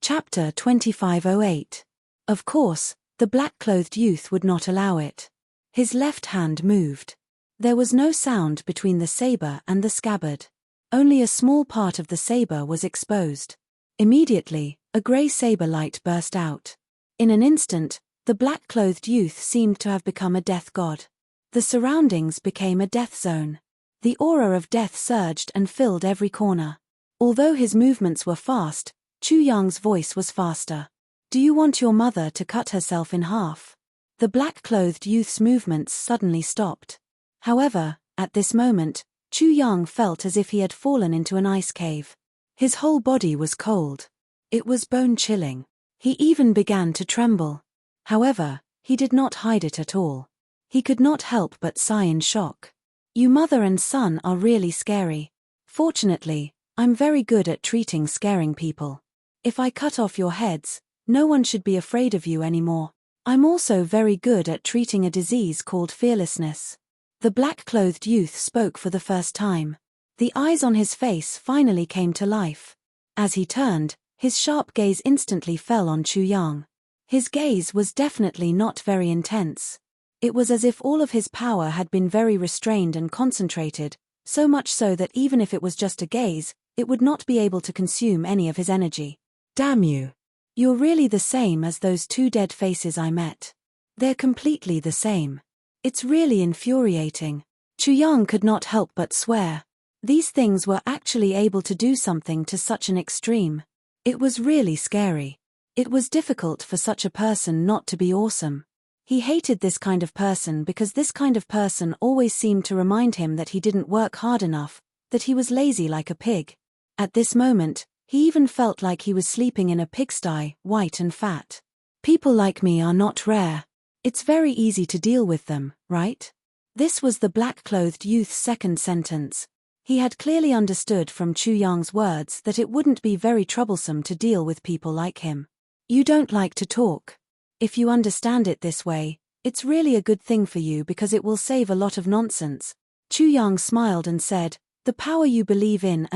Chapter 2508. Of course, the black-clothed youth would not allow it. His left hand moved. There was no sound between the saber and the scabbard. Only a small part of the saber was exposed. Immediately, a grey saber light burst out. In an instant, the black-clothed youth seemed to have become a death god. The surroundings became a death zone. The aura of death surged and filled every corner. Although his movements were fast, Chu Yang's voice was faster. "Do you want your mother to cut herself in half?" The black-clothed youth's movements suddenly stopped. However, at this moment, Chu Yang felt as if he had fallen into an ice cave. His whole body was cold. It was bone-chilling. He even began to tremble. However, he did not hide it at all. He could not help but sigh in shock. "You mother and son are really scary. Fortunately, I'm very good at treating scaring people. If I cut off your heads, no one should be afraid of you anymore. I'm also very good at treating a disease called fearlessness." The black-clothed youth spoke for the first time. The eyes on his face finally came to life. As he turned, his sharp gaze instantly fell on Chu Yang. His gaze was definitely not very intense. It was as if all of his power had been very restrained and concentrated, so much so that even if it was just a gaze, it would not be able to consume any of his energy. "Damn you. You're really the same as those two dead faces I met. They're completely the same. It's really infuriating." Chu Yang could not help but swear. These things were actually able to do something to such an extreme. It was really scary. It was difficult for such a person not to be awesome. He hated this kind of person because this kind of person always seemed to remind him that he didn't work hard enough, that he was lazy like a pig. At this moment, he even felt like he was sleeping in a pigsty, white and fat. "People like me are not rare. It's very easy to deal with them, right?" This was the black-clothed youth's second sentence. He had clearly understood from Chu Yang's words that it wouldn't be very troublesome to deal with people like him. "You don't like to talk. If you understand it this way, it's really a good thing for you because it will save a lot of nonsense." Chu Yang smiled and said, "The power you believe in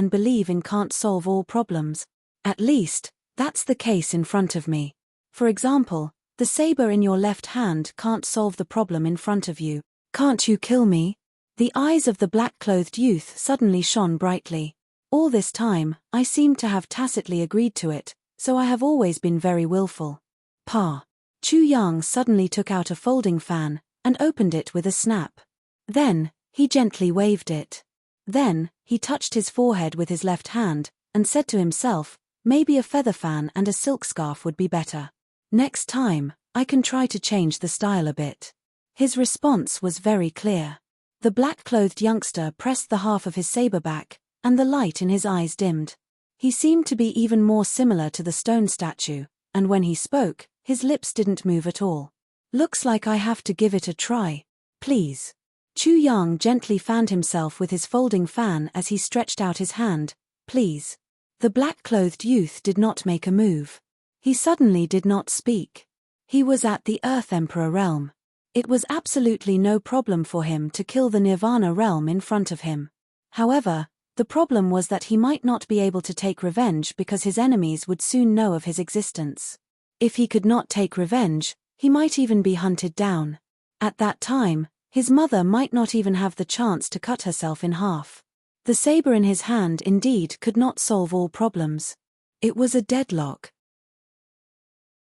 can't solve all problems. At least, that's the case in front of me. For example, the saber in your left hand can't solve the problem in front of you. Can't you kill me?" The eyes of the black-clothed youth suddenly shone brightly. "All this time, I seem to have tacitly agreed to it, so I have always been very willful." "Pa." Chu Yang suddenly took out a folding fan, and opened it with a snap. Then, he gently waved it. Then, he touched his forehead with his left hand, and said to himself, "Maybe a feather fan and a silk scarf would be better. Next time, I can try to change the style a bit." His response was very clear. The black-clothed youngster pressed the half of his saber back, and the light in his eyes dimmed. He seemed to be even more similar to the stone statue, and when he spoke, his lips didn't move at all. "Looks like I have to give it a try. Please." Chu Yang gently fanned himself with his folding fan as he stretched out his hand. "Please." The black-clothed youth did not make a move. He suddenly did not speak. He was at the Earth Emperor realm. It was absolutely no problem for him to kill the Nirvana realm in front of him. However, the problem was that he might not be able to take revenge because his enemies would soon know of his existence. If he could not take revenge, he might even be hunted down. At that time, his mother might not even have the chance to cut herself in half. The saber in his hand indeed could not solve all problems. It was a deadlock.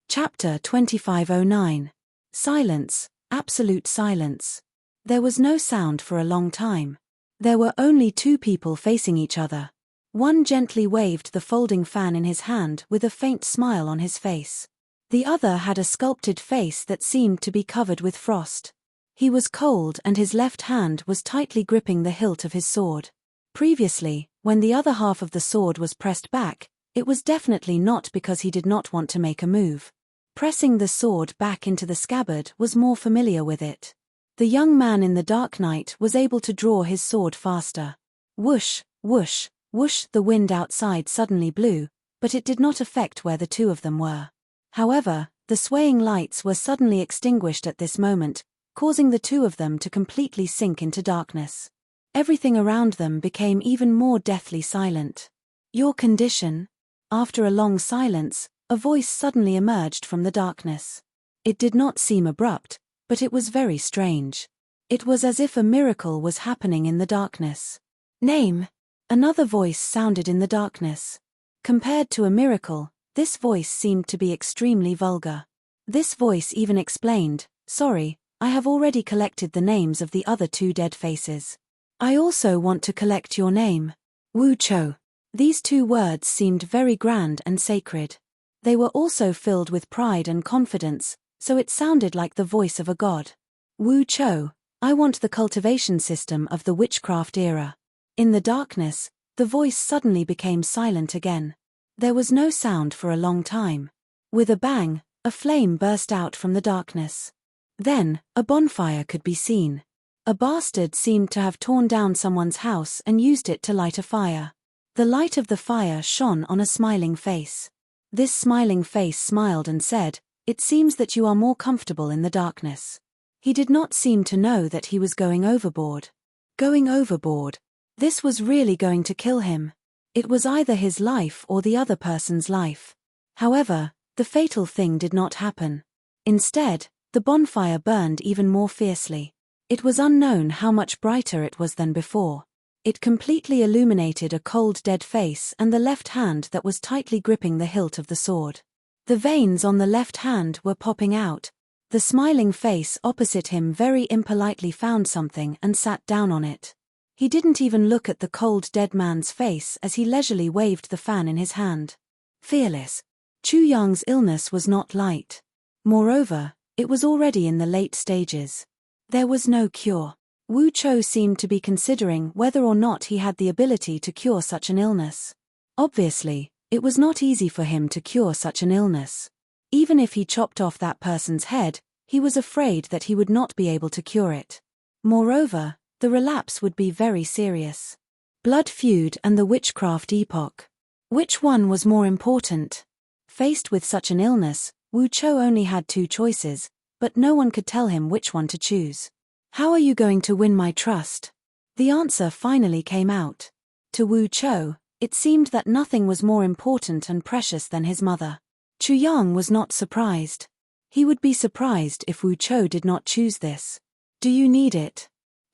Chapter 2509. Silence, absolute silence. There was no sound for a long time. There were only two people facing each other. One gently waved the folding fan in his hand with a faint smile on his face. The other had a sculpted face that seemed to be covered with frost. He was cold and his left hand was tightly gripping the hilt of his sword. Previously, when the other half of the sword was pressed back, it was definitely not because he did not want to make a move. Pressing the sword back into the scabbard was more familiar with it. The young man in the dark night was able to draw his sword faster. Whoosh, whoosh, whoosh. The wind outside suddenly blew, but it did not affect where the two of them were. However, the swaying lights were suddenly extinguished at this moment, causing the two of them to completely sink into darkness. Everything around them became even more deathly silent. "Your condition?" After a long silence, A voice suddenly emerged from the darkness. It did not seem abrupt, but it was very strange. It was as if a miracle was happening in the darkness. Name. Another voice sounded in the darkness. Compared to a miracle, this voice seemed to be extremely vulgar. This voice even explained, "Sorry, I have already collected the names of the other 2 dead faces. I also want to collect your name. Wu Cho." These 2 words seemed very grand and sacred. They were also filled with pride and confidence, so it sounded like the voice of a god. Wu Cho, I want the cultivation system of the witchcraft era. In the darkness, the voice suddenly became silent again. There was no sound for a long time. With a bang, a flame burst out from the darkness. Then, a bonfire could be seen. A bastard seemed to have torn down someone's house and used it to light a fire. The light of the fire shone on a smiling face. This smiling face smiled and said, "It seems that you are more comfortable in the darkness." He did not seem to know that he was going overboard. Going overboard. This was really going to kill him. It was either his life or the other person's life. However, the fatal thing did not happen. Instead, the bonfire burned even more fiercely. It was unknown how much brighter it was than before. It completely illuminated a cold dead face and the left hand that was tightly gripping the hilt of the sword. The veins on the left hand were popping out. The smiling face opposite him very impolitely found something and sat down on it. He didn't even look at the cold dead man's face as he leisurely waved the fan in his hand. Fearless. Chu Yang's illness was not light. Moreover, it was already in the late stages. There was no cure. Wu Cho seemed to be considering whether or not he had the ability to cure such an illness. Obviously, it was not easy for him to cure such an illness. Even if he chopped off that person's head, he was afraid that he would not be able to cure it. Moreover, the relapse would be very serious. Blood feud and the witchcraft epoch. Which one was more important? Faced with such an illness, Wu Cho only had 2 choices, but no one could tell him which one to choose. How are you going to win my trust? The answer finally came out. To Wu Cho, it seemed that nothing was more important and precious than his mother. Chu Yang was not surprised. He would be surprised if Wu Cho did not choose this. Do you need it?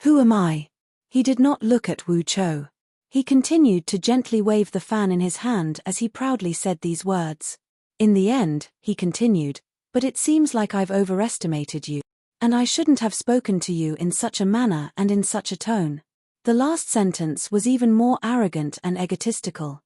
Who am I? He did not look at Wu Cho. He continued to gently wave the fan in his hand as he proudly said these words. In the end, he continued, but it seems like I've overestimated you. And I shouldn't have spoken to you in such a manner and in such a tone. The last sentence was even more arrogant and egotistical.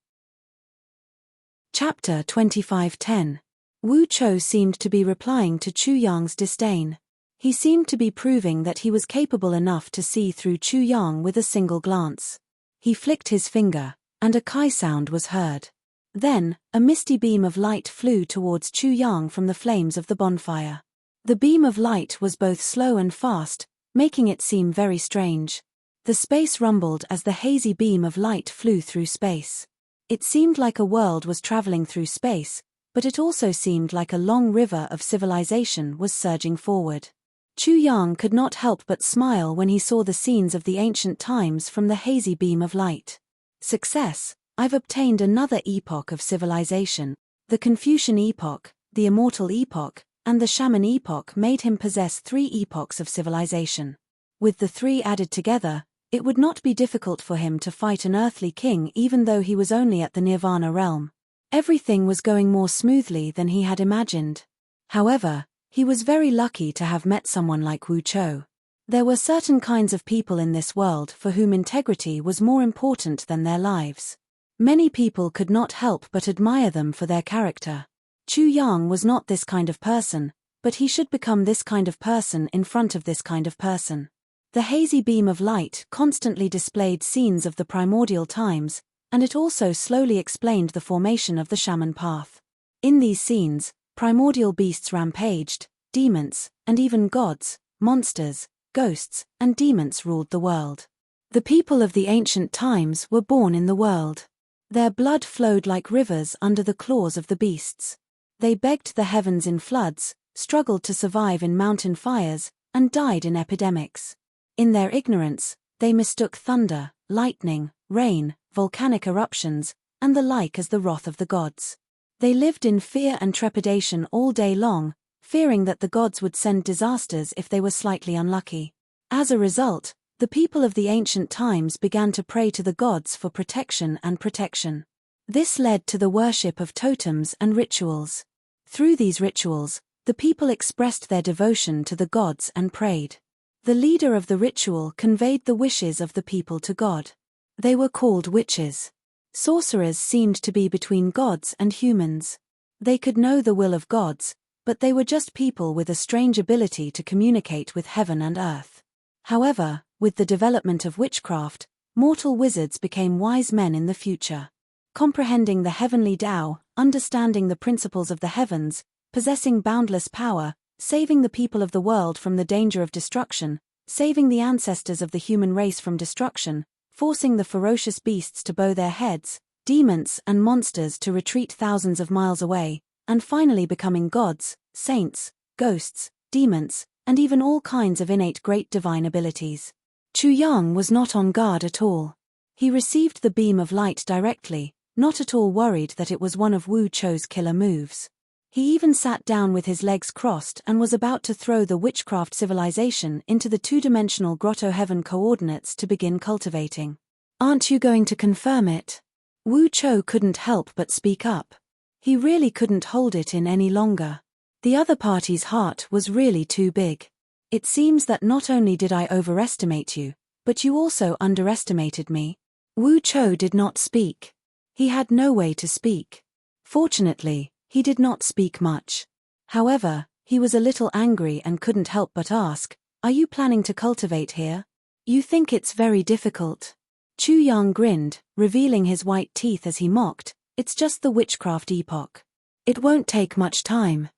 Chapter 25:10. Wu Cho seemed to be replying to Chu Yang's disdain. He seemed to be proving that he was capable enough to see through Chu Yang with a single glance. He flicked his finger, and a kai sound was heard. Then, a misty beam of light flew towards Chu Yang from the flames of the bonfire. The beam of light was both slow and fast, making it seem very strange. The space rumbled as the hazy beam of light flew through space. It seemed like a world was traveling through space, but it also seemed like a long river of civilization was surging forward. Chu Yang could not help but smile when he saw the scenes of the ancient times from the hazy beam of light. Success! I've obtained another epoch of civilization. The Confucian epoch, the Immortal epoch, and the Shaman epoch made him possess 3 epochs of civilization. With the 3 added together, it would not be difficult for him to fight an earthly king even though he was only at the Nirvana realm. Everything was going more smoothly than he had imagined. However, he was very lucky to have met someone like Wu Cho. There were certain kinds of people in this world for whom integrity was more important than their lives. Many people could not help but admire them for their character. Chu Yang was not this kind of person, but he should become this kind of person in front of this kind of person. The hazy beam of light constantly displayed scenes of the primordial times, and it also slowly explained the formation of the shaman path. In these scenes, primordial beasts rampaged, demons, and even gods, monsters, ghosts, and demons ruled the world. The people of the ancient times were born in the world. Their blood flowed like rivers under the claws of the beasts. They begged the heavens in floods, struggled to survive in mountain fires, and died in epidemics. In their ignorance, they mistook thunder, lightning, rain, volcanic eruptions, and the like as the wrath of the gods. They lived in fear and trepidation all day long, fearing that the gods would send disasters if they were slightly unlucky. As a result, the people of the ancient times began to pray to the gods for protection and protection. This led to the worship of totems and rituals. Through these rituals, the people expressed their devotion to the gods and prayed. The leader of the ritual conveyed the wishes of the people to God. They were called witches. Sorcerers seemed to be between gods and humans. They could know the will of gods, but they were just people with a strange ability to communicate with heaven and earth. However, with the development of witchcraft, mortal wizards became wise men in the future. Comprehending the heavenly Tao, understanding the principles of the heavens, possessing boundless power, saving the people of the world from the danger of destruction, saving the ancestors of the human race from destruction, forcing the ferocious beasts to bow their heads, demons and monsters to retreat thousands of miles away, and finally becoming gods, saints, ghosts, demons, and even all kinds of innate great divine abilities. Chu Yang was not on guard at all. He received the beam of light directly, not at all worried that it was one of Wu Chou's killer moves. He even sat down with his legs crossed and was about to throw the witchcraft civilization into the two-dimensional grotto heaven coordinates to begin cultivating. "Aren't you going to confirm it?" Wu Chou couldn't help but speak up. He really couldn't hold it in any longer. The other party's heart was really too big. "It seems that not only did I overestimate you, but you also underestimated me." Wu Chou did not speak. He had no way to speak. Fortunately, he did not speak much. However, he was a little angry and couldn't help but ask, "Are you planning to cultivate here? You think it's very difficult?" Chu Yang grinned, revealing his white teeth as he mocked, "It's just the witchcraft epoch. It won't take much time."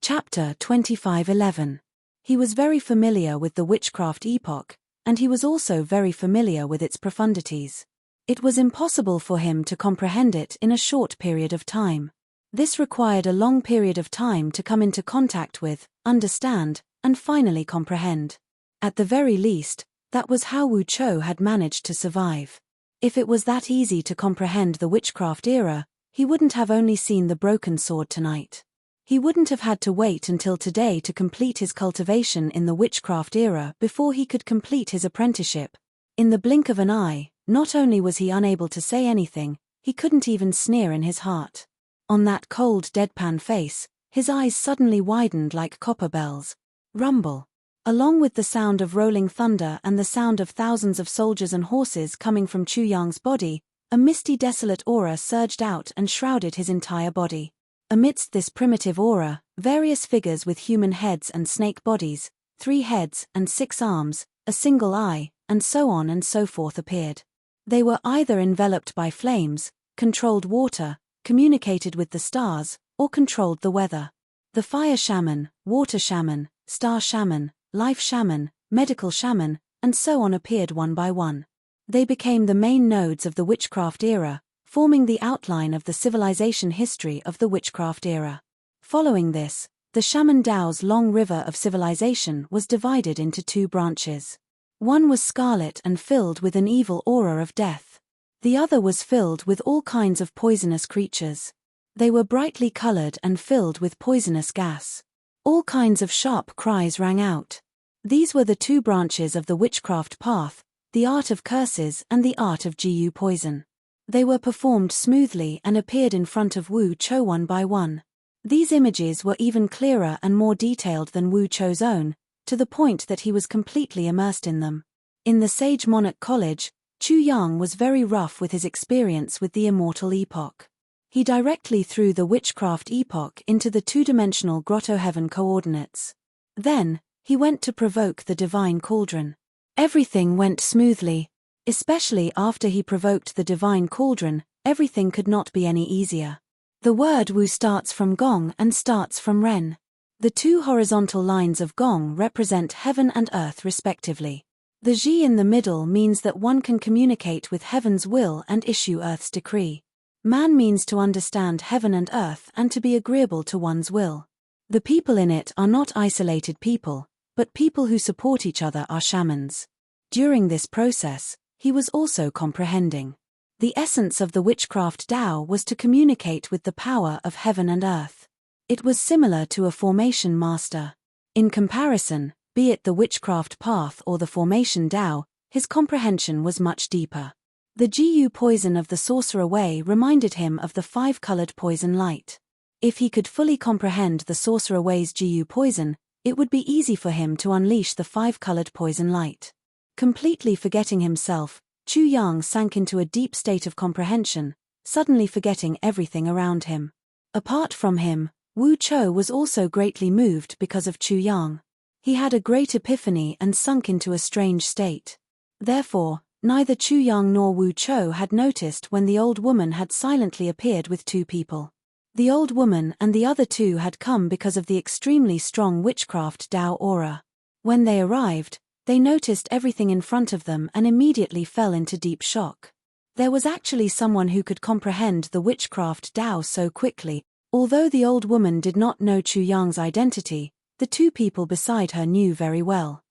Chapter 25:11. He was very familiar with the witchcraft epoch, and he was also very familiar with its profundities. It was impossible for him to comprehend it in a short period of time. This required a long period of time to come into contact with, understand, and finally comprehend. At the very least, that was how Wu Chou had managed to survive. If it was that easy to comprehend the witchcraft era, he wouldn't have only seen the broken sword tonight. He wouldn't have had to wait until today to complete his cultivation in the witchcraft era before he could complete his apprenticeship. In the blink of an eye, not only was he unable to say anything, he couldn't even sneer in his heart. On that cold deadpan face, his eyes suddenly widened like copper bells. Rumble. Along with the sound of rolling thunder and the sound of thousands of soldiers and horses coming from Chu Yang's body, a misty desolate aura surged out and shrouded his entire body. Amidst this primitive aura, various figures with human heads and snake bodies, 3 heads and 6 arms, a single eye, and so on and so forth appeared. They were either enveloped by flames, controlled water, communicated with the stars, or controlled the weather. The fire shaman, water shaman, star shaman, life shaman, medical shaman, and so on appeared one by one. They became the main nodes of the witchcraft era, forming the outline of the civilization history of the witchcraft era. Following this, the Shaman Dao's long river of civilization was divided into 2 branches. One was scarlet and filled with an evil aura of death. The other was filled with all kinds of poisonous creatures. They were brightly colored and filled with poisonous gas. All kinds of sharp cries rang out. These were the 2 branches of the witchcraft path, the art of curses and the art of Jiu poison. They were performed smoothly and appeared in front of Wu Chou one by one. These images were even clearer and more detailed than Wu Chou's own, to the point that he was completely immersed in them. In the Sage Monarch College, Chu Yang was very rough with his experience with the immortal epoch. He directly threw the witchcraft epoch into the two-dimensional grotto heaven coordinates. Then, he went to provoke the divine cauldron. Everything went smoothly. Especially after he provoked the divine cauldron, everything could not be any easier. The word Wu starts from Gong and starts from Ren. The 2 horizontal lines of Gong represent heaven and earth respectively. The Ji in the middle means that one can communicate with heaven's will and issue earth's decree. Man means to understand heaven and earth and to be agreeable to one's will. The people in it are not isolated people, but people who support each other are shamans. During this process, he was also comprehending. The essence of the witchcraft Tao was to communicate with the power of heaven and earth. It was similar to a formation master. In comparison, be it the witchcraft path or the formation Tao, his comprehension was much deeper. The Gu poison of the sorcerer way reminded him of the five-colored poison light. If he could fully comprehend the sorcerer way's Gu poison, it would be easy for him to unleash the five-colored poison light. Completely forgetting himself, Chu Yang sank into a deep state of comprehension, suddenly forgetting everything around him. Apart from him, Wu Chou was also greatly moved because of Chu Yang. He had a great epiphany and sunk into a strange state. Therefore, neither Chu Yang nor Wu Chou had noticed when the old woman had silently appeared with two people. The old woman and the other two had come because of the extremely strong witchcraft Tao aura. When they arrived, they noticed everything in front of them and immediately fell into deep shock. There was actually someone who could comprehend the witchcraft Tao so quickly. Although the old woman did not know Chu Yang's identity, the two people beside her knew very well.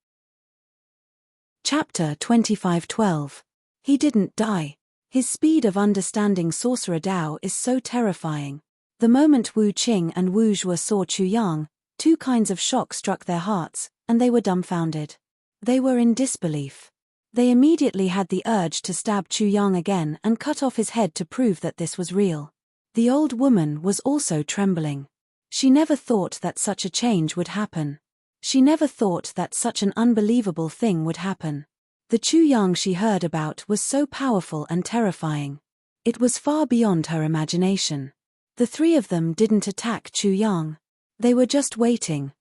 Chapter 25:12. He didn't die. His speed of understanding Sorcerer Tao is so terrifying. The moment Wu Qing and Wu Zhuo saw Chu Yang, two kinds of shock struck their hearts, and they were dumbfounded. They were in disbelief. They immediately had the urge to stab Chu Yang again and cut off his head to prove that this was real. The old woman was also trembling. She never thought that such a change would happen. She never thought that such an unbelievable thing would happen. The Chu Yang she heard about was so powerful and terrifying. It was far beyond her imagination. The three of them didn't attack Chu Yang. They were just waiting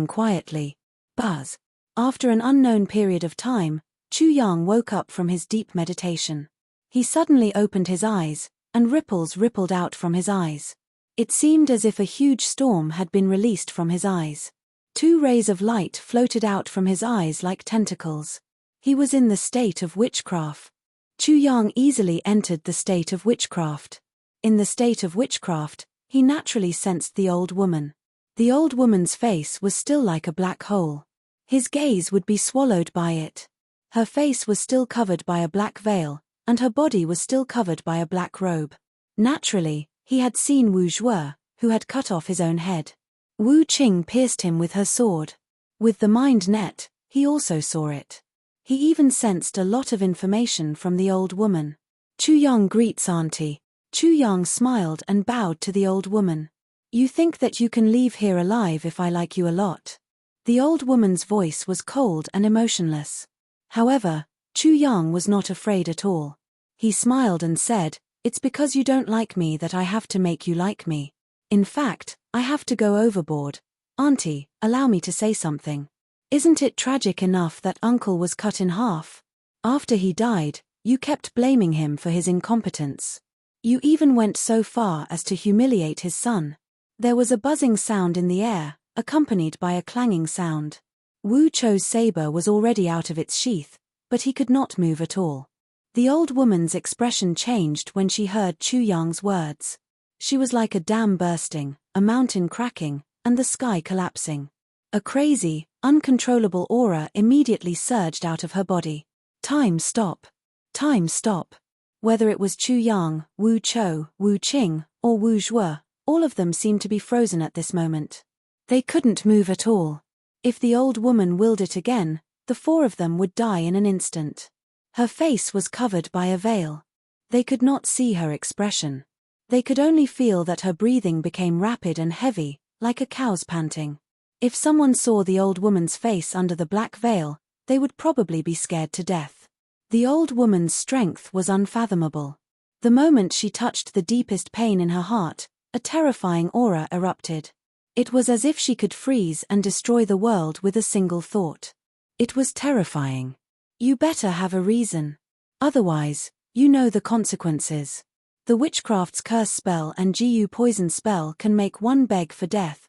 quietly. Buzz. After an unknown period of time, Chu Yang woke up from his deep meditation. He suddenly opened his eyes, and ripples rippled out from his eyes. It seemed as if a huge storm had been released from his eyes. Two rays of light floated out from his eyes like tentacles. He was in the state of witchcraft. Chu Yang easily entered the state of witchcraft. In the state of witchcraft, he naturally sensed the old woman. The old woman's face was still like a black hole. His gaze would be swallowed by it. Her face was still covered by a black veil, and her body was still covered by a black robe. Naturally, he had seen Wu Zhuo, who had cut off his own head. Wu Qing pierced him with her sword. With the mind net, he also saw it. He even sensed a lot of information from the old woman. Chu Yang greets Auntie. Chu Yang smiled and bowed to the old woman. You think that you can leave here alive if I like you a lot. The old woman's voice was cold and emotionless. However, Chu Yang was not afraid at all. He smiled and said, "It's because you don't like me that I have to make you like me. In fact, I have to go overboard. Auntie, allow me to say something. Isn't it tragic enough that Uncle was cut in half? After he died, you kept blaming him for his incompetence. You even went so far as to humiliate his son." There was a buzzing sound in the air, accompanied by a clanging sound. Wu Chou's saber was already out of its sheath, but he could not move at all. The old woman's expression changed when she heard Chu Yang's words. She was like a dam bursting, a mountain cracking, and the sky collapsing. A crazy, uncontrollable aura immediately surged out of her body. Time stop. Time stop. Whether it was Chu Yang, Wu Chou, Wu Qing, or Wu Zhuo, all of them seemed to be frozen at this moment. They couldn't move at all. If the old woman willed it again, the four of them would die in an instant. Her face was covered by a veil. They could not see her expression. They could only feel that her breathing became rapid and heavy, like a cow's panting. If someone saw the old woman's face under the black veil, they would probably be scared to death. The old woman's strength was unfathomable. The moment she touched the deepest pain in her heart, a terrifying aura erupted. It was as if she could freeze and destroy the world with a single thought. It was terrifying. You better have a reason. Otherwise, you know the consequences. The witchcraft's curse spell and Gu poison spell can make one beg for death.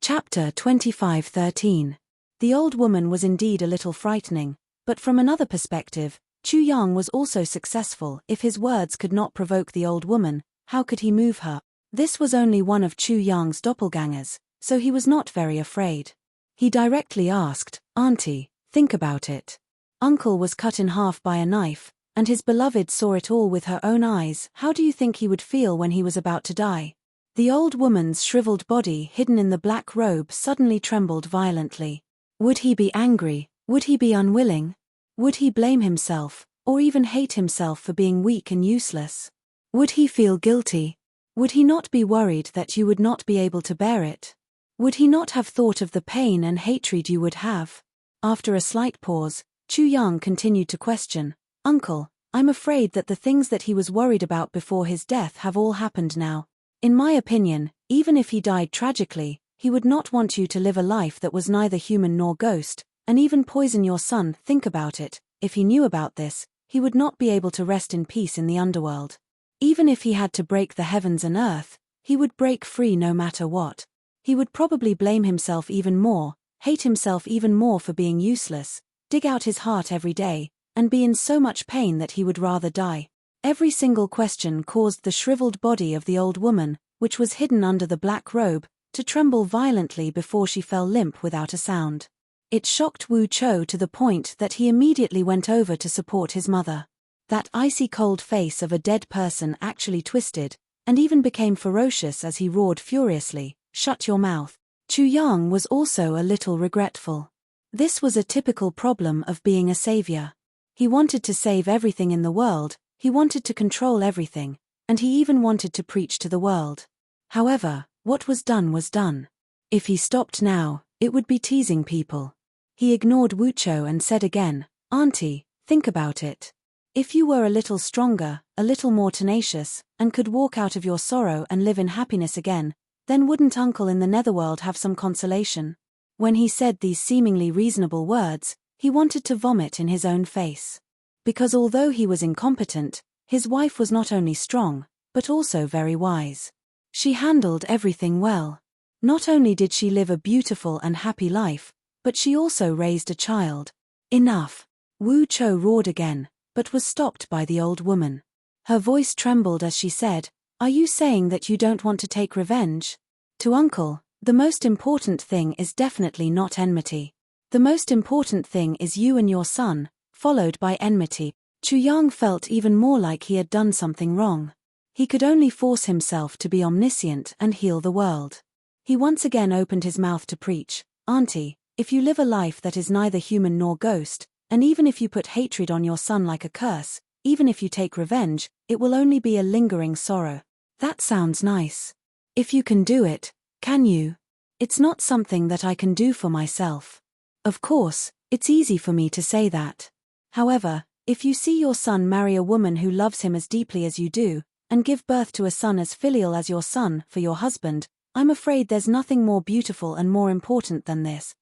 Chapter 25:13. The old woman was indeed a little frightening, but from another perspective, Chu Yang was also successful. If his words could not provoke the old woman, how could he move her? This was only one of Chu Yang's doppelgangers, so he was not very afraid. He directly asked, "Auntie, think about it. Uncle was cut in half by a knife, and his beloved saw it all with her own eyes, how do you think he would feel when he was about to die? The old woman's shriveled body hidden in the black robe suddenly trembled violently. Would he be angry? Would he be unwilling? Would he blame himself, or even hate himself for being weak and useless? Would he feel guilty? Would he not be worried that you would not be able to bear it? Would he not have thought of the pain and hatred you would have? After a slight pause, Chu Yang continued to question, Uncle, I'm afraid that the things that he was worried about before his death have all happened now. In my opinion, even if he died tragically, he would not want you to live a life that was neither human nor ghost, and even poison your son. Think about it, if he knew about this, he would not be able to rest in peace in the underworld. Even if he had to break the heavens and earth, he would break free no matter what. He would probably blame himself even more, hate himself even more for being useless, dig out his heart every day, and be in so much pain that he would rather die. Every single question caused the shriveled body of the old woman, which was hidden under the black robe, to tremble violently before she fell limp without a sound. It shocked Wu Chou to the point that he immediately went over to support his mother. That icy cold face of a dead person actually twisted, and even became ferocious as he roared furiously, "Shut your mouth." Chu Yang was also a little regretful. This was a typical problem of being a savior. He wanted to save everything in the world, he wanted to control everything, and he even wanted to preach to the world. However, what was done was done. If he stopped now, it would be teasing people. He ignored Wu Chou and said again, Auntie, think about it. If you were a little stronger, a little more tenacious, and could walk out of your sorrow and live in happiness again, then wouldn't Uncle in the netherworld have some consolation? When he said these seemingly reasonable words, he wanted to vomit in his own face. Because although he was incompetent, his wife was not only strong, but also very wise. She handled everything well. Not only did she live a beautiful and happy life, but she also raised a child. Enough! Wu Chou roared again, but was stopped by the old woman. Her voice trembled as she said, Are you saying that you don't want to take revenge? To Uncle, the most important thing is definitely not enmity. The most important thing is you and your son, followed by enmity. Chu Yang felt even more like he had done something wrong. He could only force himself to be omniscient and heal the world. He once again opened his mouth to preach, Auntie, if you live a life that is neither human nor ghost, and even if you put hatred on your son like a curse, even if you take revenge, it will only be a lingering sorrow. That sounds nice. If you can do it, can you? It's not something that I can do for myself. Of course, it's easy for me to say that. However, if you see your son marry a woman who loves him as deeply as you do, and give birth to a son as filial as your son for your husband, I'm afraid there's nothing more beautiful and more important than this.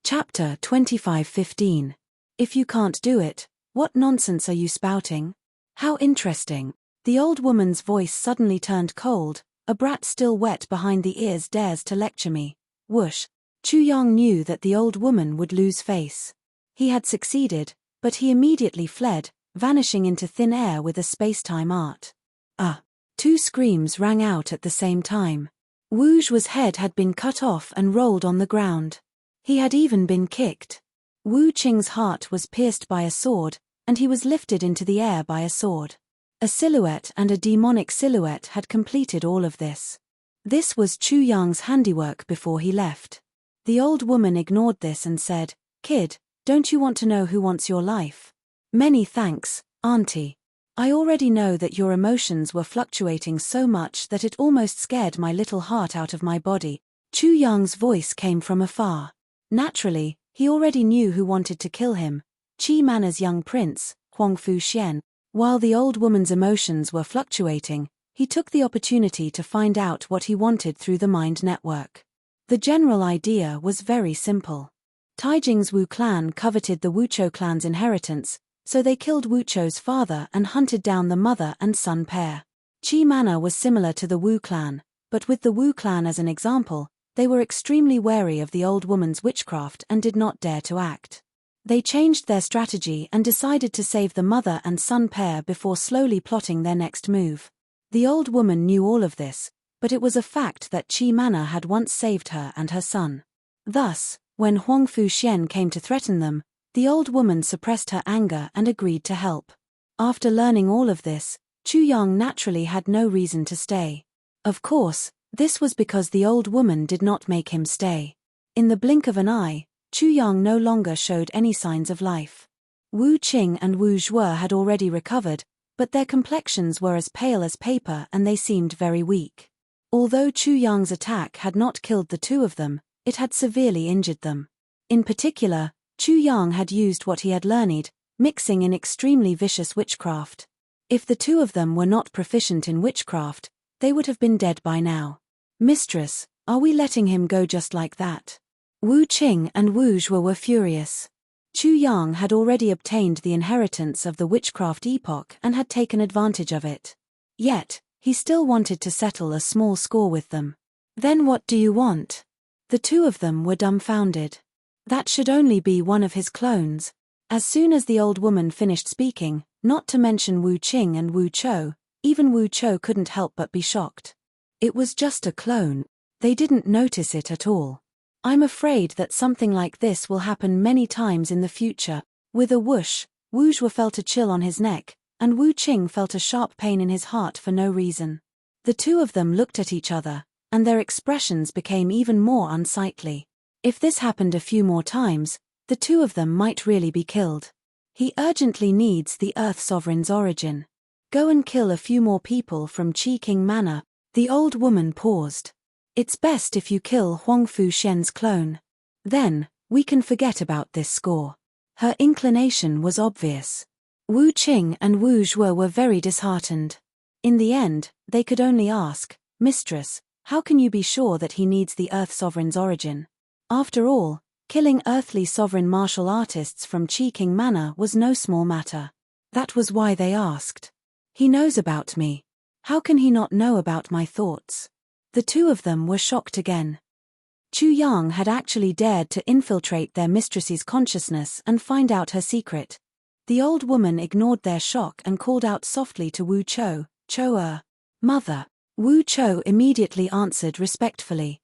Chapter 25:15. If you can't do it, what nonsense are you spouting? How interesting. The old woman's voice suddenly turned cold. A brat still wet behind the ears dares to lecture me. Whoosh. Chu Yang knew that the old woman would lose face. He had succeeded, but he immediately fled, vanishing into thin air with a space-time art. Two screams rang out at the same time. Wu Zhu's head had been cut off and rolled on the ground. He had even been kicked. Wu Qing's heart was pierced by a sword, and he was lifted into the air by a sword. A silhouette and a demonic silhouette had completed all of this. This was Chu Yang's handiwork before he left. The old woman ignored this and said, Kid, don't you want to know who wants your life? Many thanks, Auntie. I already know that your emotions were fluctuating so much that it almost scared my little heart out of my body. Chu Yang's voice came from afar. Naturally, he already knew who wanted to kill him, Qi Mana's young prince, Huangfu Xian. While the old woman's emotions were fluctuating, he took the opportunity to find out what he wanted through the mind network. The general idea was very simple. Taijing's Wu clan coveted the Wuchou clan's inheritance, so they killed Wuchou's father and hunted down the mother and son pair. Qi Mana was similar to the Wu clan, but with the Wu clan as an example, they were extremely wary of the old woman's witchcraft and did not dare to act. They changed their strategy and decided to save the mother and son pair before slowly plotting their next move. The old woman knew all of this, but it was a fact that Qi Mana had once saved her and her son. Thus, when Huangfu Xian came to threaten them, The old woman suppressed her anger and agreed to help. After learning all of this, Chu Yang naturally had no reason to stay. Of course, this was because the old woman did not make him stay. In the blink of an eye, Chu Yang no longer showed any signs of life. Wu Qing and Wu Zhuo had already recovered, but their complexions were as pale as paper and they seemed very weak. Although Chu Yang's attack had not killed the two of them, it had severely injured them. In particular, Chu Yang had used what he had learned, mixing in extremely vicious witchcraft. If the two of them were not proficient in witchcraft, they would have been dead by now. Mistress, are we letting him go just like that? Wu Qing and Wu Zhuo were furious. Chu Yang had already obtained the inheritance of the witchcraft epoch and had taken advantage of it. Yet, he still wanted to settle a small score with them. Then what do you want? The two of them were dumbfounded. That should only be one of his clones. As soon as the old woman finished speaking, not to mention Wu Qing and Wu Chou, even Wu Chou couldn't help but be shocked. It was just a clone. They didn't notice it at all. I'm afraid that something like this will happen many times in the future. With a whoosh, Wu Zhuo felt a chill on his neck, and Wu Qing felt a sharp pain in his heart for no reason. The two of them looked at each other, and their expressions became even more unsightly. If this happened a few more times, the two of them might really be killed. He urgently needs the Earth Sovereign's origin. Go and kill a few more people from Qi King Manor. The old woman paused. It's best if you kill Huang Fu Shen's clone. Then, we can forget about this score. Her inclination was obvious. Wu Qing and Wu Zhuo were very disheartened. In the end, they could only ask, Mistress, how can you be sure that he needs the Earth Sovereign's origin? After all, killing earthly sovereign martial artists from Qi King Manor was no small matter. That was why they asked. He knows about me. How can he not know about my thoughts? The two of them were shocked again. Chu Yang had actually dared to infiltrate their mistress's consciousness and find out her secret. The old woman ignored their shock and called out softly to Wu Chou, Chou-er. Mother. Wu Chou immediately answered respectfully.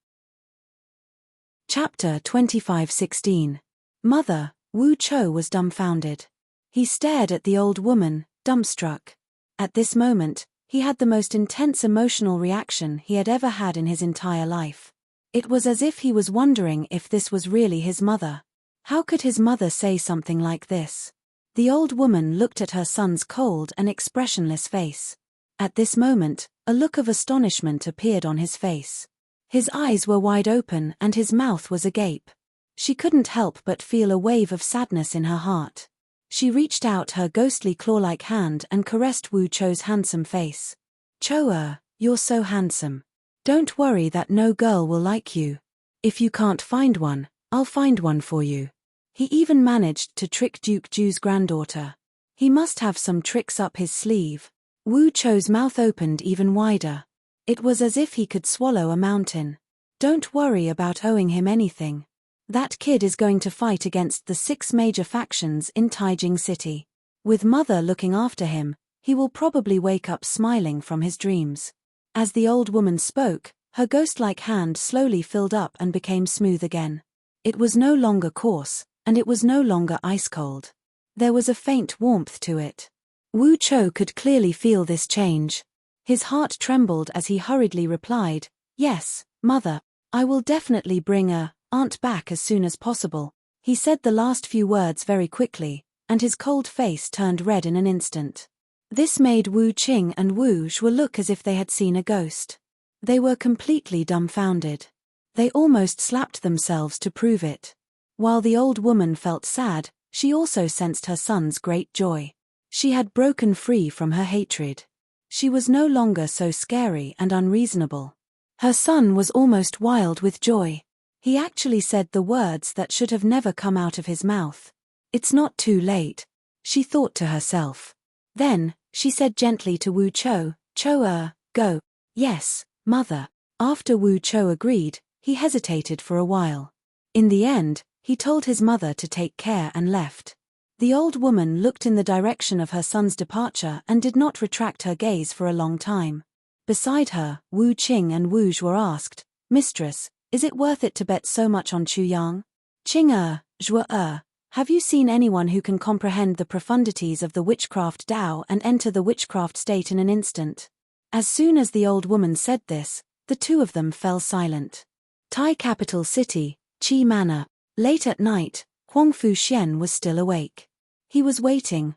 Chapter 25:16. Mother. Wu Chou was dumbfounded. He stared at the old woman, dumbstruck. At this moment, he had the most intense emotional reaction he had ever had in his entire life. It was as if he was wondering if this was really his mother. How could his mother say something like this? The old woman looked at her son's cold and expressionless face. At this moment, a look of astonishment appeared on his face. His eyes were wide open and his mouth was agape. She couldn't help but feel a wave of sadness in her heart. She reached out her ghostly claw-like hand and caressed Wu Chou's handsome face. Chou-er, you're so handsome. Don't worry that no girl will like you. If you can't find one, I'll find one for you. He even managed to trick Duke Ju's granddaughter. He must have some tricks up his sleeve. Wu Chou's mouth opened even wider. It was as if he could swallow a mountain. Don't worry about owing him anything. That kid is going to fight against the 6 major factions in Taijing City. With mother looking after him, he will probably wake up smiling from his dreams. As the old woman spoke, her ghost-like hand slowly filled up and became smooth again. It was no longer coarse, and it was no longer ice-cold. There was a faint warmth to it. Wu Chou could clearly feel this change. His heart trembled as he hurriedly replied, Yes, mother, I will definitely bring aunt back as soon as possible. He said the last few words very quickly, and his cold face turned red in an instant. This made Wu Qing and Wu Zhuo look as if they had seen a ghost. They were completely dumbfounded. They almost slapped themselves to prove it. While the old woman felt sad, she also sensed her son's great joy. She had broken free from her hatred. She was no longer so scary and unreasonable. Her son was almost wild with joy. He actually said the words that should have never come out of his mouth. It's not too late, she thought to herself. Then, she said gently to Wu Chou, Chou-er, go. Yes, mother. After Wu Chou agreed, he hesitated for a while. In the end, he told his mother to take care and left. The old woman looked in the direction of her son's departure and did not retract her gaze for a long time. Beside her, Wu Qing and Wu Zhuo asked, Mistress, is it worth it to bet so much on Chu Yang? Qing-er, Zhuo-er, Have you seen anyone who can comprehend the profundities of the witchcraft Tao and enter the witchcraft state in an instant? As soon as the old woman said this, the two of them fell silent. Thai capital city, Chi Manor. Late at night, Huang Fuxian was still awake. He was waiting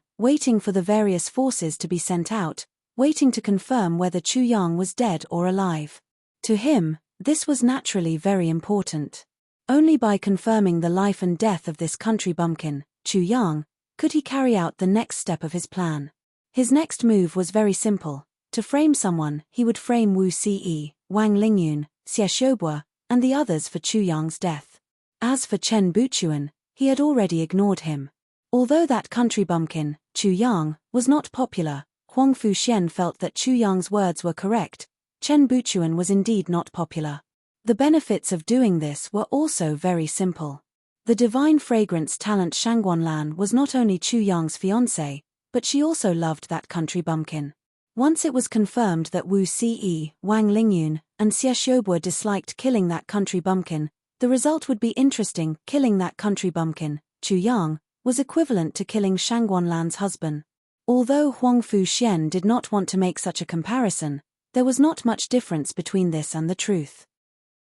for the various forces to be sent out, waiting to confirm whether Chu Yang was dead or alive. To him, this was naturally very important. Only by confirming the life and death of this country bumpkin, Chu Yang, could he carry out the next step of his plan. His next move was very simple. To frame someone, he would frame Wu Ce, Wang Lingyun, Xie Xiaobua, and the others for Chu Yang's death. As for Chen Buchuan, he had already ignored him. Although that country bumpkin, Chu Yang, was not popular, Huang Fuxian felt that Chu Yang's words were correct. Chen Buchuan was indeed not popular. The benefits of doing this were also very simple. The divine fragrance talent Shangguanlan was not only Chu Yang's fiancée, but she also loved that country bumpkin. Once it was confirmed that Wu Ce, Wang Lingyun, and Xie Xiaobua disliked killing that country bumpkin, the result would be interesting. Killing that country bumpkin, Chu Yang, was equivalent to killing Shangguanlan's husband. Although Huang Fuxian did not want to make such a comparison, there was not much difference between this and the truth.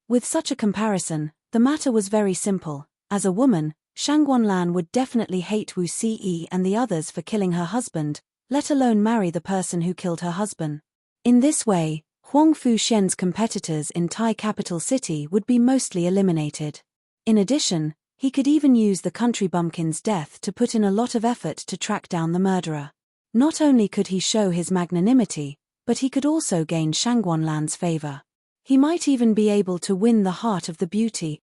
With such a comparison, the matter was very simple. As a woman, Shangguanlan would definitely hate Wu Ce and the others for killing her husband, let alone marry the person who killed her husband. In this way, Huang Fuxian's competitors in Thai capital city would be mostly eliminated. In addition, he could even use the country bumpkin's death to put in a lot of effort to track down the murderer. Not only could he show his magnanimity, but he could also gain Shangguanlan's favor. He might even be able to win the heart of the beauty.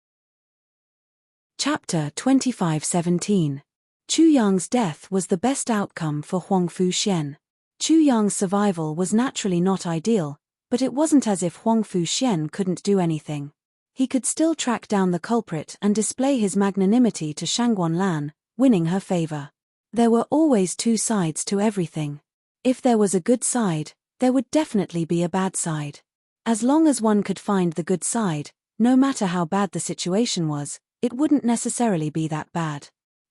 Chapter 25:17. Chu Yang's death was the best outcome for Huang Fuxian. Chu Yang's survival was naturally not ideal, but it wasn't as if Huang Fuxian couldn't do anything. He could still track down the culprit and display his magnanimity to Shangguanlan, winning her favor. There were always two sides to everything. If there was a good side, there would definitely be a bad side. As long as one could find the good side, no matter how bad the situation was, it wouldn't necessarily be that bad.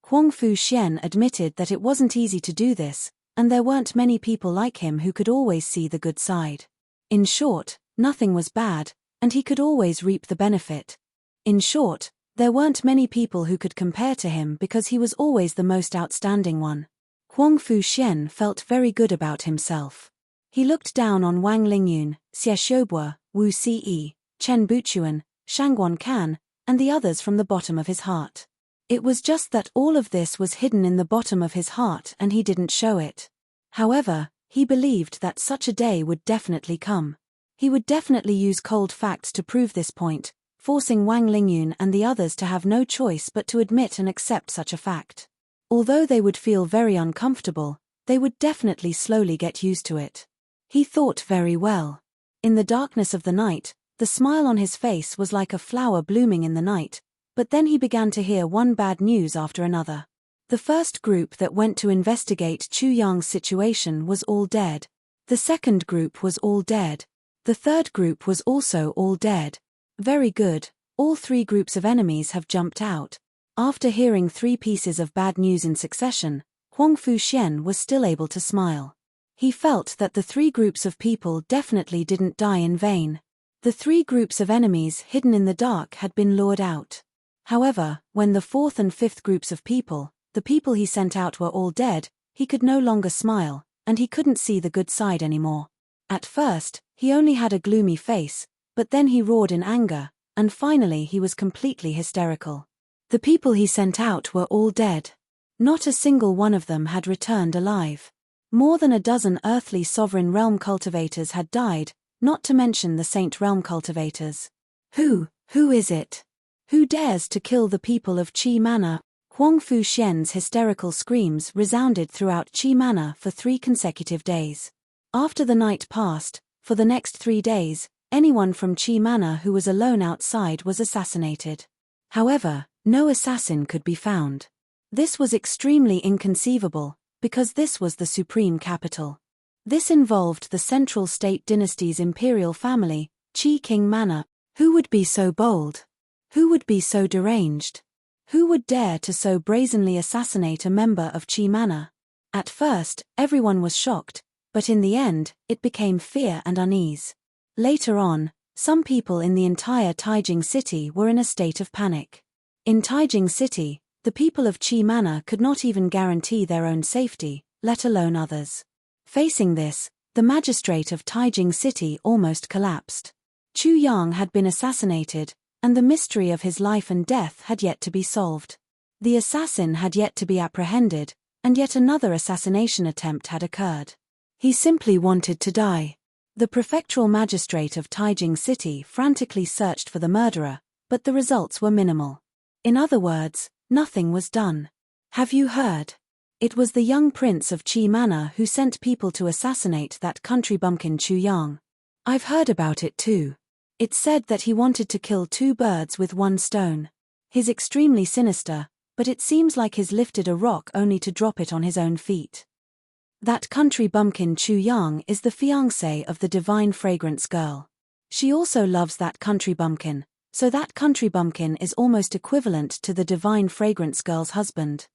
Huang Fuxian admitted that it wasn't easy to do this, and there weren't many people like him who could always see the good side. In short, nothing was bad, and he could always reap the benefit. In short, there weren't many people who could compare to him because he was always the most outstanding one. Huang Fuxian felt very good about himself. He looked down on Wang Lingyun, Xie Xiaobua, Wu Ce, Chen Buchuan, Shangguan Can, and the others from the bottom of his heart. It was just that all of this was hidden in the bottom of his heart and he didn't show it. However, he believed that such a day would definitely come. He would definitely use cold facts to prove this point, forcing Wang Lingyun and the others to have no choice but to admit and accept such a fact. Although they would feel very uncomfortable, they would definitely slowly get used to it. He thought very well. In the darkness of the night, the smile on his face was like a flower blooming in the night, but then he began to hear one bad news after another. The first group that went to investigate Chu Yang's situation was all dead. The second group was all dead. The third group was also all dead. Very good, all three groups of enemies have jumped out. After hearing three pieces of bad news in succession, Huang Fuxian was still able to smile. He felt that the three groups of people definitely didn't die in vain. The three groups of enemies hidden in the dark had been lured out. However, when the fourth and fifth groups of people, the people he sent out were all dead, he could no longer smile, and he couldn't see the good side anymore. At first, he only had a gloomy face, but then he roared in anger, and finally he was completely hysterical. The people he sent out were all dead. Not a single one of them had returned alive. More than a dozen earthly sovereign realm cultivators had died, not to mention the Saint Realm cultivators. Who is it? Who dares to kill the people of Chi Manor? Huang Fuxian's hysterical screams resounded throughout Chi Manor for 3 consecutive days. After the night passed, for the next 3 days, anyone from Chi Manor who was alone outside was assassinated. However, no assassin could be found. This was extremely inconceivable, because this was the supreme capital. This involved the central state dynasty's imperial family, Qi King Manor. Who would be so bold? Who would be so deranged? Who would dare to so brazenly assassinate a member of Qi Manor? At first, everyone was shocked, but in the end, it became fear and unease. Later on, some people in the entire Taijing city were in a state of panic. In Taijing city, the people of Qi Manor could not even guarantee their own safety, let alone others. Facing this, the magistrate of Taijing city almost collapsed. Chu Yang had been assassinated, and the mystery of his life and death had yet to be solved. The assassin had yet to be apprehended, and yet another assassination attempt had occurred. He simply wanted to die. The prefectural magistrate of Taijing city frantically searched for the murderer, but the results were minimal. In other words, nothing was done. Have you heard? It was the young prince of Qi Manor who sent people to assassinate that country bumpkin Chu Yang. I've heard about it too. It's said that he wanted to kill two birds with one stone. He's extremely sinister, but it seems like he's lifted a rock only to drop it on his own feet. That country bumpkin Chu Yang is the fiancé of the divine fragrance girl. She also loves that country bumpkin, so that country bumpkin is almost equivalent to the divine fragrance girl's husband.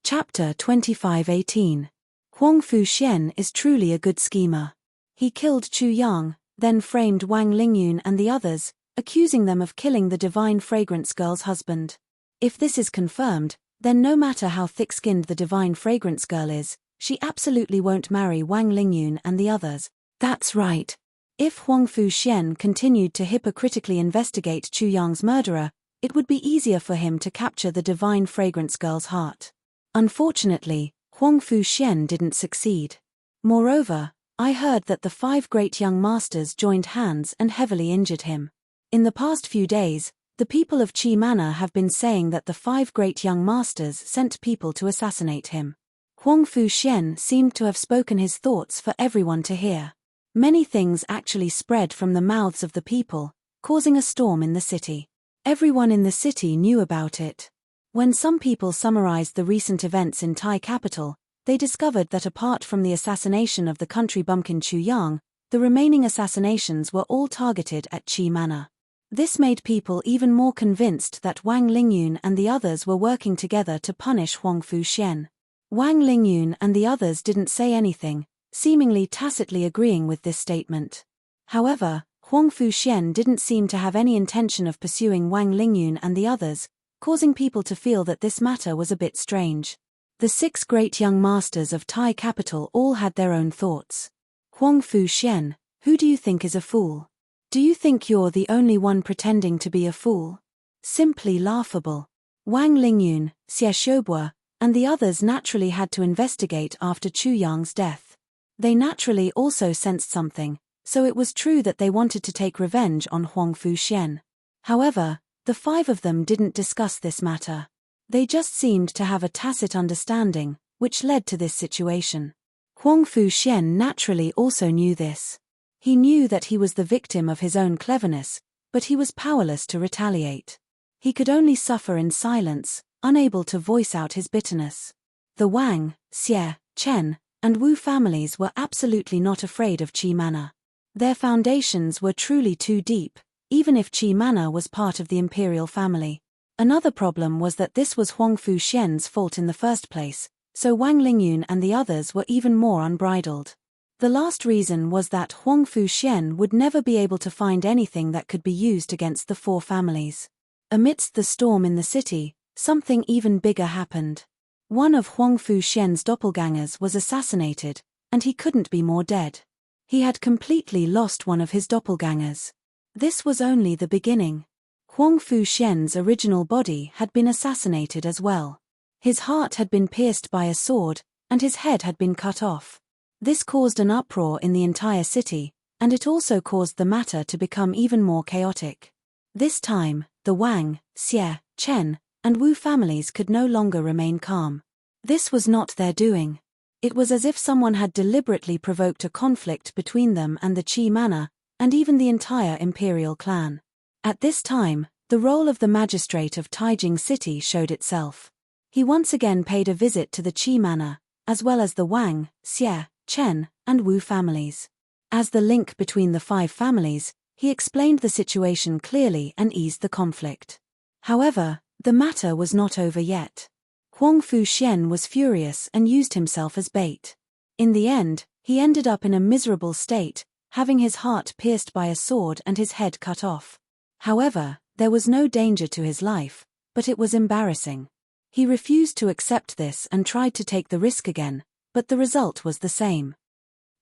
Chapter 25:18. Huang Fuxian is truly a good schemer. He killed Chu Yang, then framed Wang Lingyun and the others, accusing them of killing the divine fragrance girl's husband. If this is confirmed, then no matter how thick-skinned the divine fragrance girl is, she absolutely won't marry Wang Lingyun and the others. That's right. If Huang Fuxian continued to hypocritically investigate Chu Yang's murderer, it would be easier for him to capture the divine fragrance girl's heart. Unfortunately, Huang Fuxian didn't succeed. Moreover, I heard that the 5 great young masters joined hands and heavily injured him. In the past few days, the people of Qi Manor have been saying that the 5 great young masters sent people to assassinate him. Huang Fuxian seemed to have spoken his thoughts for everyone to hear. Many things actually spread from the mouths of the people, causing a storm in the city. Everyone in the city knew about it. When some people summarized the recent events in Tai capital, they discovered that apart from the assassination of the country bumpkin Chu Yang, the remaining assassinations were all targeted at Qi Manor. This made people even more convinced that Wang Lingyun and the others were working together to punish Huang Fuxian. Wang Lingyun and the others didn't say anything, seemingly tacitly agreeing with this statement. However, Huang Fuxian didn't seem to have any intention of pursuing Wang Lingyun and the others, causing people to feel that this matter was a bit strange. The 6 great young masters of Tai capital all had their own thoughts. Huang Fuxian, who do you think is a fool? Do you think you're the only one pretending to be a fool? Simply laughable. Wang Lingyun, Xie Shoubua, and the others naturally had to investigate after Chu Yang's death. They naturally also sensed something, so it was true that they wanted to take revenge on Huang Fuxian. However, the 5 of them didn't discuss this matter. They just seemed to have a tacit understanding, which led to this situation. Huang Fuxian naturally also knew this. He knew that he was the victim of his own cleverness, but he was powerless to retaliate. He could only suffer in silence, unable to voice out his bitterness. The Wang, Xie, Chen, and Wu families were absolutely not afraid of Qi Manor. Their foundations were truly too deep, even if Qi Manor was part of the imperial family. Another problem was that this was Huang Fuxian's fault in the first place, so Wang Lingyun and the others were even more unbridled. The last reason was that Huang Fuxian would never be able to find anything that could be used against the 4 families. Amidst the storm in the city, something even bigger happened. One of Huang Fuxian's doppelgangers was assassinated, and he couldn't be more dead. He had completely lost one of his doppelgangers. This was only the beginning. Huang Fuxian's original body had been assassinated as well. His heart had been pierced by a sword, and his head had been cut off. This caused an uproar in the entire city, and it also caused the matter to become even more chaotic. This time, the Wang, Xie, Chen, and Wu families could no longer remain calm. This was not their doing. It was as if someone had deliberately provoked a conflict between them and the Qi Manor, and even the entire imperial clan. At this time, the role of the magistrate of Taijing City showed itself. He once again paid a visit to the Qi Manor, as well as the Wang, Xie, Chen, and Wu families. As the link between the 5 families, he explained the situation clearly and eased the conflict. However, the matter was not over yet. Huang Fuxian was furious and used himself as bait. In the end, he ended up in a miserable state, having his heart pierced by a sword and his head cut off. However, there was no danger to his life, but it was embarrassing. He refused to accept this and tried to take the risk again, but the result was the same.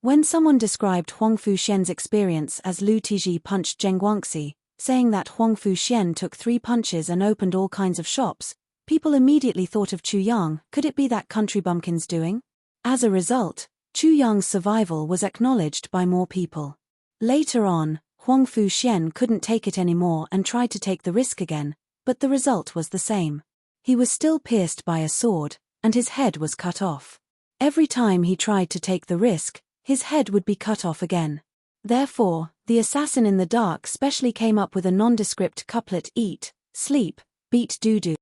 When someone described Huang Fuxian's experience as Lu Tiji punched Zheng Guangxi, saying that Huang Fuxian took 3 punches and opened all kinds of shops, people immediately thought of Chu Yang. Could it be that country bumpkin's doing? As a result, Chu Yang's survival was acknowledged by more people. Later on, Huang Fuxian couldn't take it anymore and tried to take the risk again, but the result was the same. He was still pierced by a sword, and his head was cut off. Every time he tried to take the risk, his head would be cut off again. Therefore, the assassin in the dark specially came up with a nondescript couplet: eat, sleep, beat doo-doo.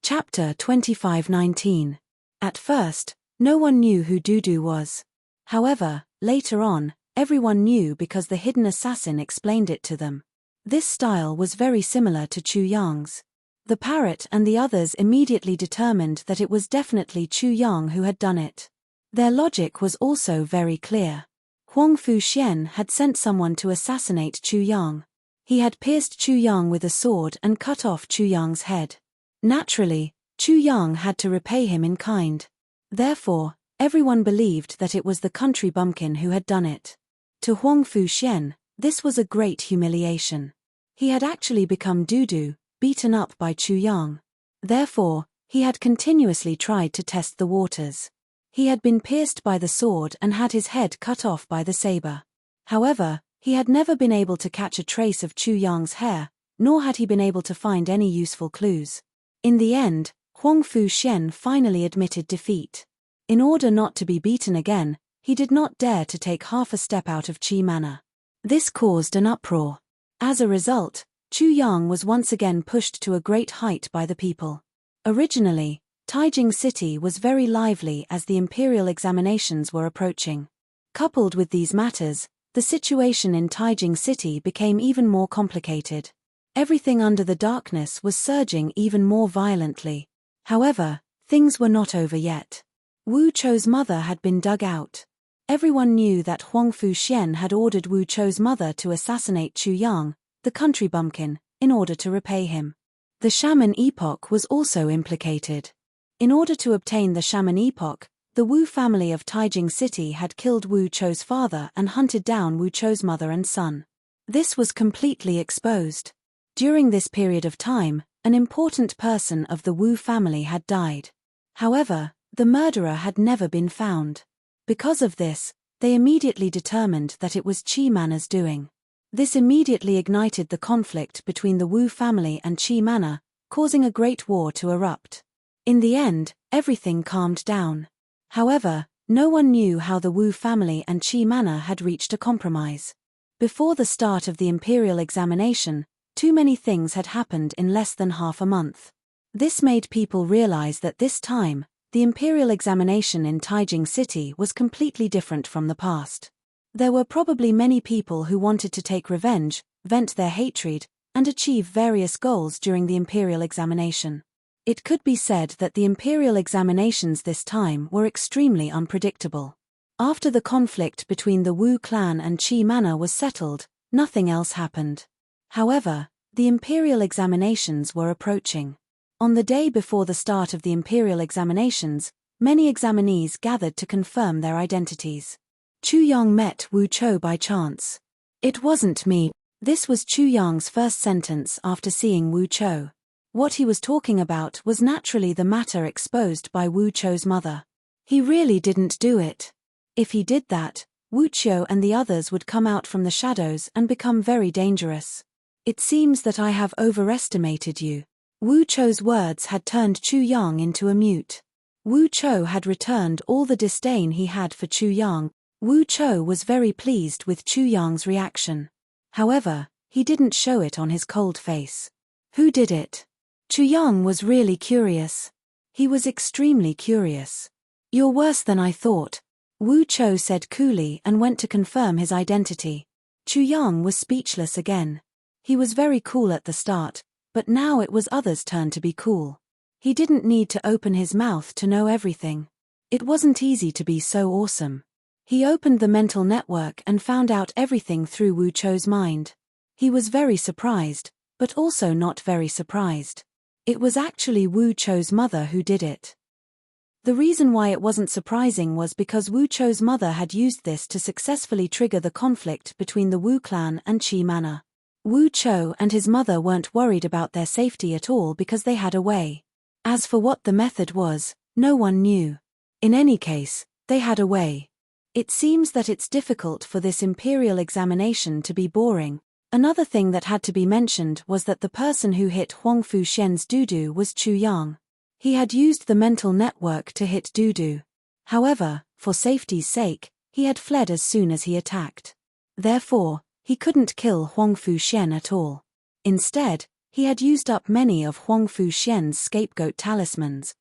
Chapter 25:19. At first, no one knew who Doo-doo was. However, later on, everyone knew because the hidden assassin explained it to them. This style was very similar to Chu Yang's. The parrot and the others immediately determined that it was definitely Chu Yang who had done it. Their logic was also very clear. Huang Fuxian had sent someone to assassinate Chu Yang. He had pierced Chu Yang with a sword and cut off Chu Yang's head. Naturally, Chu Yang had to repay him in kind. Therefore, everyone believed that it was the country bumpkin who had done it. To Huang Fuxian, this was a great humiliation. He had actually become Doo-doo, beaten up by Chu Yang. Therefore, he had continuously tried to test the waters. He had been pierced by the sword and had his head cut off by the saber. However, he had never been able to catch a trace of Chu Yang's hair, nor had he been able to find any useful clues. In the end, Huang Fuxian finally admitted defeat. In order not to be beaten again, he did not dare to take half a step out of Qi Manor. This caused an uproar. As a result, Chu Yang was once again pushed to a great height by the people. Originally, Taijing City was very lively as the imperial examinations were approaching. Coupled with these matters, the situation in Taijing City became even more complicated. Everything under the darkness was surging even more violently. However, things were not over yet. Wu Chou's mother had been dug out. Everyone knew that Huang Fuxian had ordered Wu Chou's mother to assassinate Chu Yang, the country bumpkin, in order to repay him. The shaman epoch was also implicated. In order to obtain the shaman epoch, the Wu family of Taijing City had killed Wu Chou's father and hunted down Wu Chou's mother and son. This was completely exposed. During this period of time, an important person of the Wu family had died. However, the murderer had never been found. Because of this, they immediately determined that it was Qi Manor's doing. This immediately ignited the conflict between the Wu family and Qi Manor, causing a great war to erupt. In the end, everything calmed down. However, no one knew how the Wu family and Qi Manor had reached a compromise. Before the start of the imperial examination, too many things had happened in less than half a month. This made people realize that this time, the imperial examination in Taijing City was completely different from the past. There were probably many people who wanted to take revenge, vent their hatred, and achieve various goals during the imperial examination. It could be said that the imperial examinations this time were extremely unpredictable. After the conflict between the Wu clan and Qi Manor was settled, nothing else happened. However, the imperial examinations were approaching. On the day before the start of the imperial examinations, many examinees gathered to confirm their identities. Chu Yang met Wu Chou by chance. "It wasn't me." This was Chu Yang's first sentence after seeing Wu Chou. What he was talking about was naturally the matter exposed by Wu Chou's mother. He really didn't do it. If he did that, Wu Chou and the others would come out from the shadows and become very dangerous. "It seems that I have overestimated you." Wu Chou's words had turned Chu Yang into a mute. Wu Chou had returned all the disdain he had for Chu Yang. Wu Chou was very pleased with Chu Yang's reaction. However, he didn't show it on his cold face. Who did it? Chu Yang was really curious. He was extremely curious. "You're worse than I thought," Wu Chou said coolly and went to confirm his identity. Chu Yang was speechless again. He was very cool at the start, but now it was others' turn to be cool. He didn't need to open his mouth to know everything. It wasn't easy to be so awesome. He opened the mental network and found out everything through Wu Chou's mind. He was very surprised, but also not very surprised. It was actually Wu Chou's mother who did it. The reason why it wasn't surprising was because Wu Chou's mother had used this to successfully trigger the conflict between the Wu clan and Qi Manor. Wu Chou and his mother weren't worried about their safety at all because they had a way. As for what the method was, no one knew. In any case, they had a way. It seems that it's difficult for this imperial examination to be boring. Another thing that had to be mentioned was that the person who hit Huangfu Xian's Dudu was Chu Yang. He had used the mental network to hit Dudu. However, for safety's sake, he had fled as soon as he attacked. Therefore, he couldn't kill Huangfu Xian at all. Instead, he had used up many of Huangfu Xian's scapegoat talismans.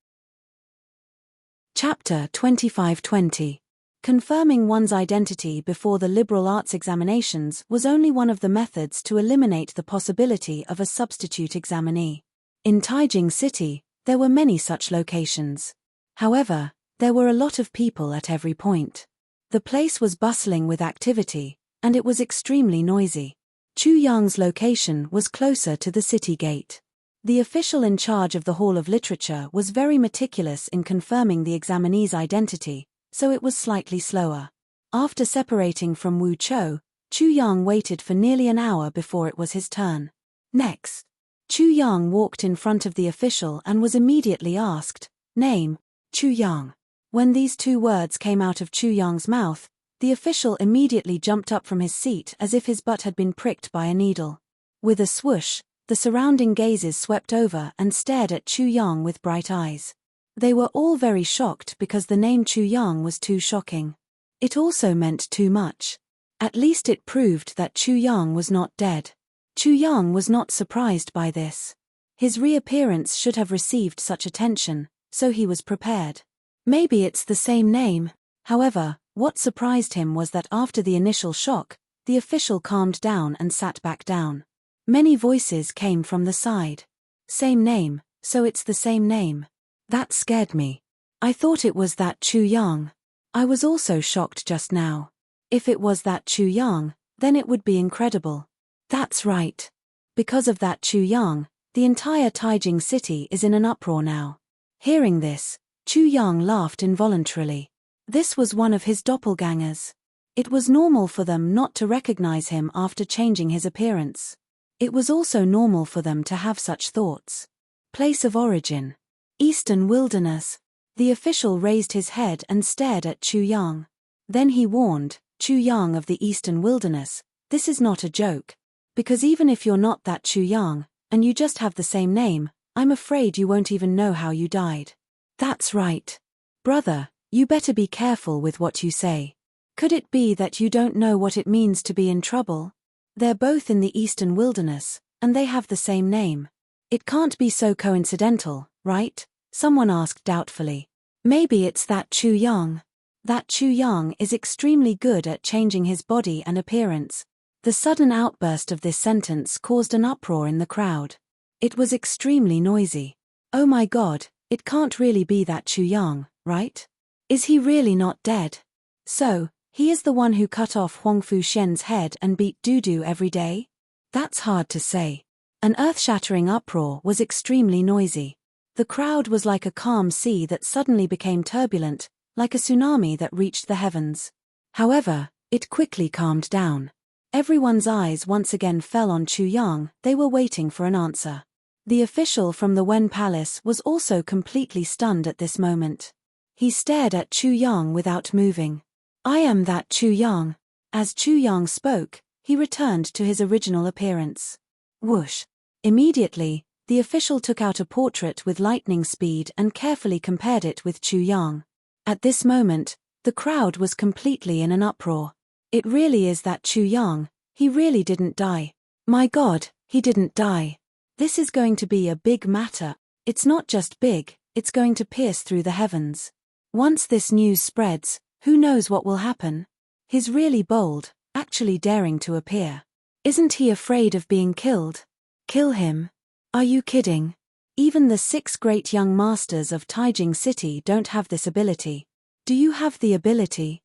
Chapter 2520. Confirming one's identity before the liberal arts examinations was only one of the methods to eliminate the possibility of a substitute examinee. In Taijing City, there were many such locations. However, there were a lot of people at every point. The place was bustling with activity, and it was extremely noisy. Chu Yang's location was closer to the city gate. The official in charge of the Hall of Literature was very meticulous in confirming the examinee's identity, so it was slightly slower. After separating from Wu Chou, Chu Yang waited for nearly an hour before it was his turn. Next, Chu Yang walked in front of the official and was immediately asked, "Name, Chu Yang." When these two words came out of Chu Yang's mouth, the official immediately jumped up from his seat as if his butt had been pricked by a needle. With a swoosh, the surrounding gazes swept over and stared at Chu Yang with bright eyes. They were all very shocked because the name Chu Yang was too shocking. It also meant too much. At least it proved that Chu Yang was not dead. Chu Yang was not surprised by this. His reappearance should have received such attention, so he was prepared. Maybe it's the same name. However, what surprised him was that after the initial shock, the official calmed down and sat back down. Many voices came from the side. Same name, so it's the same name. That scared me. I thought it was that Chu Yang. I was also shocked just now. If it was that Chu Yang, then it would be incredible. That's right. Because of that Chu Yang, the entire Taijing city is in an uproar now. Hearing this, Chu Yang laughed involuntarily. This was one of his doppelgangers. It was normal for them not to recognize him after changing his appearance. It was also normal for them to have such thoughts. Place of origin. Eastern wilderness. The official raised his head and stared at Chu Yang. Then he warned, "Chu Yang of the Eastern wilderness, this is not a joke. Because even if you're not that Chu Yang, and you just have the same name, I'm afraid you won't even know how you died." That's right. Brother, you better be careful with what you say. Could it be that you don't know what it means to be in trouble? They're both in the Eastern wilderness, and they have the same name. It can't be so coincidental, right? Someone asked doubtfully. Maybe it's that Chu Yang. That Chu Yang is extremely good at changing his body and appearance. The sudden outburst of this sentence caused an uproar in the crowd. It was extremely noisy. Oh my God, it can't really be that Chu Yang, right? Is he really not dead? So, he is the one who cut off Huangfu Xian's head and beat Dudu every day? That's hard to say. An earth-shattering uproar was extremely noisy. The crowd was like a calm sea that suddenly became turbulent, like a tsunami that reached the heavens. However, it quickly calmed down. Everyone's eyes once again fell on Chu Yang. They were waiting for an answer. The official from the Wen Palace was also completely stunned at this moment. He stared at Chu Yang without moving. "I am that Chu Yang." As Chu Yang spoke, he returned to his original appearance. Whoosh! Immediately, the official took out a portrait with lightning speed and carefully compared it with Chu Yang. At this moment, the crowd was completely in an uproar. It really is that Chu Yang. He really didn't die. My God, he didn't die. This is going to be a big matter. It's not just big, it's going to pierce through the heavens. Once this news spreads, who knows what will happen? He's really bold, actually daring to appear. Isn't he afraid of being killed? Kill him. Are you kidding? Even the 6 great young masters of Taijing City don't have this ability. Do you have the ability?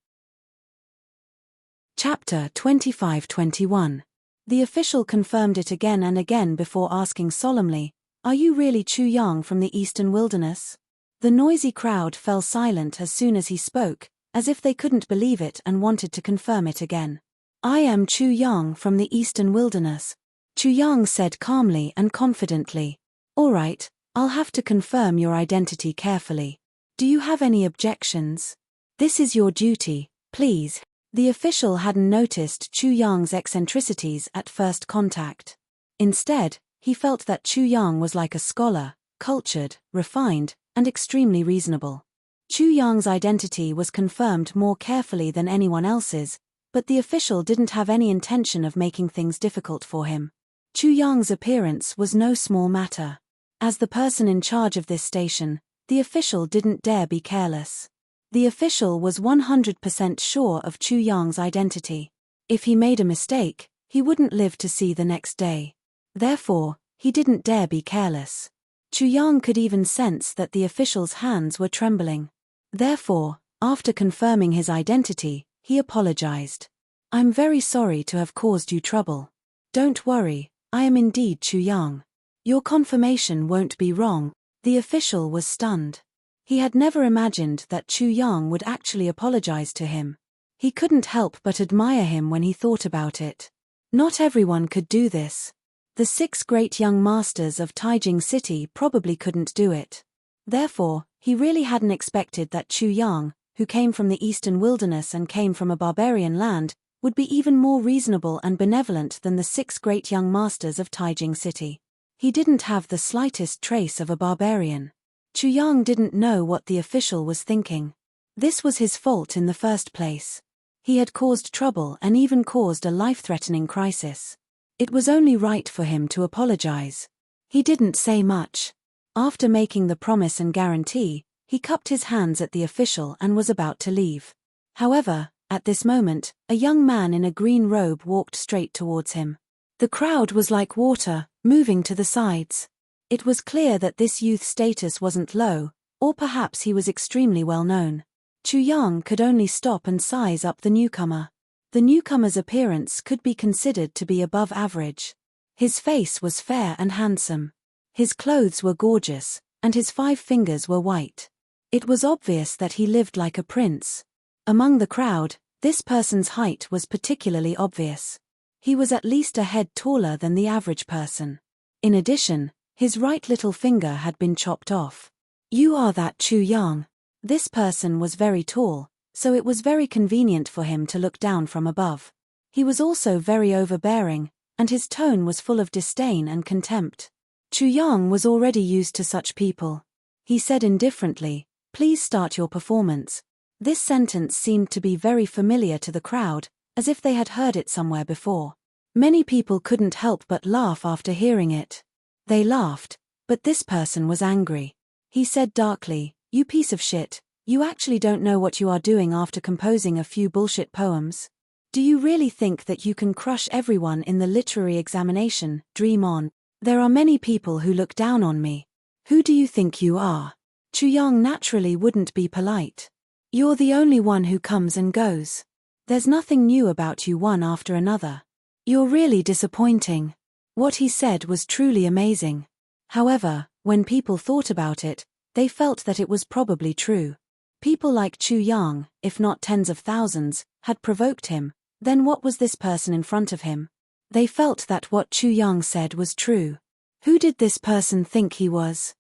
Chapter 25-21. The official confirmed it again and again before asking solemnly, "Are you really Chu Yang from the Eastern Wilderness?" The noisy crowd fell silent as soon as he spoke, as if they couldn't believe it and wanted to confirm it again. "I am Chu Yang from the Eastern Wilderness," Chu Yang said calmly and confidently. "All right, I'll have to confirm your identity carefully. Do you have any objections? This is your duty, please." The official hadn't noticed Chu Yang's eccentricities at first contact. Instead, he felt that Chu Yang was like a scholar, cultured, refined, and extremely reasonable. Chu Yang's identity was confirmed more carefully than anyone else's, but the official didn't have any intention of making things difficult for him. Chu Yang's appearance was no small matter. As the person in charge of this station, the official didn't dare be careless. The official was 100% sure of Chu Yang's identity. If he made a mistake, he wouldn't live to see the next day. Therefore, he didn't dare be careless. Chu Yang could even sense that the official's hands were trembling. Therefore, after confirming his identity, he apologized. "I'm very sorry to have caused you trouble. Don't worry, I am indeed Chu Yang. Your confirmation won't be wrong." The official was stunned. He had never imagined that Chu Yang would actually apologize to him. He couldn't help but admire him when he thought about it. Not everyone could do this. The 6 great young masters of Taijing City probably couldn't do it. Therefore, he really hadn't expected that Chu Yang, who came from the Eastern Wilderness and came from a barbarian land, would be even more reasonable and benevolent than the 6 great young masters of Taijing City. He didn't have the slightest trace of a barbarian. Chu Yang didn't know what the official was thinking. This was his fault in the first place. He had caused trouble and even caused a life-threatening crisis. It was only right for him to apologize. He didn't say much. After making the promise and guarantee, he cupped his hands at the official and was about to leave. However, at this moment, a young man in a green robe walked straight towards him. The crowd was like water, moving to the sides. It was clear that this youth's status wasn't low, or perhaps he was extremely well known. Chu Yang could only stop and size up the newcomer. The newcomer's appearance could be considered to be above average. His face was fair and handsome. His clothes were gorgeous, and his 5 fingers were white. It was obvious that he lived like a prince. Among the crowd, this person's height was particularly obvious. He was at least a head taller than the average person. In addition, his right little finger had been chopped off. "You are that Chu Yang." This person was very tall, so it was very convenient for him to look down from above. He was also very overbearing, and his tone was full of disdain and contempt. Chu Yang was already used to such people. He said indifferently, "Please start your performance." This sentence seemed to be very familiar to the crowd, as if they had heard it somewhere before. Many people couldn't help but laugh after hearing it. They laughed, but this person was angry. He said darkly, "You piece of shit, you actually don't know what you are doing after composing a few bullshit poems? Do you really think that you can crush everyone in the literary examination? Dream on. There are many people who look down on me. Who do you think you are?" Chu Yang naturally wouldn't be polite. "You're the only one who comes and goes. There's nothing new about you one after another. You're really disappointing." What he said was truly amazing. However, when people thought about it, they felt that it was probably true. People like Chu Yang, if not tens of thousands, had provoked him. Then what was this person in front of him? They felt that what Chu Yang said was true. Who did this person think he was?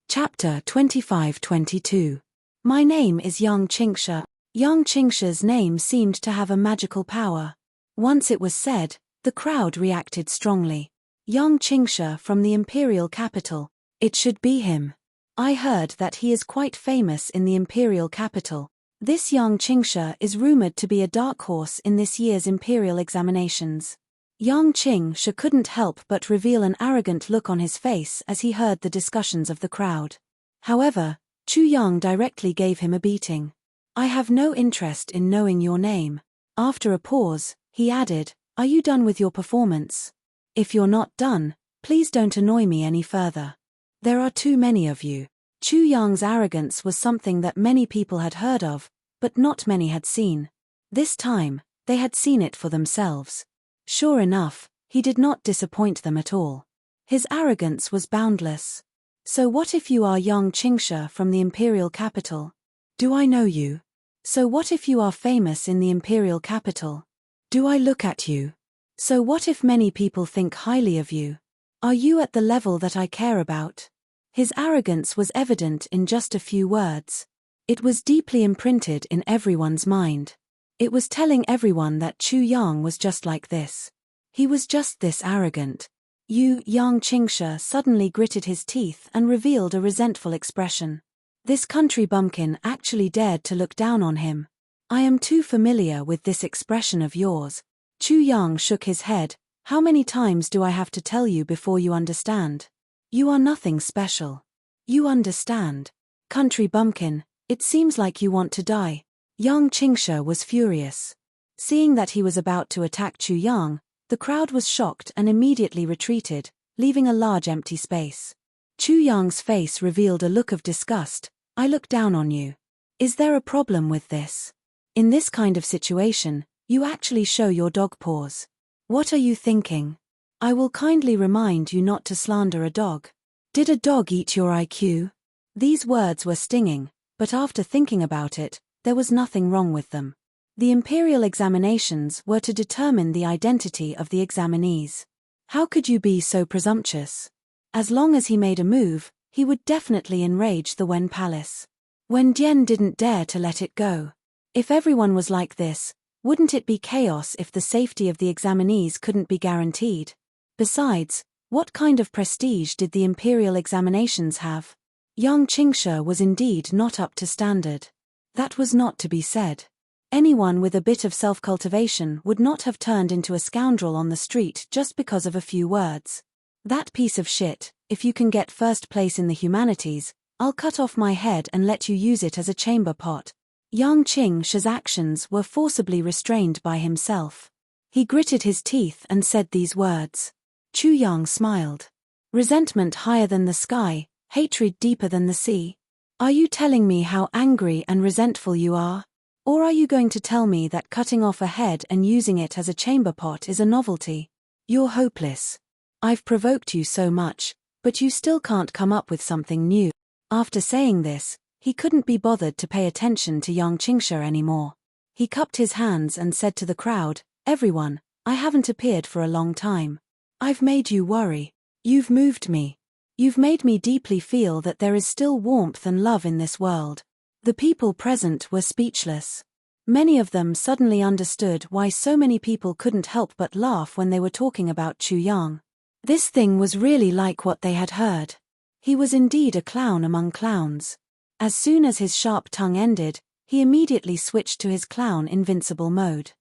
Chapter 25-22. My name is Yang Qingsha. Yang Qingsha's name seemed to have a magical power. Once it was said, the crowd reacted strongly. Yang Qingsha from the imperial capital. It should be him. I heard that he is quite famous in the imperial capital. This Yang Qingsha is rumored to be a dark horse in this year's imperial examinations. Yang Qingsha couldn't help but reveal an arrogant look on his face as he heard the discussions of the crowd. However, Chu Yang directly gave him a beating. "I have no interest in knowing your name." After a pause, he added, "Are you done with your performance?" If you're not done, please don't annoy me any further. There are too many of you. Chu Yang's arrogance was something that many people had heard of, but not many had seen. This time, they had seen it for themselves. Sure enough, he did not disappoint them at all. His arrogance was boundless. So what if you are Yang Qingsha from the imperial capital? Do I know you? So what if you are famous in the imperial capital? Do I look at you? So what if many people think highly of you? Are you at the level that I care about? His arrogance was evident in just a few words. It was deeply imprinted in everyone's mind. It was telling everyone that Chu Yang was just like this. He was just this arrogant. Yang Qingsha suddenly gritted his teeth and revealed a resentful expression. This country bumpkin actually dared to look down on him. I am too familiar with this expression of yours. Chu Yang shook his head. How many times do I have to tell you before you understand? You are nothing special. You understand. Country bumpkin, it seems like you want to die. Yang Qingsha was furious. Seeing that he was about to attack Chu Yang, the crowd was shocked and immediately retreated, leaving a large empty space. Chu Yang's face revealed a look of disgust. I look down on you. Is there a problem with this? In this kind of situation, you actually show your dog paws. What are you thinking? I will kindly remind you not to slander a dog. Did a dog eat your IQ? These words were stinging, but after thinking about it, there was nothing wrong with them. The imperial examinations were to determine the identity of the examinees. How could you be so presumptuous? As long as he made a move, he would definitely enrage the Wen Palace. Wen Dian didn't dare to let it go. If everyone was like this, wouldn't it be chaos if the safety of the examinees couldn't be guaranteed? Besides, what kind of prestige did the imperial examinations have? Yang Qingsha was indeed not up to standard. That was not to be said. Anyone with a bit of self-cultivation would not have turned into a scoundrel on the street just because of a few words. That piece of shit, if you can get first place in the humanities, I'll cut off my head and let you use it as a chamber pot. Yang Qingsha's actions were forcibly restrained by himself. He gritted his teeth and said these words. Chu Yang smiled. Resentment higher than the sky, hatred deeper than the sea. Are you telling me how angry and resentful you are? Or are you going to tell me that cutting off a head and using it as a chamber pot is a novelty? You're hopeless. I've provoked you so much, but you still can't come up with something new. After saying this, he couldn't be bothered to pay attention to Yang Qingsha anymore. He cupped his hands and said to the crowd, Everyone, I haven't appeared for a long time. I've made you worry. You've moved me. You've made me deeply feel that there is still warmth and love in this world. The people present were speechless. Many of them suddenly understood why so many people couldn't help but laugh when they were talking about Chu Yang. This thing was really like what they had heard. He was indeed a clown among clowns. As soon as his sharp tongue ended, he immediately switched to his clown invincible mode.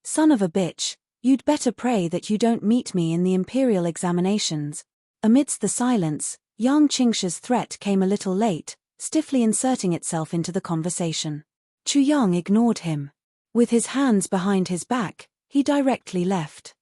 Son of a bitch, you'd better pray that you don't meet me in the imperial examinations. Amidst the silence, Yang Qingsha's threat came a little late, stiffly inserting itself into the conversation. Chu Yang ignored him. With his hands behind his back, he directly left.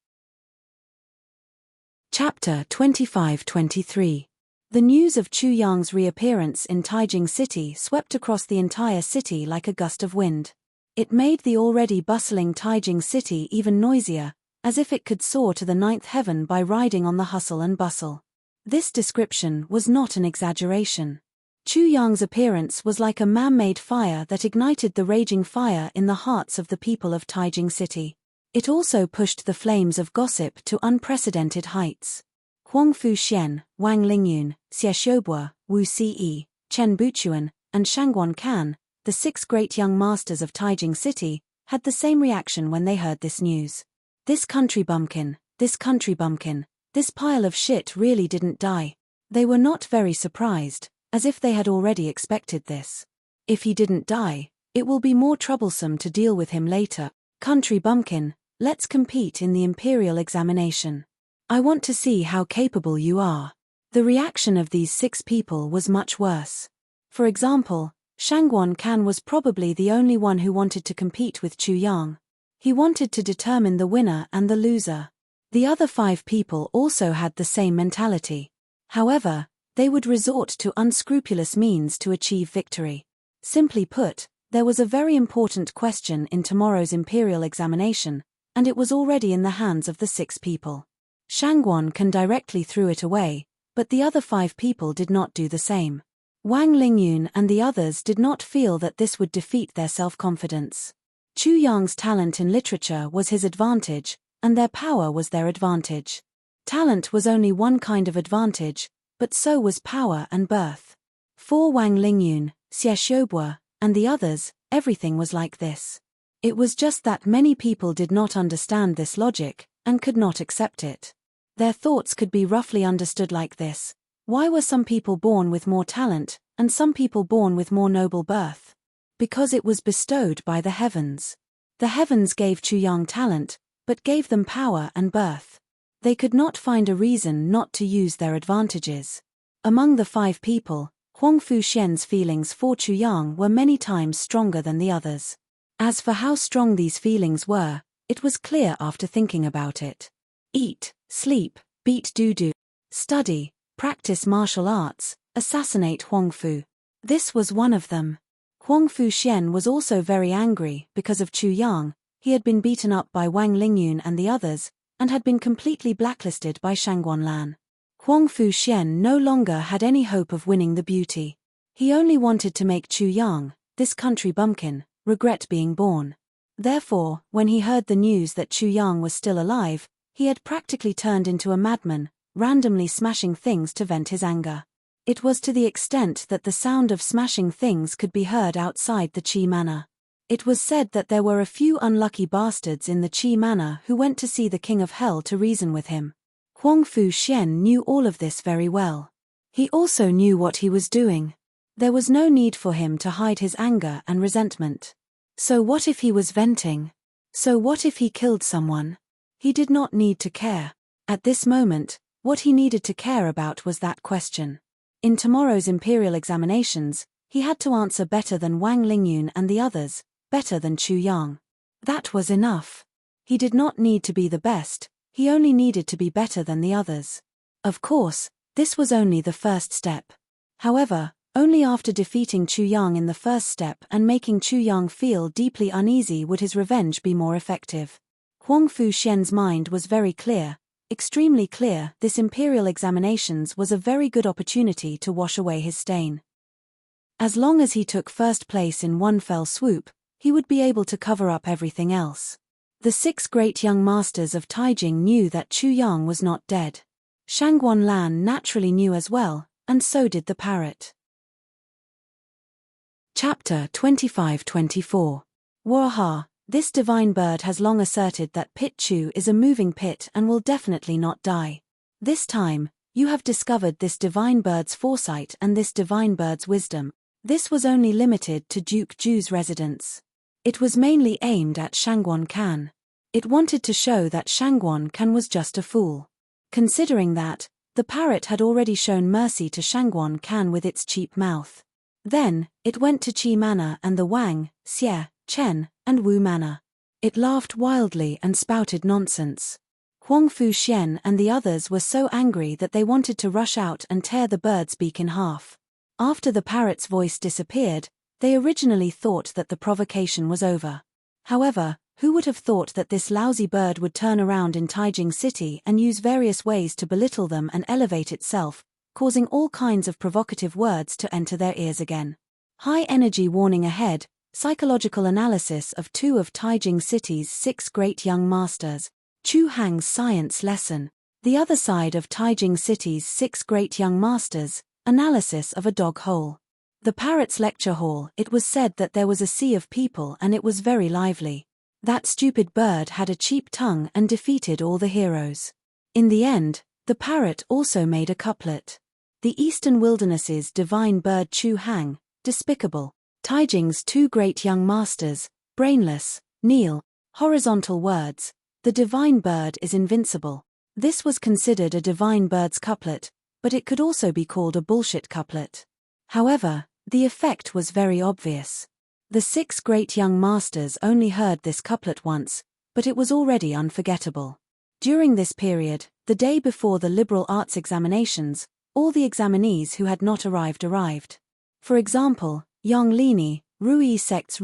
Chapter 25-23. The news of Chu Yang's reappearance in Taijing City swept across the entire city like a gust of wind. It made the already bustling Taijing City even noisier, as if it could soar to the ninth heaven by riding on the hustle and bustle. This description was not an exaggeration. Chu Yang's appearance was like a man-made fire that ignited the raging fire in the hearts of the people of Taijing City. It also pushed the flames of gossip to unprecedented heights. Huangfu Xian, Wang Lingyun, Xie Xiubua, Wu Ce, Chen Buchuan, and Shangguan Can, the 6 great young masters of Taijing City, had the same reaction when they heard this news. This country bumpkin, this pile of shit really didn't die. They were not very surprised, as if they had already expected this. If he didn't die, it will be more troublesome to deal with him later. Country bumpkin, let's compete in the imperial examination. I want to see how capable you are. The reaction of these 6 people was much worse. For example, Shangguan Can was probably the only one who wanted to compete with Chu Yang. He wanted to determine the winner and the loser. The other 5 people also had the same mentality. However, they would resort to unscrupulous means to achieve victory. Simply put, there was a very important question in tomorrow's imperial examination, and it was already in the hands of the 6 people. Shangguan Can directly threw it away, but the other 5 people did not do the same. Wang Lingyun and the others did not feel that this would defeat their self-confidence. Chu Yang's talent in literature was his advantage, and their power was their advantage. Talent was only one kind of advantage, but so was power and birth. For Wang Lingyun, Xie Xiaobue, and the others, everything was like this. It was just that many people did not understand this logic, and could not accept it. Their thoughts could be roughly understood like this: why were some people born with more talent, and some people born with more noble birth? Because it was bestowed by the heavens. The heavens gave Chu Yang talent, but gave them power and birth. They could not find a reason not to use their advantages. Among the 5 people, Huang Fuxian's feelings for Chu Yang were many times stronger than the others. As for how strong these feelings were, it was clear after thinking about it. Eat, sleep, beat Dudu, study, practice martial arts, assassinate Huangfu. This was one of them. Huang Fuxian was also very angry because of Chu Yang. He had been beaten up by Wang Lingyun and the others, and had been completely blacklisted by Shangguan Lan. Huang Fuxian no longer had any hope of winning the beauty. He only wanted to make Chu Yang, this country bumpkin, regret being born. Therefore, when he heard the news that Chu Yang was still alive, he had practically turned into a madman, randomly smashing things to vent his anger. It was to the extent that the sound of smashing things could be heard outside the Qi Manor. It was said that there were a few unlucky bastards in the Qi Manor who went to see the King of Hell to reason with him. Huang Fuxian knew all of this very well. He also knew what he was doing. There was no need for him to hide his anger and resentment. So what if he was venting? So what if he killed someone? He did not need to care. At this moment, what he needed to care about was that question. In tomorrow's imperial examinations, he had to answer better than Wang Lingyun and the others, better than Chu Yang. That was enough. He did not need to be the best, he only needed to be better than the others. Of course, this was only the first step. However, only after defeating Chu Yang in the first step and making Chu Yang feel deeply uneasy would his revenge be more effective. Huang Fuxian's mind was very clear, extremely clear. This imperial examinations was a very good opportunity to wash away his stain. As long as he took first place in one fell swoop, he would be able to cover up everything else. The 6 great young masters of Taijing knew that Chu Yang was not dead. Shangguan Lan naturally knew as well, and so did the parrot. Chapter 25-24. Waha, this divine bird has long asserted that Pit Chu is a moving pit and will definitely not die. This time, you have discovered this divine bird's foresight and this divine bird's wisdom. This was only limited to Duke Ju's residence. It was mainly aimed at Shangguan Can. It wanted to show that Shangguan Can was just a fool. Considering that, the parrot had already shown mercy to Shangguan Can with its cheap mouth. Then, it went to Qi Manor and the Wang, Xie, Chen, and Wu Manor. It laughed wildly and spouted nonsense. Huang Fuxian and the others were so angry that they wanted to rush out and tear the bird's beak in half. After the parrot's voice disappeared, they originally thought that the provocation was over. However, who would have thought that this lousy bird would turn around in Taijing City and use various ways to belittle them and elevate itself, causing all kinds of provocative words to enter their ears again. High energy warning ahead, psychological analysis of 2 of Taijing City's 6 great young masters, Chu Hang's science lesson, the other side of Taijing City's 6 great young masters, analysis of a dog hole. The parrot's lecture hall, it was said that there was a sea of people and it was very lively. That stupid bird had a cheap tongue and defeated all the heroes. In the end, the parrot also made a couplet. The eastern wilderness's divine bird Chu Hang, despicable. Taijing's 2 great young masters, brainless, kneel, horizontal words, the divine bird is invincible. This was considered a divine bird's couplet, but it could also be called a bullshit couplet. However, the effect was very obvious. The 6 great young masters only heard this couplet once, but it was already unforgettable. During this period, the day before the liberal arts examinations, all the examinees who had not arrived. For example, Yang Lini, Rui sects,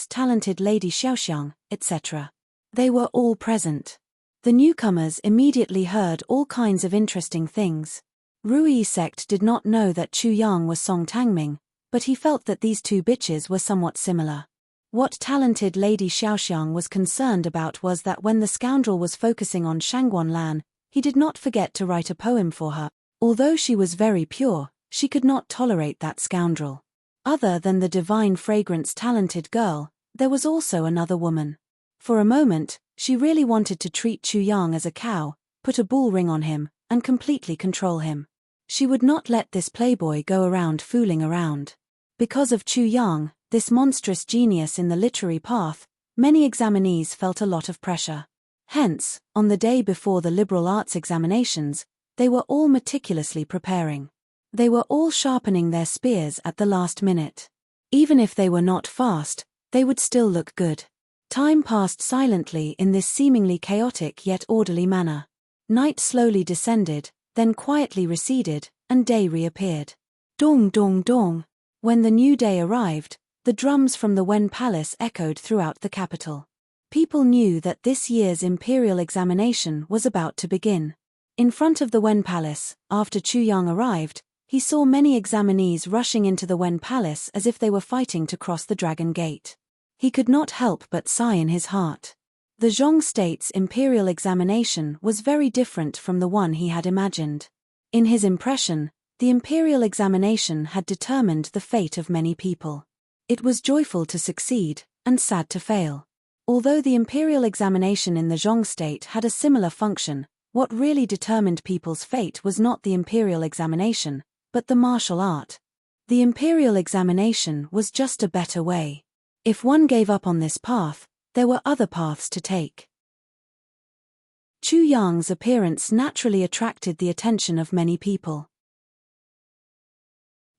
talented Lady Xiaoxiang, etc. They were all present. The newcomers immediately heard all kinds of interesting things. Rui sect did not know that Chu Yang was Song Tangming, but he felt that these two bitches were somewhat similar. What talented Lady Xiaoxiang was concerned about was that when the scoundrel was focusing on Shangguan Lan, he did not forget to write a poem for her. Although she was very pure, she could not tolerate that scoundrel. Other than the divine fragrance talented girl, there was also another woman. For a moment, she really wanted to treat Chu Yang as a cow, put a bull ring on him, and completely control him. She would not let this playboy go around fooling around. Because of Chu Yang, this monstrous genius in the literary path, many examinees felt a lot of pressure. Hence, on the day before the liberal arts examinations, they were all meticulously preparing. They were all sharpening their spears at the last minute. Even if they were not fast, they would still look good. Time passed silently in this seemingly chaotic yet orderly manner. Night slowly descended, then quietly receded, and day reappeared. Dong dong dong. When the new day arrived, the drums from the Wen Palace echoed throughout the capital. People knew that this year's imperial examination was about to begin. In front of the Wen Palace, after Chu Yang arrived, he saw many examinees rushing into the Wen Palace as if they were fighting to cross the Dragon Gate. He could not help but sigh in his heart. The Zhong state's imperial examination was very different from the one he had imagined. In his impression, the imperial examination had determined the fate of many people. It was joyful to succeed, and sad to fail. Although the imperial examination in the Zhong state had a similar function, what really determined people's fate was not the imperial examination, but the martial art. The imperial examination was just a better way. If one gave up on this path, there were other paths to take. Chu Yang's appearance naturally attracted the attention of many people.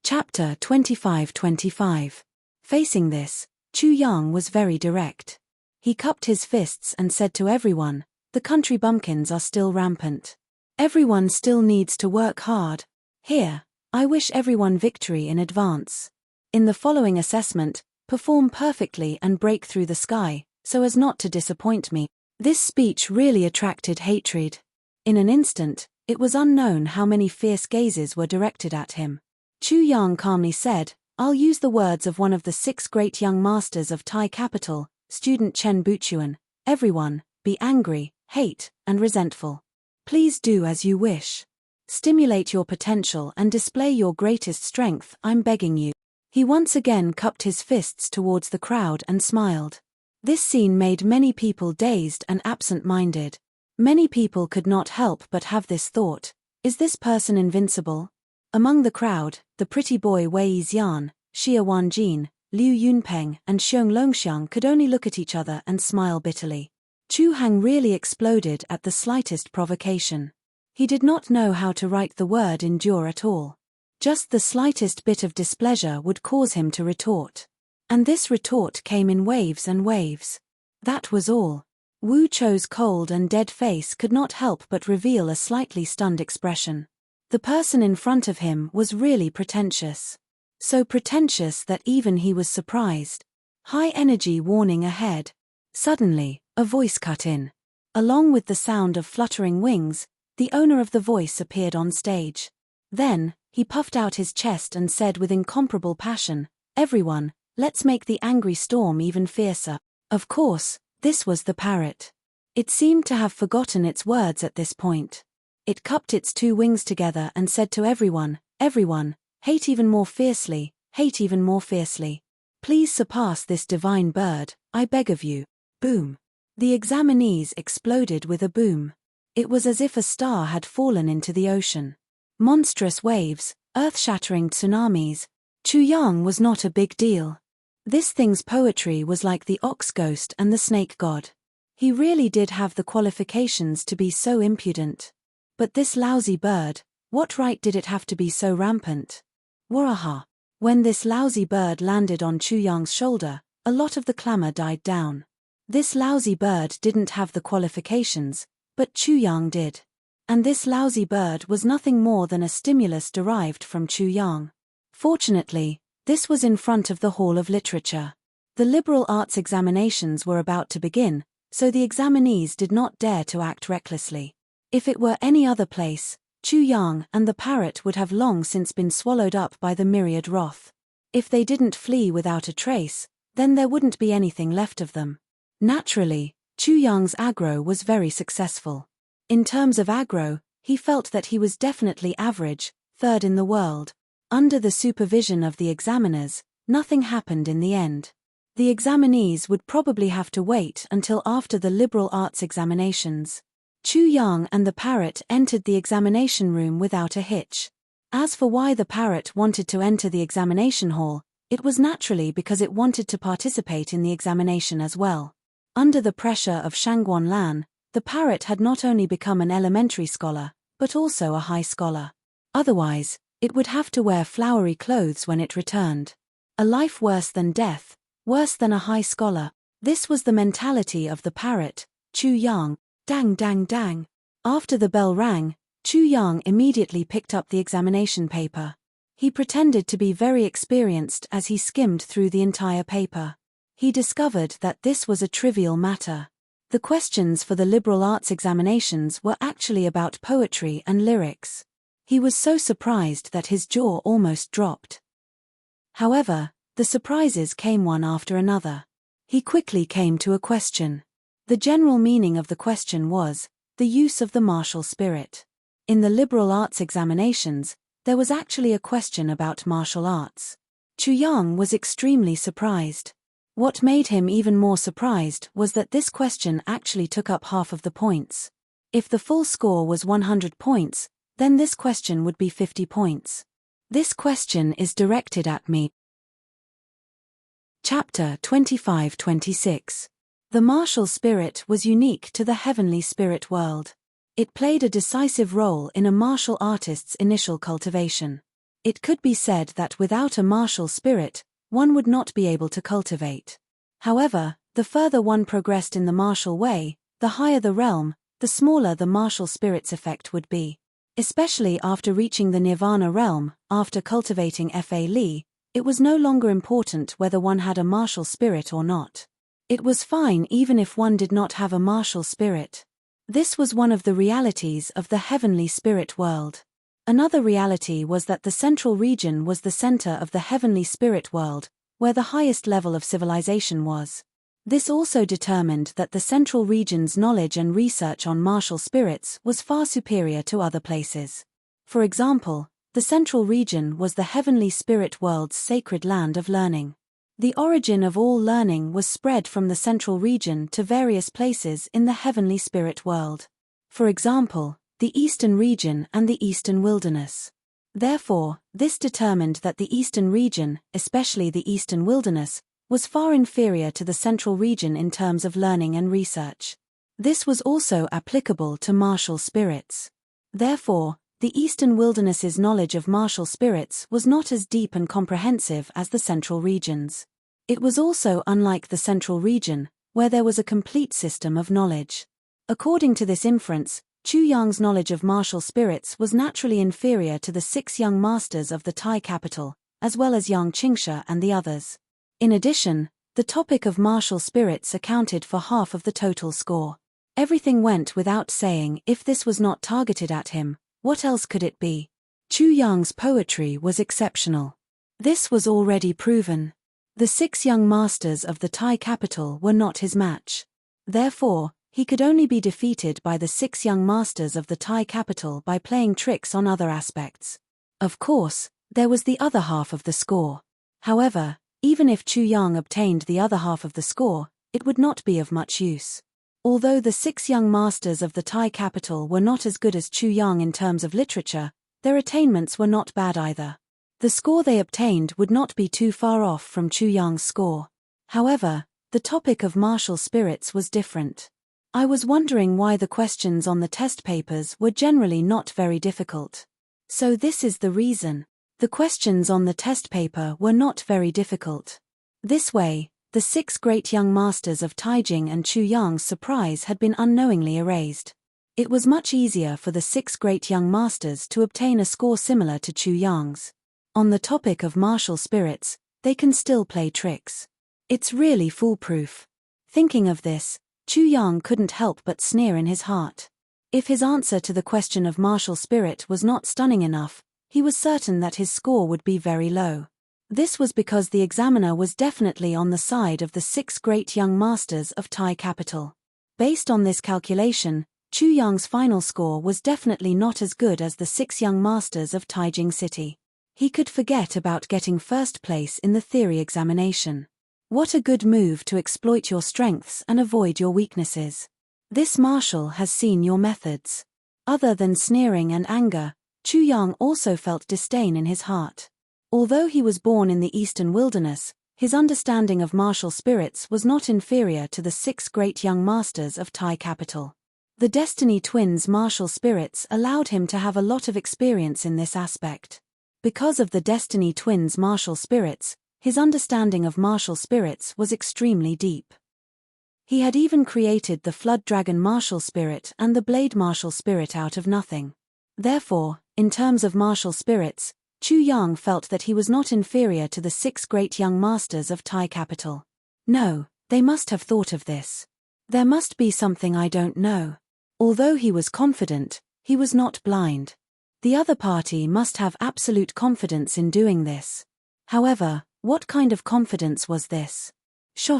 Chapter 25-25. Facing this, Chu Yang was very direct. He cupped his fists and said to everyone, "The country bumpkins are still rampant. Everyone still needs to work hard. Here, I wish everyone victory in advance. In the following assessment, perform perfectly and break through the sky, so as not to disappoint me." This speech really attracted hatred. In an instant, it was unknown how many fierce gazes were directed at him. Chu Yang calmly said, "I'll use the words of one of the 6 great young masters of Tai capital, student Chen Buchuan. Everyone, be angry, hate, and resentful. Please do as you wish. Stimulate your potential and display your greatest strength, I'm begging you." He once again cupped his fists towards the crowd and smiled. This scene made many people dazed and absent-minded. Many people could not help but have this thought: is this person invincible? Among the crowd, the pretty boy Wei Xian, Xia Wanjin, Liu Yunpeng and Xiong Longxiang could only look at each other and smile bitterly. Chu Hang really exploded at the slightest provocation. He did not know how to write the word endure at all. Just the slightest bit of displeasure would cause him to retort. And this retort came in waves and waves. That was all. Wu Chou's cold and dead face could not help but reveal a slightly stunned expression. The person in front of him was really pretentious. So pretentious that even he was surprised. High energy warning ahead. Suddenly, a voice cut in. Along with the sound of fluttering wings, the owner of the voice appeared on stage. Then, he puffed out his chest and said with incomparable passion, "Everyone, let's make the angry storm even fiercer." Of course, this was the parrot. It seemed to have forgotten its words at this point. It cupped its 2 wings together and said to everyone, "Everyone, hate even more fiercely, hate even more fiercely. Please surpass this divine bird, I beg of you." Boom. The examinees exploded with a boom. It was as if a star had fallen into the ocean. Monstrous waves, earth-shattering tsunamis. Chu Yang was not a big deal. This thing's poetry was like the ox ghost and the snake god. He really did have the qualifications to be so impudent. But this lousy bird, what right did it have to be so rampant? Waraha. When this lousy bird landed on Chu Yang's shoulder, a lot of the clamor died down. This lousy bird didn't have the qualifications, but Chu Yang did. And this lousy bird was nothing more than a stimulus derived from Chu Yang. Fortunately, this was in front of the Hall of Literature. The liberal arts examinations were about to begin, so the examinees did not dare to act recklessly. If it were any other place, Chu Yang and the parrot would have long since been swallowed up by the myriad wrath. If they didn't flee without a trace, then there wouldn't be anything left of them. Naturally, Chu Yang's aggro was very successful. In terms of aggro, he felt that he was definitely average, third in the world. Under the supervision of the examiners, nothing happened in the end. The examinees would probably have to wait until after the liberal arts examinations. Chu Yang and the parrot entered the examination room without a hitch. As for why the parrot wanted to enter the examination hall, it was naturally because it wanted to participate in the examination as well. Under the pressure of Shangguan Lan, the parrot had not only become an elementary scholar, but also a high scholar. Otherwise, it would have to wear flowery clothes when it returned. A life worse than death, worse than a high scholar. This was the mentality of the parrot, Chu Yang. Dang dang dang. After the bell rang, Chu Yang immediately picked up the examination paper. He pretended to be very experienced as he skimmed through the entire paper. He discovered that this was a trivial matter. The questions for the liberal arts examinations were actually about poetry and lyrics. He was so surprised that his jaw almost dropped. However, the surprises came one after another. He quickly came to a question. The general meaning of the question was, the use of the martial spirit. In the liberal arts examinations, there was actually a question about martial arts. Chu Yang was extremely surprised. What made him even more surprised was that this question actually took up half of the points. If the full score was 100 points, then this question would be 50 points. This question is directed at me. Chapter 25-26. The martial spirit was unique to the heavenly spirit world. It played a decisive role in a martial artist's initial cultivation. It could be said that without a martial spirit, one would not be able to cultivate. However, the further one progressed in the martial way, the higher the realm, the smaller the martial spirit's effect would be. Especially after reaching the nirvana realm, after cultivating Fa Li, it was no longer important whether one had a martial spirit or not. It was fine even if one did not have a martial spirit. This was one of the realities of the heavenly spirit world. Another reality was that the central region was the center of the heavenly spirit world, where the highest level of civilization was. This also determined that the central region's knowledge and research on martial spirits was far superior to other places. For example, the central region was the heavenly spirit world's sacred land of learning. The origin of all learning was spread from the central region to various places in the heavenly spirit world. For example, the eastern region and the eastern wilderness. Therefore, this determined that the eastern region, especially the eastern wilderness, was far inferior to the central region in terms of learning and research. This was also applicable to martial spirits. Therefore, the eastern wilderness's knowledge of martial spirits was not as deep and comprehensive as the central region's. It was also unlike the central region, where there was a complete system of knowledge. According to this inference, Chu Yang's knowledge of martial spirits was naturally inferior to the 6 young masters of the Tai capital, as well as Yang Qingsha and the others. In addition, the topic of martial spirits accounted for half of the total score. Everything went without saying. If this was not targeted at him, what else could it be? Chu Yang's poetry was exceptional. This was already proven. The 6 young masters of the Tai capital were not his match. Therefore, he could only be defeated by the 6 young masters of the Tai capital by playing tricks on other aspects. Of course, there was the other half of the score. However, even if Chu Yang obtained the other half of the score, it would not be of much use. Although the 6 young masters of the Tai capital were not as good as Chu Yang in terms of literature, their attainments were not bad either. The score they obtained would not be too far off from Chu Yang's score. However, the topic of martial spirits was different. I was wondering why the questions on the test papers were generally not very difficult. So this is the reason. The questions on the test paper were not very difficult. This way, The 6 great young masters of Taijing and Chu Yang's surprise had been unknowingly erased. It was much easier for the 6 great young masters to obtain a score similar to Chu Yang's. On the topic of martial spirits, they can still play tricks. It's really foolproof. Thinking of this, Chu Yang couldn't help but sneer in his heart. If his answer to the question of martial spirit was not stunning enough, he was certain that his score would be very low. This was because the examiner was definitely on the side of the 6 great young masters of Tai capital. Based on this calculation, Chu Yang's final score was definitely not as good as the 6 young masters of Taijing City. He could forget about getting first place in the theory examination. What a good move to exploit your strengths and avoid your weaknesses. This marshal has seen your methods. Other than sneering and anger, Chu Yang also felt disdain in his heart. Although he was born in the eastern wilderness, his understanding of martial spirits was not inferior to the 6 great young masters of Tai capital. The Destiny Twins' martial spirits allowed him to have a lot of experience in this aspect. Because of the Destiny Twins' martial spirits, his understanding of martial spirits was extremely deep. He had even created the Flood Dragon martial spirit and the Blade martial spirit out of nothing. Therefore, in terms of martial spirits, Chu Yang felt that he was not inferior to the 6 great young masters of Tai capital. No, they must have thought of this. There must be something I don't know. Although he was confident, he was not blind. The other party must have absolute confidence in doing this. However, what kind of confidence was this? Sho.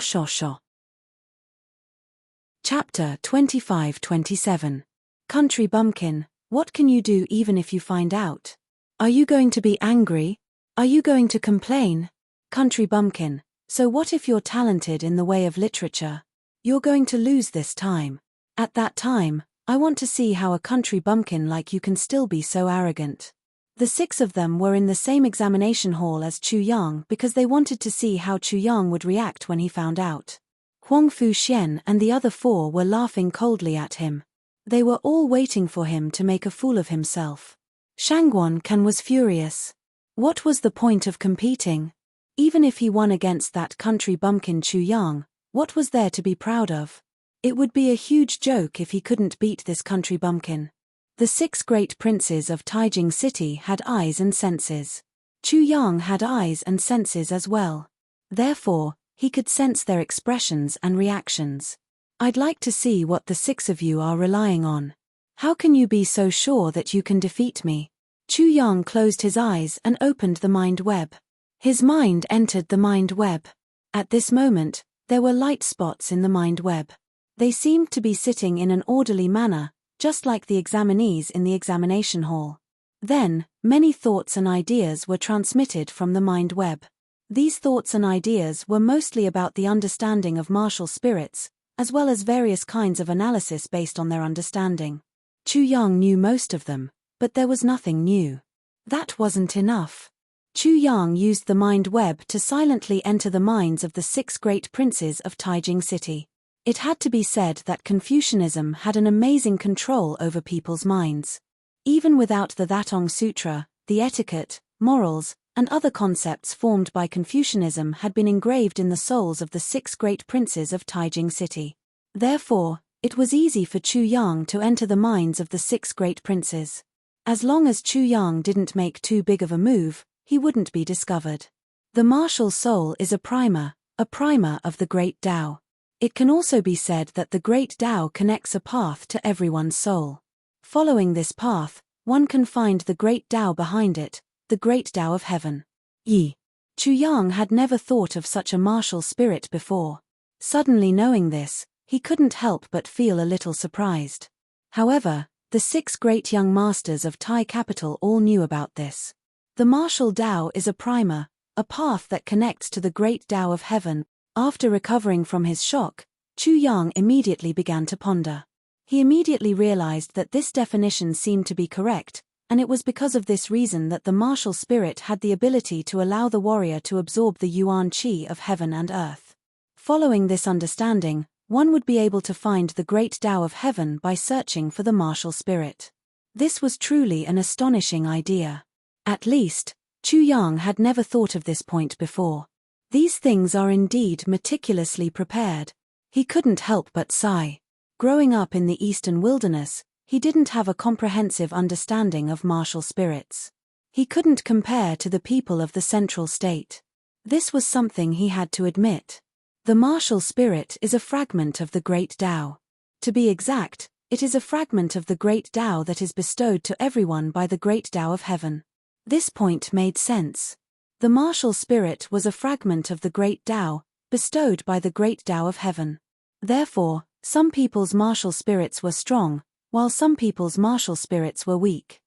Chapter 25-27. Country Bumpkin, what can you do even if you find out? Are you going to be angry? Are you going to complain? Country Bumpkin, so what if you're talented in the way of literature? You're going to lose this time. At that time, I want to see how a country bumpkin like you can still be so arrogant. The 6 of them were in the same examination hall as Chu Yang because they wanted to see how Chu Yang would react when he found out. Huang Fu Xian and the other 4 were laughing coldly at him. They were all waiting for him to make a fool of himself. Shangguan Can was furious. What was the point of competing? Even if he won against that country bumpkin Chu Yang, what was there to be proud of? It would be a huge joke if he couldn't beat this country bumpkin. The 6 great princes of Taijing City had eyes and senses. Chu Yang had eyes and senses as well. Therefore, he could sense their expressions and reactions. I'd like to see what the 6 of you are relying on. How can you be so sure that you can defeat me? Chu Yang closed his eyes and opened the mind web. His mind entered the mind web. At this moment, there were light spots in the mind web. They seemed to be sitting in an orderly manner, just like the examinees in the examination hall. Then, many thoughts and ideas were transmitted from the mind web. These thoughts and ideas were mostly about the understanding of martial spirits, as well as various kinds of analysis based on their understanding. Chu Yang knew most of them, but there was nothing new. That wasn't enough. Chu Yang used the mind web to silently enter the minds of the 6 great princes of Taijing City. It had to be said that Confucianism had an amazing control over people's minds. Even without the Thatong Sutra, the etiquette, morals, and other concepts formed by Confucianism had been engraved in the souls of the 6 great princes of Taijing City. Therefore, it was easy for Chu Yang to enter the minds of the 6 great princes. As long as Chu Yang didn't make too big of a move, he wouldn't be discovered. The martial soul is a primer of the great Tao. It can also be said that the great Tao connects a path to everyone's soul. Following this path, one can find the great Tao behind it, the great Tao of heaven. Yi. Chu Yang had never thought of such a martial spirit before. Suddenly knowing this, he couldn't help but feel a little surprised. However, the 6 great young masters of Tai capital all knew about this. The martial Tao is a primer, a path that connects to the great Tao of heaven. After recovering from his shock, Chu Yang immediately began to ponder. He immediately realized that this definition seemed to be correct, and it was because of this reason that the martial spirit had the ability to allow the warrior to absorb the yuan qi of heaven and earth. Following this understanding, one would be able to find the great Tao of heaven by searching for the martial spirit. This was truly an astonishing idea. At least, Chu Yang had never thought of this point before. These things are indeed meticulously prepared. He couldn't help but sigh. Growing up in the eastern wilderness, he didn't have a comprehensive understanding of martial spirits. He couldn't compare to the people of the central state. This was something he had to admit. The martial spirit is a fragment of the great Tao. To be exact, it is a fragment of the great Tao that is bestowed to everyone by the great Tao of heaven. This point made sense. The martial spirit was a fragment of the great Tao, bestowed by the great Tao of heaven. Therefore, some people's martial spirits were strong, while some people's martial spirits were weak.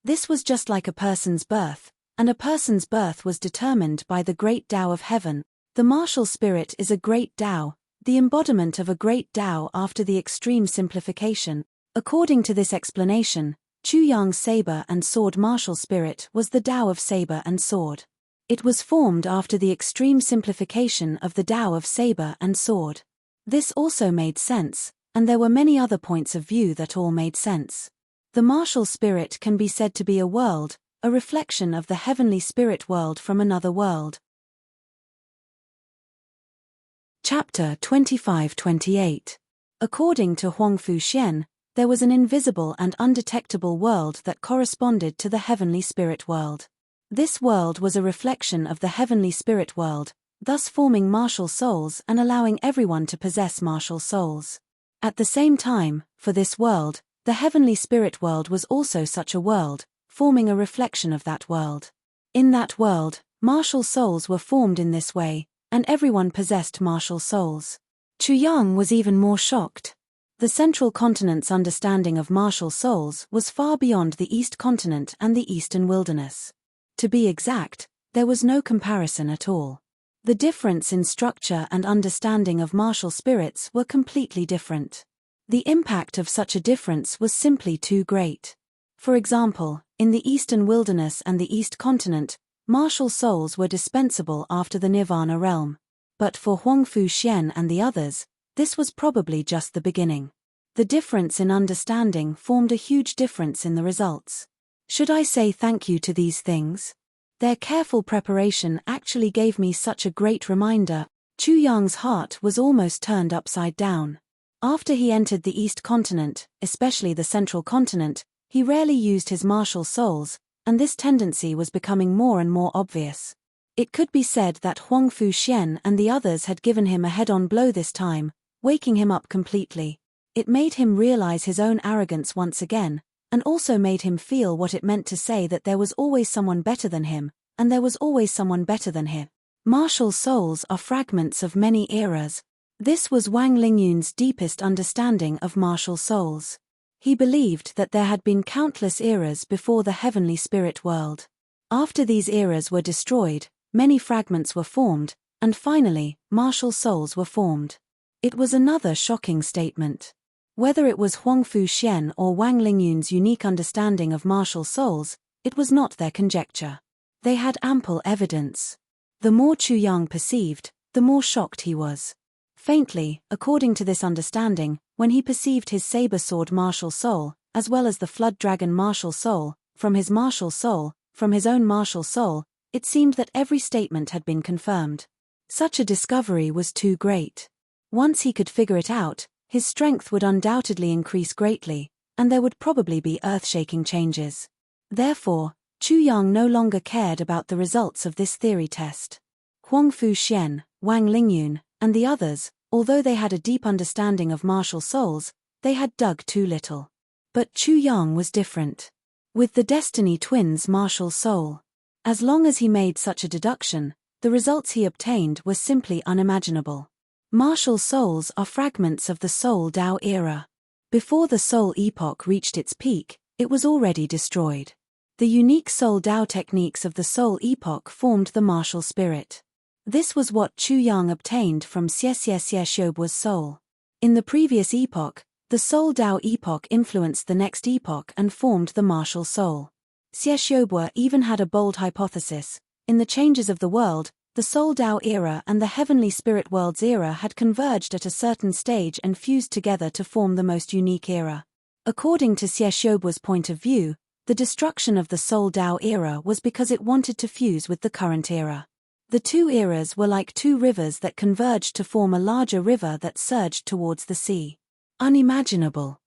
This was just like a person's birth, and a person's birth was determined by the great Tao of heaven. The martial spirit is a great Tao, the embodiment of a great Tao after the extreme simplification. According to this explanation, Chu Yang's saber and sword martial spirit was the Tao of saber and sword. It was formed after the extreme simplification of the Tao of saber and sword. This also made sense, and there were many other points of view that all made sense. The martial spirit can be said to be a world, a reflection of the heavenly spirit world from another world. Chapter 25-28. According to Huangfu Xian, there was an invisible and undetectable world that corresponded to the heavenly spirit world. This world was a reflection of the heavenly spirit world, thus forming martial souls and allowing everyone to possess martial souls. At the same time, for this world, the heavenly spirit world was also such a world, forming a reflection of that world. In that world, martial souls were formed in this way, and everyone possessed martial souls. Chu Yang was even more shocked. The central continent's understanding of martial souls was far beyond the East continent and the eastern wilderness. To be exact, there was no comparison at all. The difference in structure and understanding of martial spirits were completely different. The impact of such a difference was simply too great. For example, in the eastern wilderness and the East continent, martial souls were dispensable after the Nirvana realm. But for Huangfu Xian and the others, this was probably just the beginning. The difference in understanding formed a huge difference in the results. Should I say thank you to these things? Their careful preparation actually gave me such a great reminder. Chu Yang's heart was almost turned upside down. After he entered the East continent, especially the central continent, he rarely used his martial souls, and this tendency was becoming more and more obvious. It could be said that Huangfu Xian and the others had given him a head-on blow this time, waking him up completely. It made him realize his own arrogance once again, and also made him feel what it meant to say that there was always someone better than him, and there was always someone better than him. Martial souls are fragments of many eras. This was Wang Lingyun's deepest understanding of martial souls. He believed that there had been countless eras before the heavenly spirit world. After these eras were destroyed, many fragments were formed, and finally, martial souls were formed. It was another shocking statement. Whether it was Huangfu Xian or Wang Lingyun's unique understanding of martial souls, it was not their conjecture. They had ample evidence. The more Chu Yang perceived, the more shocked he was. Faintly, according to this understanding, when he perceived his saber sword martial soul, as well as the flood dragon martial soul, from his own martial soul, it seemed that every statement had been confirmed. Such a discovery was too great. Once he could figure it out, his strength would undoubtedly increase greatly, and there would probably be earth-shaking changes. Therefore, Chu Yang no longer cared about the results of this theory test. Huangfu Xian, Wang Lingyun, and the others, although they had a deep understanding of martial souls, they had dug too little. But Chu Yang was different. With the Destiny Twins' martial soul, as long as he made such a deduction, the results he obtained were simply unimaginable. Martial souls are fragments of the Soul Tao era. Before the Soul Epoch reached its peak, it was already destroyed. The unique Soul Tao techniques of the Soul Epoch formed the martial spirit. This was what Chu Yang obtained from Xie Xiubu's soul. In the previous epoch, the Soul Tao epoch influenced the next epoch and formed the martial soul. Xie Xiubu even had a bold hypothesis. In the changes of the world, the Soul Tao era and the heavenly spirit world's era had converged at a certain stage and fused together to form the most unique era. According to Xie Xiubu's point of view, The destruction of the Soul Dao era was because it wanted to fuse with the current era. The two eras were like two rivers that converged to form a larger river that surged towards the sea. Unimaginable.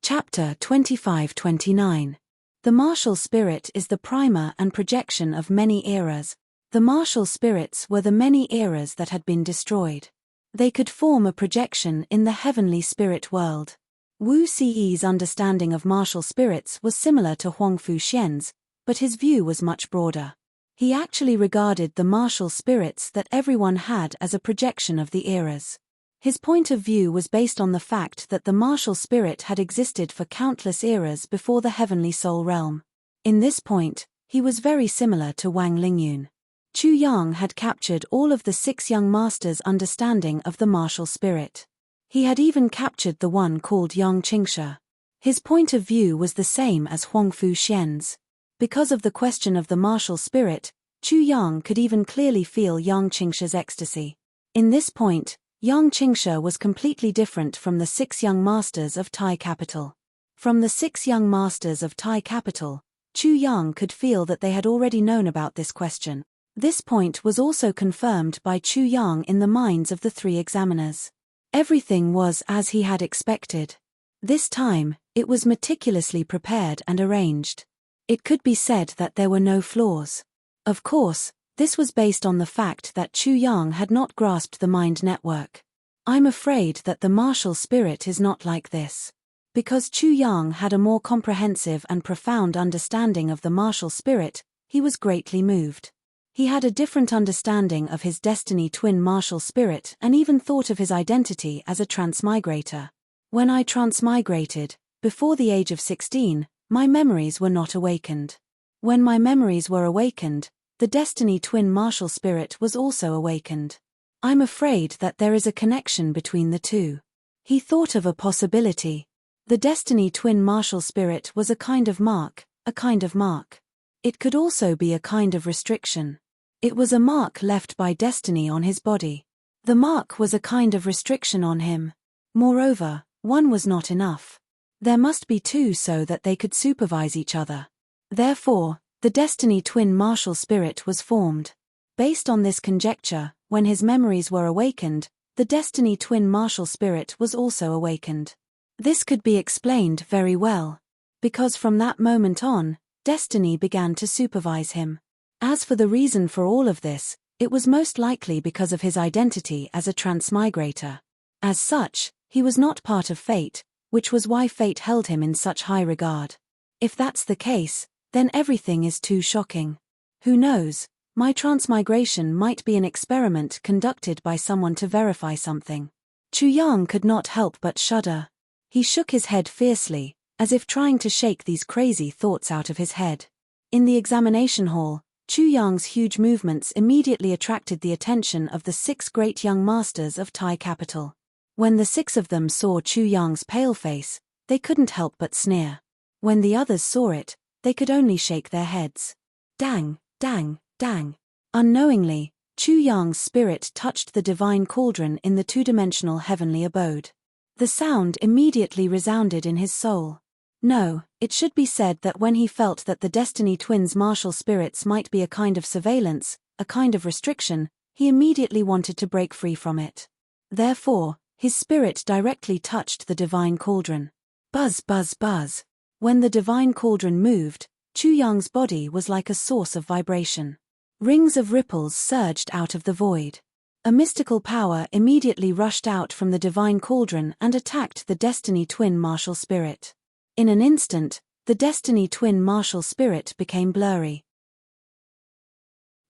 Chapter 25-29. The martial spirit is the primer and projection of many eras. The martial spirits were the many eras that had been destroyed. They could form a projection in the heavenly spirit world. Wu Ci's understanding of martial spirits was similar to Huangfu Xian's, but his view was much broader. He actually regarded the martial spirits that everyone had as a projection of the eras. His point of view was based on the fact that the martial spirit had existed for countless eras before the heavenly soul realm. In this point, he was very similar to Wang Lingyun. Chu Yang had captured all of the 6 young masters' understanding of the martial spirit. He had even captured the one called Yang Qingsha. His point of view was the same as Huangfu Xian's. Because of the question of the martial spirit, Chu Yang could even clearly feel Yang Qingsha's ecstasy. In this point, Yang Qingsha was completely different from the 6 young masters of Tai Capital. From the 6 young masters of Tai Capital, Chu Yang could feel that they had already known about this question. This point was also confirmed by Chu Yang in the minds of the 3 examiners. Everything was as he had expected. This time, it was meticulously prepared and arranged. It could be said that there were no flaws. Of course, this was based on the fact that Chu Yang had not grasped the mind network. I'm afraid that the martial spirit is not like this. Because Chu Yang had a more comprehensive and profound understanding of the martial spirit, he was greatly moved. He had a different understanding of his destiny twin martial spirit and even thought of his identity as a transmigrator. When I transmigrated, before the age of 16, my memories were not awakened. When my memories were awakened, the destiny twin martial spirit was also awakened. I'm afraid that there is a connection between the two. He thought of a possibility. The destiny twin martial spirit was a kind of mark, a kind of mark. It could also be a kind of restriction. It was a mark left by destiny on his body. The mark was a kind of restriction on him. Moreover, one was not enough. There must be 2 so that they could supervise each other. Therefore, the destiny twin martial spirit was formed. Based on this conjecture, when his memories were awakened, the destiny twin martial spirit was also awakened. This could be explained very well. Because from that moment on, destiny began to supervise him. As for the reason for all of this, it was most likely because of his identity as a transmigrator. As such, he was not part of fate, which was why fate held him in such high regard. If that's the case, then everything is too shocking. Who knows, my transmigration might be an experiment conducted by someone to verify something. Chu Yang could not help but shudder. He shook his head fiercely, as if trying to shake these crazy thoughts out of his head. In the examination hall, Chu Yang's huge movements immediately attracted the attention of the 6 great young masters of Tai Capital. When the 6 of them saw Chu Yang's pale face, they couldn't help but sneer. When the others saw it, they could only shake their heads. Dang, dang, dang. Unknowingly, Chu Yang's spirit touched the divine cauldron in the 2-dimensional heavenly abode. The sound immediately resounded in his soul. No, it should be said that when he felt that the destiny twins' martial spirits might be a kind of surveillance, a kind of restriction, he immediately wanted to break free from it. Therefore, his spirit directly touched the divine cauldron. Buzz, buzz, buzz. When the divine cauldron moved, Chu Yang's body was like a source of vibration. Rings of ripples surged out of the void. A mystical power immediately rushed out from the divine cauldron and attacked the destiny twin martial spirit. In an instant, the destiny twin martial spirit became blurry.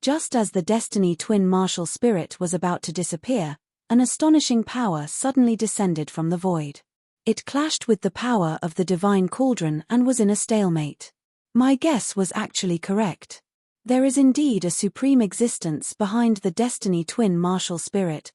Just as the destiny twin martial spirit was about to disappear, an astonishing power suddenly descended from the void. It clashed with the power of the divine cauldron and was in a stalemate. My guess was actually correct. There is indeed a supreme existence behind the destiny twin martial spirit.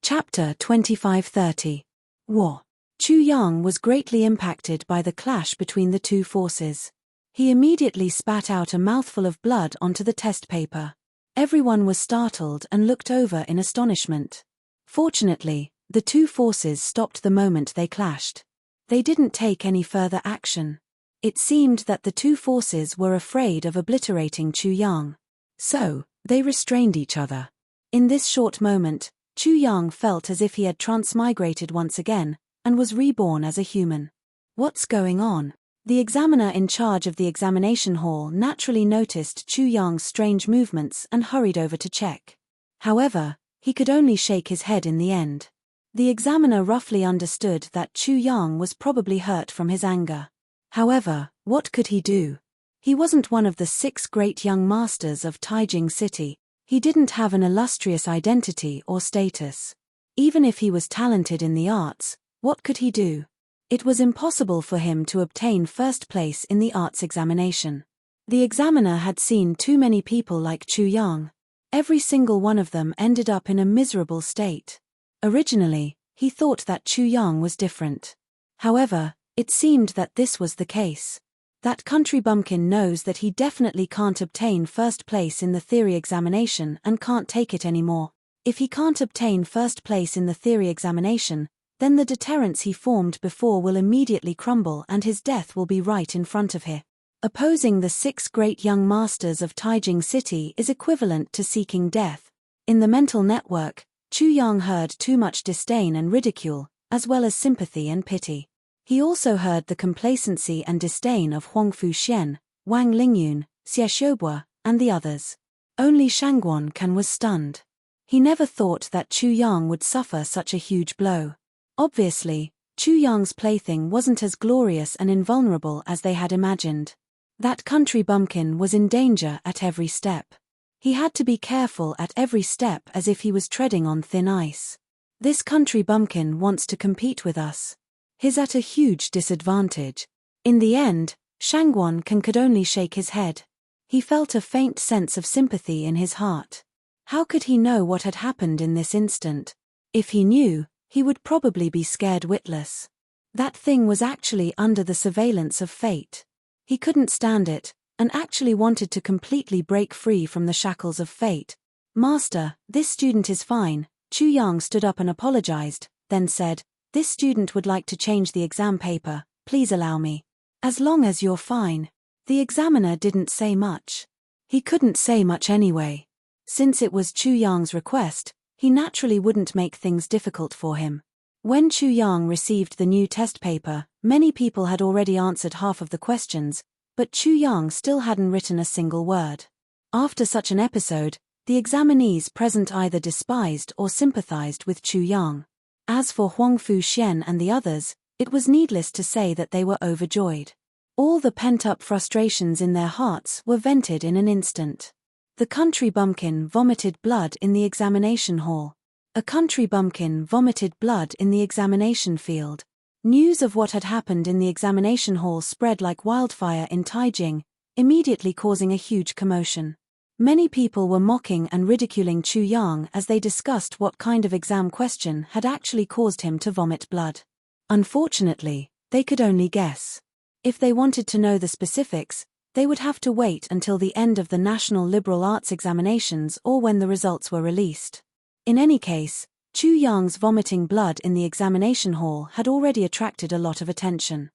Chapter 25-30. War. Chu Yang was greatly impacted by the clash between the 2 forces. He immediately spat out a mouthful of blood onto the test paper. Everyone was startled and looked over in astonishment. Fortunately, The two forces stopped the moment they clashed. They didn't take any further action. It seemed that the two forces were afraid of obliterating Chu Yang. So, they restrained each other. In this short moment, Chu Yang felt as if he had transmigrated once again, and was reborn as a human. What's going on? The examiner in charge of the examination hall naturally noticed Chu Yang's strange movements and hurried over to check. However, he could only shake his head in the end. The examiner roughly understood that Chu Yang was probably hurt from his anger. However, what could he do? He wasn't one of the 6 great young masters of Taijing City. He didn't have an illustrious identity or status. Even if he was talented in the arts, what could he do? It was impossible for him to obtain first place in the arts examination. The examiner had seen too many people like Chu Yang. Every single one of them ended up in a miserable state. Originally, he thought that Chu Yang was different. However, it seemed that this was the case. That country bumpkin knows that he definitely can't obtain first place in the theory examination and can't take it anymore. If he can't obtain first place in the theory examination, then the deterrence he formed before will immediately crumble and his death will be right in front of him. Opposing the 6 great young masters of Taijing City is equivalent to seeking death. In the mental network, Chu Yang heard too much disdain and ridicule, as well as sympathy and pity. He also heard the complacency and disdain of Huangfu Xian, Wang Lingyun, Xie Xiaobo, and the others. Only Shangguan Can was stunned. He never thought that Chu Yang would suffer such a huge blow. Obviously, Chu Yang's plaything wasn't as glorious and invulnerable as they had imagined. That country bumpkin was in danger at every step. He had to be careful at every step as if he was treading on thin ice. This country bumpkin wants to compete with us. He's at a huge disadvantage. In the end, Shangguan Can could only shake his head. He felt a faint sense of sympathy in his heart. How could he know what had happened in this instant? If he knew, he would probably be scared witless. That thing was actually under the surveillance of fate. He couldn't stand it, and actually wanted to completely break free from the shackles of fate. "Master, this student is fine." Chu Yang stood up and apologized, then said, "This student would like to change the exam paper, please allow me." "As long as you're fine." The examiner didn't say much. He couldn't say much anyway. Since it was Chu Yang's request, he naturally wouldn't make things difficult for him. When Chu Yang received the new test paper, many people had already answered half of the questions, but Chu Yang still hadn't written a single word. After such an episode, the examinees present either despised or sympathized with Chu Yang. As for Huangfu Xian and the others, it was needless to say that they were overjoyed. All the pent-up frustrations in their hearts were vented in an instant. The country bumpkin vomited blood in the examination hall. A country bumpkin vomited blood in the examination field. News of what had happened in the examination hall spread like wildfire in Taijing, immediately causing a huge commotion. Many people were mocking and ridiculing Chu Yang as they discussed what kind of exam question had actually caused him to vomit blood. Unfortunately, they could only guess. If they wanted to know the specifics, they would have to wait until the end of the National Liberal Arts examinations or when the results were released. In any case, Chu Yang's vomiting blood in the examination hall had already attracted a lot of attention.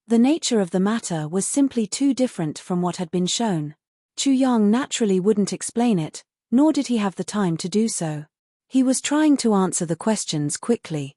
The nature of the matter was simply too different from what had been shown. Chu Yang naturally wouldn't explain it, nor did he have the time to do so. He was trying to answer the questions quickly.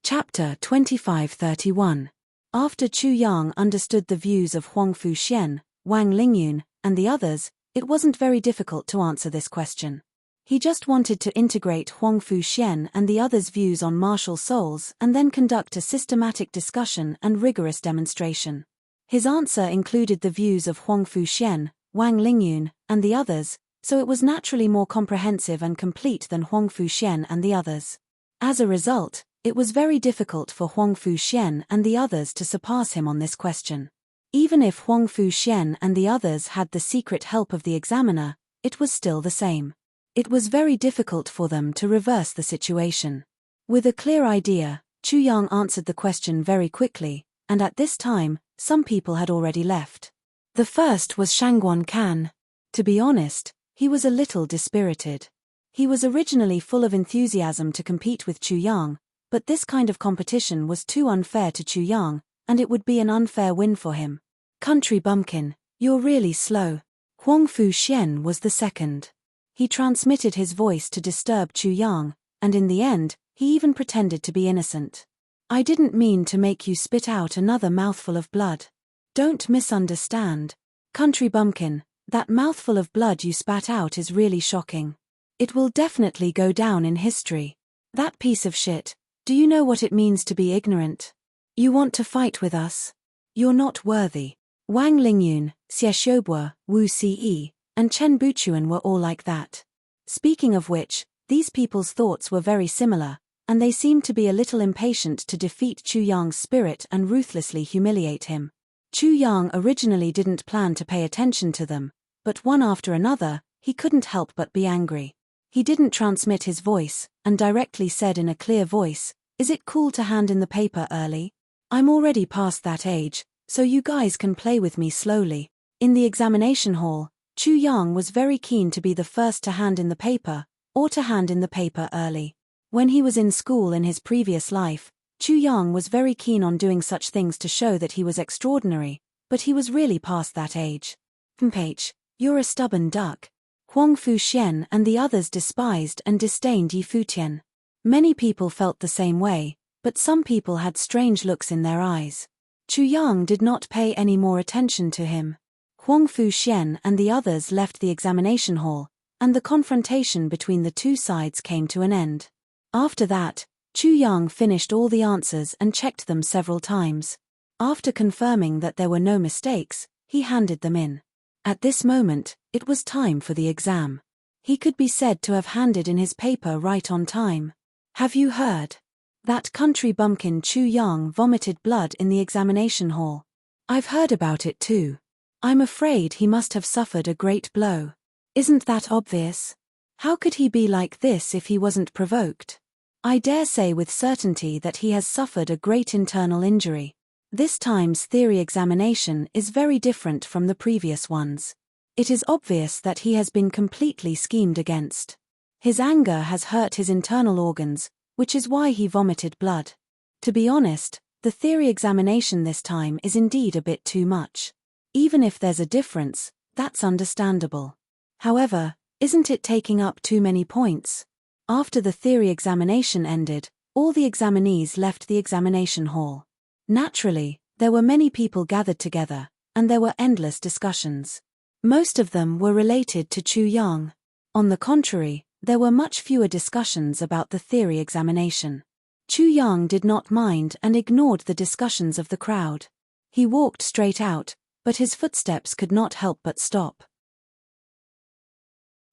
Chapter 2531. After Chu Yang understood the views of Huangfu Xian, Wang Lingyun, and the others, it wasn't very difficult to answer this question. He just wanted to integrate Huangfu Xian and the others' views on martial souls and then conduct a systematic discussion and rigorous demonstration. His answer included the views of Huangfu Xian, Wang Lingyun, and the others, so it was naturally more comprehensive and complete than Huangfu Xian and the others. As a result, it was very difficult for Huangfu Xian and the others to surpass him on this question. Even if Huangfu Xian and the others had the secret help of the examiner, it was still the same. It was very difficult for them to reverse the situation. With a clear idea, Chu Yang answered the question very quickly, and at this time, some people had already left. The first was Shangguan Can. To be honest, he was a little dispirited. He was originally full of enthusiasm to compete with Chu Yang, but this kind of competition was too unfair to Chu Yang, and it would be an unfair win for him. Country bumpkin, you're really slow. Huang Fu Xian was the second. He transmitted his voice to disturb Chu Yang, and in the end, he even pretended to be innocent. I didn't mean to make you spit out another mouthful of blood. Don't misunderstand. Country bumpkin, that mouthful of blood you spat out is really shocking. It will definitely go down in history. That piece of shit, do you know what it means to be ignorant? You want to fight with us? You're not worthy. Wang Lingyun, Xie Xiaobo, Wu Ce, and Chen Buchuan were all like that. Speaking of which, these people's thoughts were very similar, and they seemed to be a little impatient to defeat Chu Yang's spirit and ruthlessly humiliate him. Chu Yang originally didn't plan to pay attention to them, but one after another, he couldn't help but be angry. He didn't transmit his voice, and directly said in a clear voice, "Is it cool to hand in the paper early? I'm already past that age, so you guys can play with me slowly." In the examination hall, Chu Yang was very keen to be the first to hand in the paper, or to hand in the paper early. When he was in school in his previous life, Chu Yang was very keen on doing such things to show that he was extraordinary, but he was really past that age. "Mph, you're a stubborn duck." Huang Fu Xian and the others despised and disdained Yi Futian. Many people felt the same way, but some people had strange looks in their eyes. Chu Yang did not pay any more attention to him. Huang Fu Xian and the others left the examination hall, and the confrontation between the two sides came to an end. After that, Chu Yang finished all the answers and checked them several times. After confirming that there were no mistakes, he handed them in. At this moment, it was time for the exam. He could be said to have handed in his paper right on time. Have you heard? That country bumpkin Chu Yang vomited blood in the examination hall. I've heard about it too. I'm afraid he must have suffered a great blow. Isn't that obvious? How could he be like this if he wasn't provoked? I dare say with certainty that he has suffered a great internal injury. This time's theory examination is very different from the previous ones. It is obvious that he has been completely schemed against. His anger has hurt his internal organs, which is why he vomited blood. To be honest, the theory examination this time is indeed a bit too much. Even if there's a difference, that's understandable. However, isn't it taking up too many points? After the theory examination ended, all the examinees left the examination hall. Naturally, there were many people gathered together, and there were endless discussions. Most of them were related to Chu Yang. On the contrary, there were much fewer discussions about the theory examination. Chu Yang did not mind and ignored the discussions of the crowd. He walked straight out, but his footsteps could not help but stop.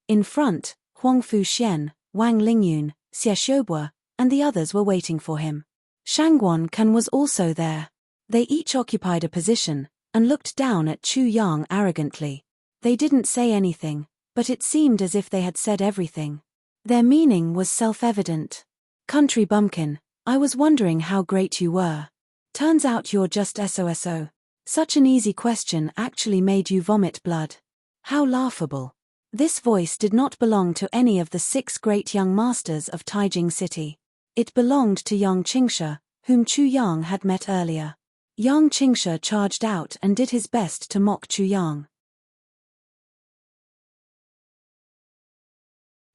In front, Huang Fu Xian, Wang Lingyun, Xie Xiaobo, and the others were waiting for him. Shangguan Kan was also there. They each occupied a position, and looked down at Chu Yang arrogantly. They didn't say anything, but it seemed as if they had said everything. Their meaning was self-evident. "Country bumpkin, I was wondering how great you were. Turns out you're just SOSO. Such an easy question actually made you vomit blood. How laughable." This voice did not belong to any of the 6 great young masters of Taijing City. It belonged to Yang Qingshe, whom Chu Yang had met earlier. Yang Qingshe charged out and did his best to mock Chu Yang.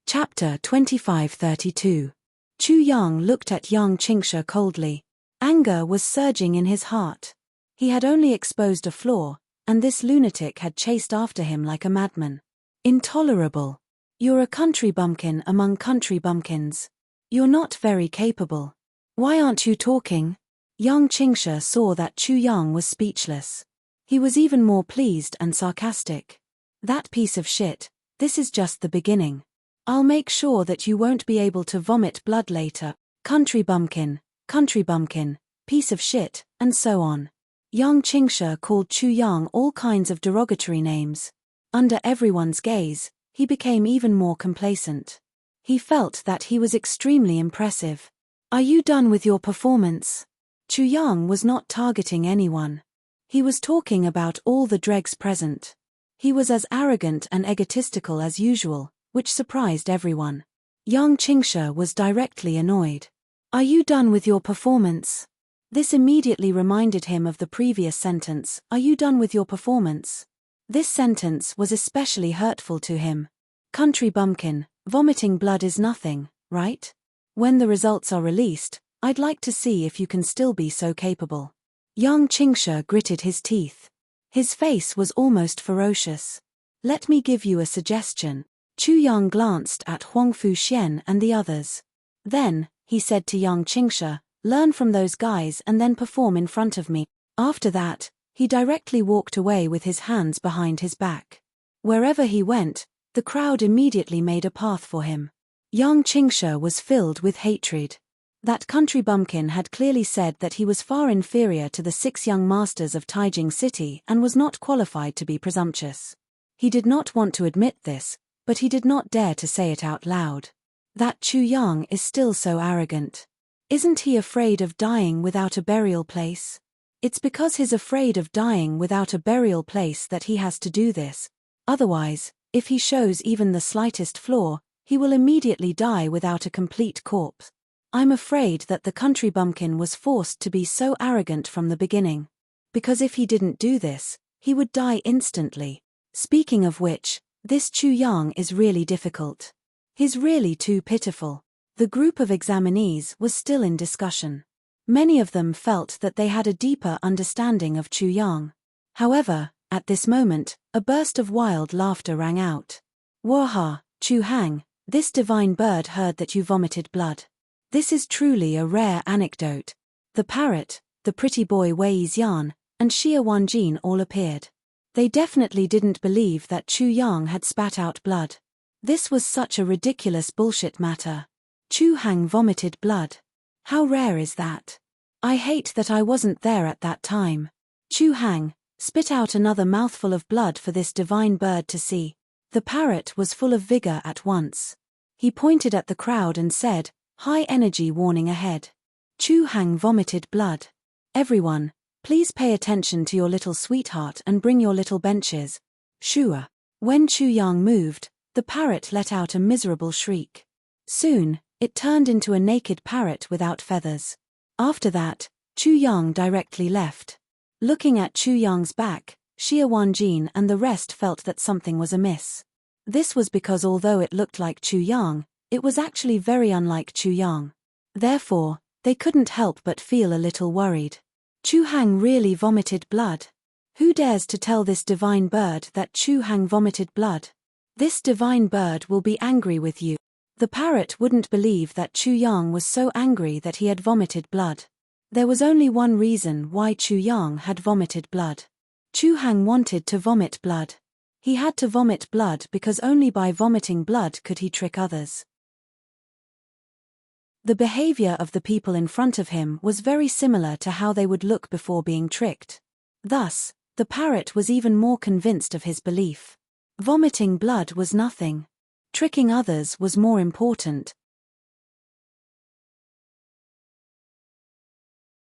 Chapter 2532. Chu Yang looked at Yang Qingshe coldly. Anger was surging in his heart. He had only exposed a flaw, and this lunatic had chased after him like a madman. Intolerable. You're a country bumpkin among country bumpkins. You're not very capable. Why aren't you talking? Yang Qingshe saw that Chu Yang was speechless. He was even more pleased and sarcastic. That piece of shit, this is just the beginning. I'll make sure that you won't be able to vomit blood later. Country bumpkin, piece of shit, and so on. Yang Qingshe called Chu Yang all kinds of derogatory names. Under everyone's gaze, he became even more complacent. He felt that he was extremely impressive. Are you done with your performance? Chu Yang was not targeting anyone. He was talking about all the dregs present. He was as arrogant and egotistical as usual, which surprised everyone. Yang Qingshe was directly annoyed. "Are you done with your performance?" This immediately reminded him of the previous sentence, "Are you done with your performance?" This sentence was especially hurtful to him. "Country bumpkin, vomiting blood is nothing, right? When the results are released, I'd like to see if you can still be so capable." Yang Qingshe gritted his teeth. His face was almost ferocious. "Let me give you a suggestion." Chu Yang glanced at Huangfu Xian and the others. Then, he said to Yang Qingshe, "Learn from those guys and then perform in front of me." After that, he directly walked away with his hands behind his back. Wherever he went, the crowd immediately made a path for him. Yang Qingshe was filled with hatred. That country bumpkin had clearly said that he was far inferior to the 6 young masters of Taijing City and was not qualified to be presumptuous. He did not want to admit this, but he did not dare to say it out loud. That Chu Yang is still so arrogant. Isn't he afraid of dying without a burial place? It's because he's afraid of dying without a burial place that he has to do this. Otherwise, if he shows even the slightest flaw, he will immediately die without a complete corpse. I'm afraid that the country bumpkin was forced to be so arrogant from the beginning. Because if he didn't do this, he would die instantly. Speaking of which, this Chu Yang is really difficult. He's really too pitiful. The group of examinees was still in discussion. Many of them felt that they had a deeper understanding of Chu Yang. However, at this moment, a burst of wild laughter rang out. "Waha, Chu Hang, this divine bird heard that you vomited blood. This is truly a rare anecdote." The parrot, the pretty boy Wei Xian, and Xia Wanjin all appeared. They definitely didn't believe that Chu Yang had spat out blood. This was such a ridiculous bullshit matter. Chu Hang vomited blood. How rare is that? I hate that I wasn't there at that time. Chu Hang, spit out another mouthful of blood for this divine bird to see. The parrot was full of vigor at once. He pointed at the crowd and said, "High energy warning ahead. Chu Hang vomited blood. Everyone, please pay attention to your little sweetheart and bring your little benches." Shua. When Chu Yang moved, the parrot let out a miserable shriek. Soon, it turned into a naked parrot without feathers. After that, Chu Yang directly left. Looking at Chu Yang's back, Xia Wanjin and the rest felt that something was amiss. This was because although it looked like Chu Yang, it was actually very unlike Chu Yang. Therefore, they couldn't help but feel a little worried. Chu Hang really vomited blood. Who dares to tell this divine bird that Chu Hang vomited blood? This divine bird will be angry with you. The parrot wouldn't believe that Chu Yang was so angry that he had vomited blood. There was only one reason why Chu Yang had vomited blood. Chu Hang wanted to vomit blood. He had to vomit blood because only by vomiting blood could he trick others. The behavior of the people in front of him was very similar to how they would look before being tricked. Thus, the parrot was even more convinced of his belief. Vomiting blood was nothing. Tricking others was more important.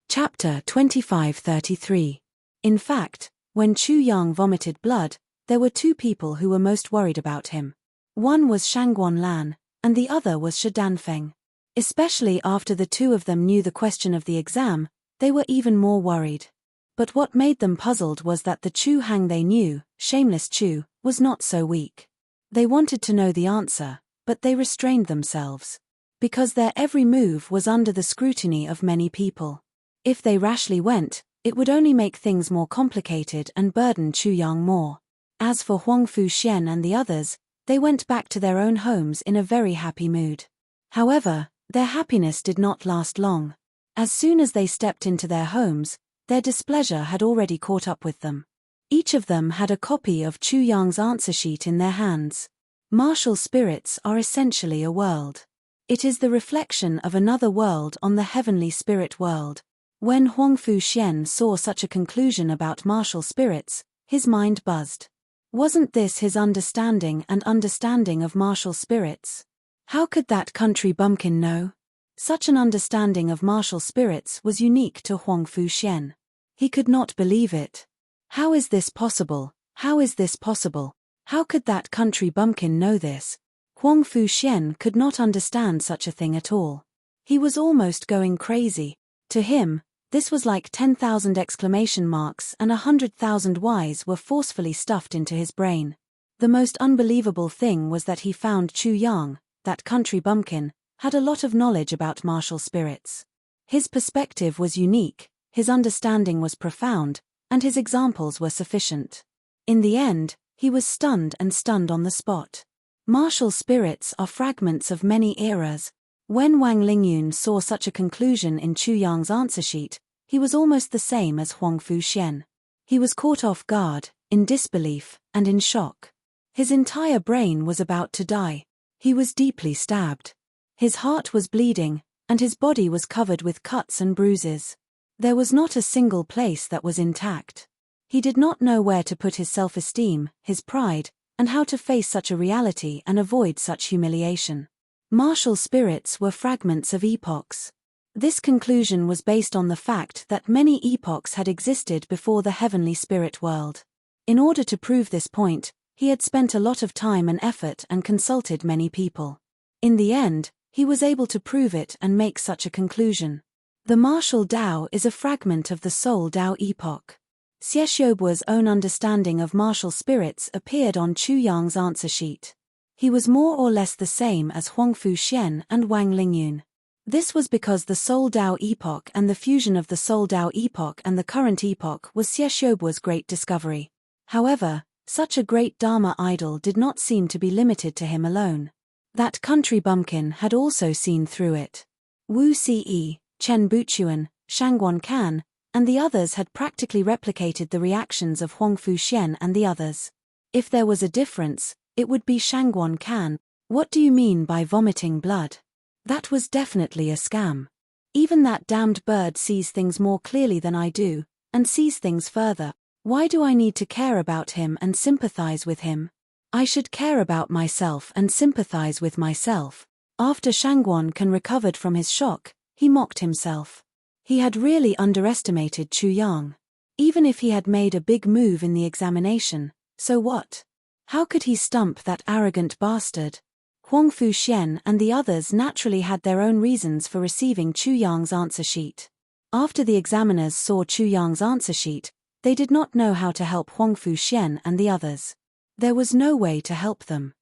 Chapter 2533. In fact, when Chu Yang vomited blood, there were 2 people who were most worried about him. One was Shangguan Lan, and the other was Shi Danfeng. Especially after the 2 of them knew the question of the exam, they were even more worried. But what made them puzzled was that the Chu Hang they knew, Shameless Chu, was not so weak. They wanted to know the answer, but they restrained themselves. Because their every move was under the scrutiny of many people. If they rashly went, it would only make things more complicated and burden Chu Yang more. As for Huangfu Xian and the others, they went back to their own homes in a very happy mood. However, their happiness did not last long. As soon as they stepped into their homes, their displeasure had already caught up with them. Each of them had a copy of Chu Yang's answer sheet in their hands. Martial spirits are essentially a world. It is the reflection of another world on the heavenly spirit world. When Huangfu Xian saw such a conclusion about martial spirits, his mind buzzed. Wasn't this his understanding of martial spirits? How could that country bumpkin know? Such an understanding of martial spirits was unique to Huangfu Xian. He could not believe it. How is this possible? How is this possible? How could that country bumpkin know this? Huang Fuxian could not understand such a thing at all. He was almost going crazy. To him, this was like 10,000 exclamation marks and 100,000 whys were forcefully stuffed into his brain. The most unbelievable thing was that he found Chu Yang, that country bumpkin, had a lot of knowledge about martial spirits. His perspective was unique, his understanding was profound, and his examples were sufficient. In the end, he was stunned on the spot. Martial spirits are fragments of many eras. When Wang Lingyun saw such a conclusion in Chu Yang's answer sheet, he was almost the same as Huang Fuxian. He was caught off guard, in disbelief, and in shock. His entire brain was about to die. He was deeply stabbed. His heart was bleeding, and his body was covered with cuts and bruises. There was not a single place that was intact. He did not know where to put his self-esteem, his pride, and how to face such a reality and avoid such humiliation. Martial spirits were fragments of epochs. This conclusion was based on the fact that many epochs had existed before the heavenly spirit world. In order to prove this point, he had spent a lot of time and effort and consulted many people. In the end, he was able to prove it and make such a conclusion. The martial Tao is a fragment of the soul Tao epoch. Xieshuobu's own understanding of martial spirits appeared on Chu Yang's answer sheet. He was more or less the same as Huang Fuxian and Wang Lingyun. This was because the Soul Tao epoch and the fusion of the Soul Tao epoch and the current epoch was Xieshuobu's great discovery. However, such a great Dharma idol did not seem to be limited to him alone. That country bumpkin had also seen through it. Wu Ce, Chen Buchuan, Shangguan Can, and the others had practically replicated the reactions of Huang Fuxian and the others. If there was a difference, it would be Shangguan Can. What do you mean by vomiting blood? That was definitely a scam. Even that damned bird sees things more clearly than I do, and sees things further. Why do I need to care about him and sympathize with him? I should care about myself and sympathize with myself. After Shangguan Can recovered from his shock, he mocked himself. He had really underestimated Chu Yang. Even if he had made a big move in the examination, so what? How could he stump that arrogant bastard? Huang Fuxian and the others naturally had their own reasons for receiving Chu Yang's answer sheet. After the examiners saw Chu Yang's answer sheet, they did not know how to help Huang Fuxian and the others. There was no way to help them.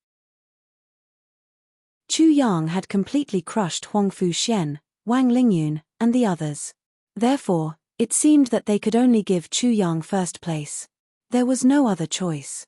Chu Yang had completely crushed Huang Fuxian, Wang Lingyun, and the others. Therefore, it seemed that they could only give Chu Yang first place. There was no other choice.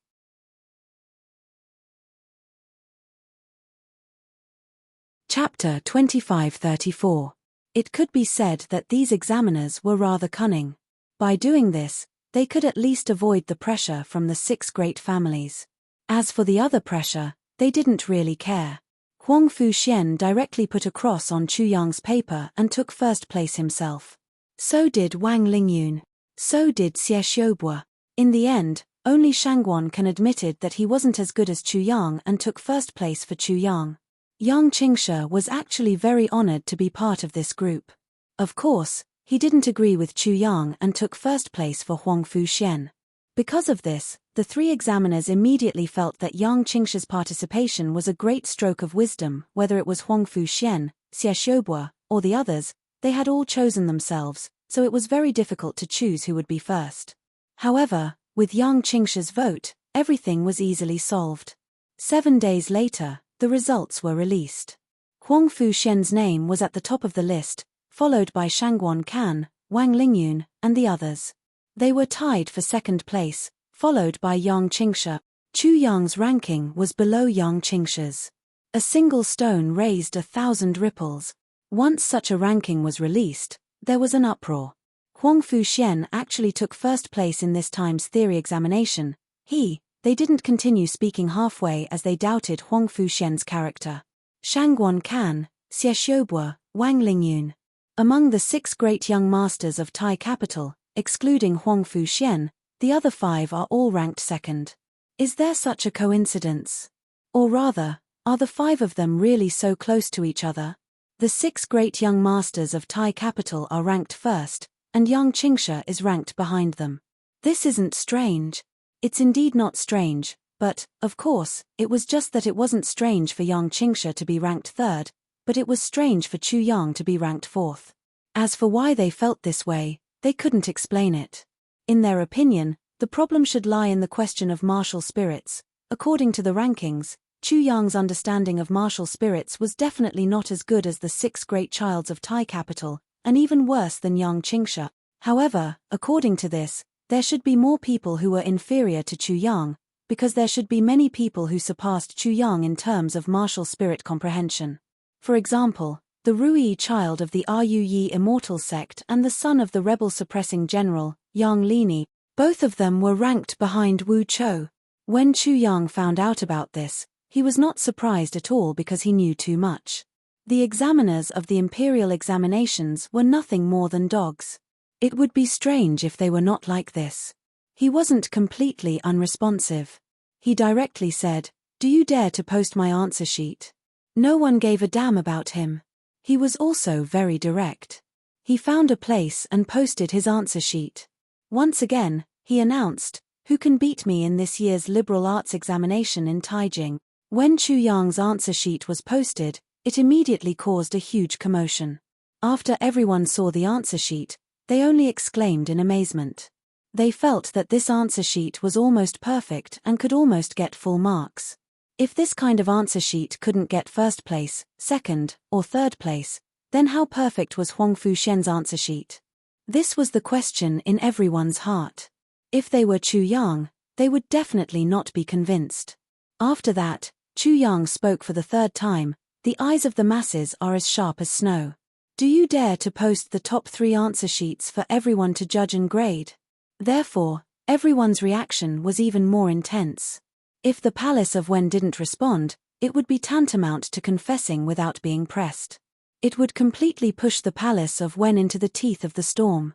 Chapter 2534. It could be said that these examiners were rather cunning. By doing this, they could at least avoid the pressure from the 6 great families. As for the other pressure, they didn't really care. Huang Fuxian directly put a cross on Chu Yang's paper and took first place himself. So did Wang Lingyun. So did Xieshuobu. In the end, only Shangguan Can admitted that he wasn't as good as Chu Yang and took first place for Chu Yang. Yang Qingshe was actually very honored to be part of this group. Of course, he didn't agree with Chu Yang and took first place for Huang Fuxian. Because of this, the 3 examiners immediately felt that Yang Qingshe's participation was a great stroke of wisdom. Whether it was Huang Fuxian, Xieshuobu, or the others, they had all chosen themselves, so it was very difficult to choose who would be first. However, with Yang Qingshe's vote, everything was easily solved. 7 days later, the results were released. Huang Fuxian's name was at the top of the list, followed by Shangguan Can, Wang Lingyun, and the others. They were tied for second place, followed by Yang Qingshe. Chu Yang's ranking was below Yang Qingshe's. A single stone raised 1,000 ripples. Once such a ranking was released, there was an uproar. Huang Fuxian actually took first place in this time's theory examination. They didn't continue speaking halfway as they doubted Huang Fuxian's character. Shangguan Can, Xieshuobu, Wang Lingyun. Among the 6 great young masters of Tai capital, excluding Huang Fuxian, the other 5 are all ranked second. Is there such a coincidence? Or rather, are the 5 of them really so close to each other? The 6 great young masters of Tai capital are ranked first, and Yang Qingshe is ranked behind them. This isn't strange. It's indeed not strange, but, of course, it was just that it wasn't strange for Yang Qingsha to be ranked third, but it was strange for Chu Yang to be ranked fourth. As for why they felt this way, they couldn't explain it. In their opinion, the problem should lie in the question of martial spirits. According to the rankings, Chu Yang's understanding of martial spirits was definitely not as good as the 6 great childs of Tai capital, and even worse than Yang Qingsha. However, according to this, there should be more people who were inferior to Chu Yang, because there should be many people who surpassed Chu Yang in terms of martial spirit comprehension. For example, the Ruyi child of the Ruyi immortal sect and the son of the rebel-suppressing general, Yang Lini, both of them were ranked behind Wu Chou. When Chu Yang found out about this, he was not surprised at all because he knew too much. The examiners of the imperial examinations were nothing more than dogs. It would be strange if they were not like this. He wasn't completely unresponsive. He directly said, "Do you dare to post my answer sheet?" No one gave a damn about him. He was also very direct. He found a place and posted his answer sheet. Once again, he announced, "Who can beat me in this year's liberal arts examination in Taijing?" When Chu Yang's answer sheet was posted, it immediately caused a huge commotion. After everyone saw the answer sheet, they only exclaimed in amazement. They felt that this answer sheet was almost perfect and could almost get full marks. If this kind of answer sheet couldn't get first place, second, or third place, then how perfect was Huang Fuxian's answer sheet? This was the question in everyone's heart. If they were Chu Yang, they would definitely not be convinced. After that, Chu Yang spoke for the third time. "The eyes of the masses are as sharp as snow. Do you dare to post the top 3 answer sheets for everyone to judge and grade?" Therefore, everyone's reaction was even more intense. If the palace of Wen didn't respond, it would be tantamount to confessing without being pressed. It would completely push the palace of Wen into the teeth of the storm.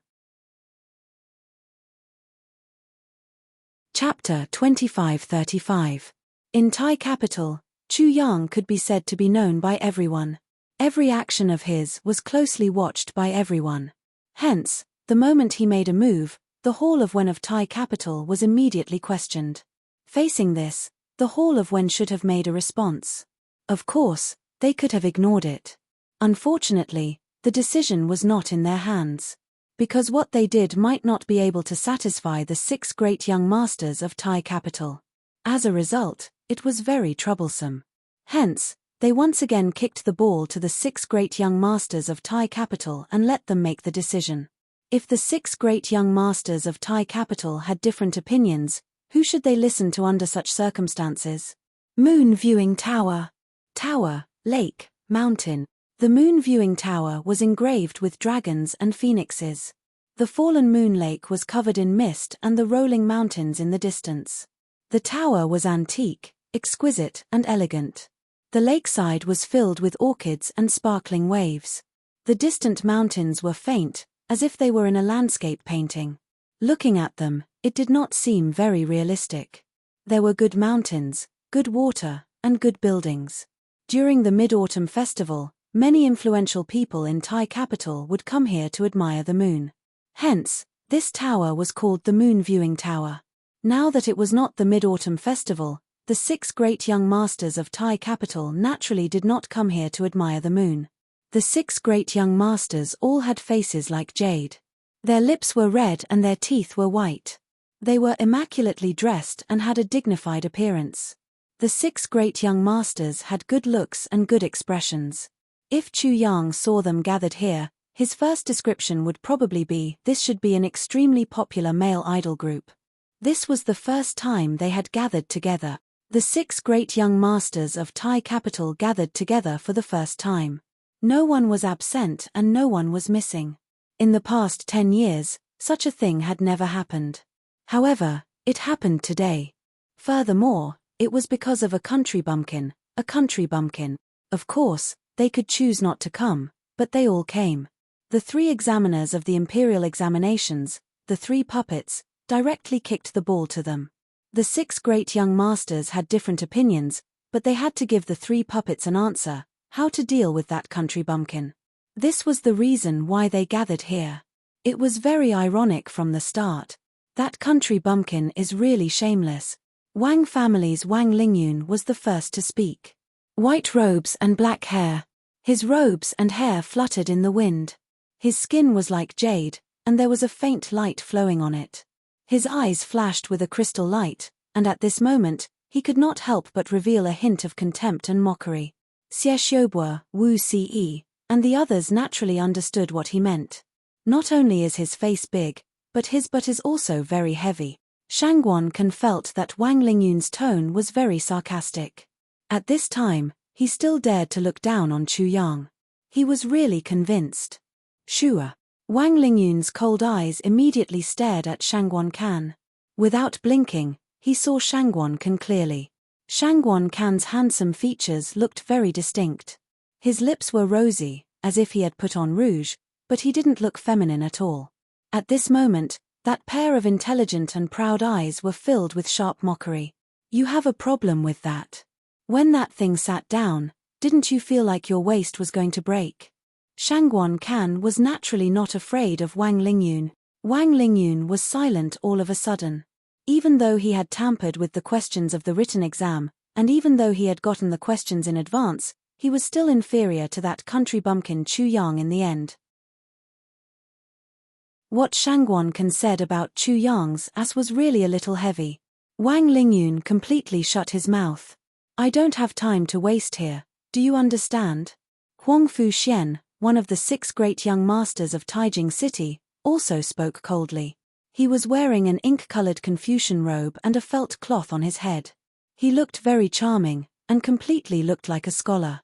Chapter 25-35. In Tai capital, Chu Yang could be said to be known by everyone. Every action of his was closely watched by everyone. Hence, the moment he made a move, the Hall of Wen of Tai capital was immediately questioned. Facing this, the Hall of Wen should have made a response. Of course, they could have ignored it. Unfortunately, the decision was not in their hands. Because what they did might not be able to satisfy the 6 great young masters of Tai capital. As a result, it was very troublesome. Hence, they once again kicked the ball to the 6 great young masters of Tai capital and let them make the decision. If the 6 great young masters of Tai capital had different opinions, who should they listen to under such circumstances? Moon Viewing Tower. Tower, lake, mountain. The moon viewing tower was engraved with dragons and phoenixes. The fallen moon lake was covered in mist and the rolling mountains in the distance. The tower was antique, exquisite and elegant. The lakeside was filled with orchids and sparkling waves. The distant mountains were faint, as if they were in a landscape painting. Looking at them, it did not seem very realistic. There were good mountains, good water, and good buildings. During the Mid-Autumn Festival, many influential people in Tai capital would come here to admire the moon. Hence, this tower was called the Moon Viewing Tower. Now that it was not the Mid-Autumn Festival, the 6 great young masters of Tai capital naturally did not come here to admire the moon. The 6 great young masters all had faces like jade. Their lips were red and their teeth were white. They were immaculately dressed and had a dignified appearance. The 6 great young masters had good looks and good expressions. If Chu Yang saw them gathered here, his first description would probably be, "This should be an extremely popular male idol group." This was the first time they had gathered together. The 6 great young masters of Tai capital gathered together for the first time. No one was absent and no one was missing. In the past 10 years, such a thing had never happened. However, it happened today. Furthermore, it was because of a country bumpkin. Of course, they could choose not to come, but they all came. The 3 examiners of the imperial examinations, the 3 puppets, directly kicked the ball to them. The 6 great young masters had different opinions, but they had to give the 3 puppets an answer, how to deal with that country bumpkin. This was the reason why they gathered here. It was very ironic from the start. That country bumpkin is really shameless. Wang family's Wang Lingyun was the first to speak. White robes and black hair. His robes and hair fluttered in the wind. His skin was like jade, and there was a faint light flowing on it. His eyes flashed with a crystal light, and at this moment, he could not help but reveal a hint of contempt and mockery. Xie Xiaobo, Wu Ce, and the others naturally understood what he meant. Not only is his face big, but his butt is also very heavy. Shangguan Can felt that Wang Lingyun's tone was very sarcastic. At this time, he still dared to look down on Chu Yang. He was really convinced. Shua. Wang Lingyun's cold eyes immediately stared at Shangguan Can. Without blinking, he saw Shangguan Can clearly. Shangguan Can's handsome features looked very distinct. His lips were rosy, as if he had put on rouge, but he didn't look feminine at all. At this moment, that pair of intelligent and proud eyes were filled with sharp mockery. You have a problem with that. When that thing sat down, didn't you feel like your waist was going to break? Shangguan Can was naturally not afraid of Wang Lingyun. Wang Lingyun was silent all of a sudden. Even though he had tampered with the questions of the written exam, and even though he had gotten the questions in advance, he was still inferior to that country bumpkin Chu Yang in the end. What Shangguan Can said about Chu Yang's ass was really a little heavy. Wang Lingyun completely shut his mouth. I don't have time to waste here, do you understand? Huang Fu Xian, one of the 6 great young masters of Taijing City, also spoke coldly. He was wearing an ink-colored Confucian robe and a felt cloth on his head. He looked very charming, and completely looked like a scholar.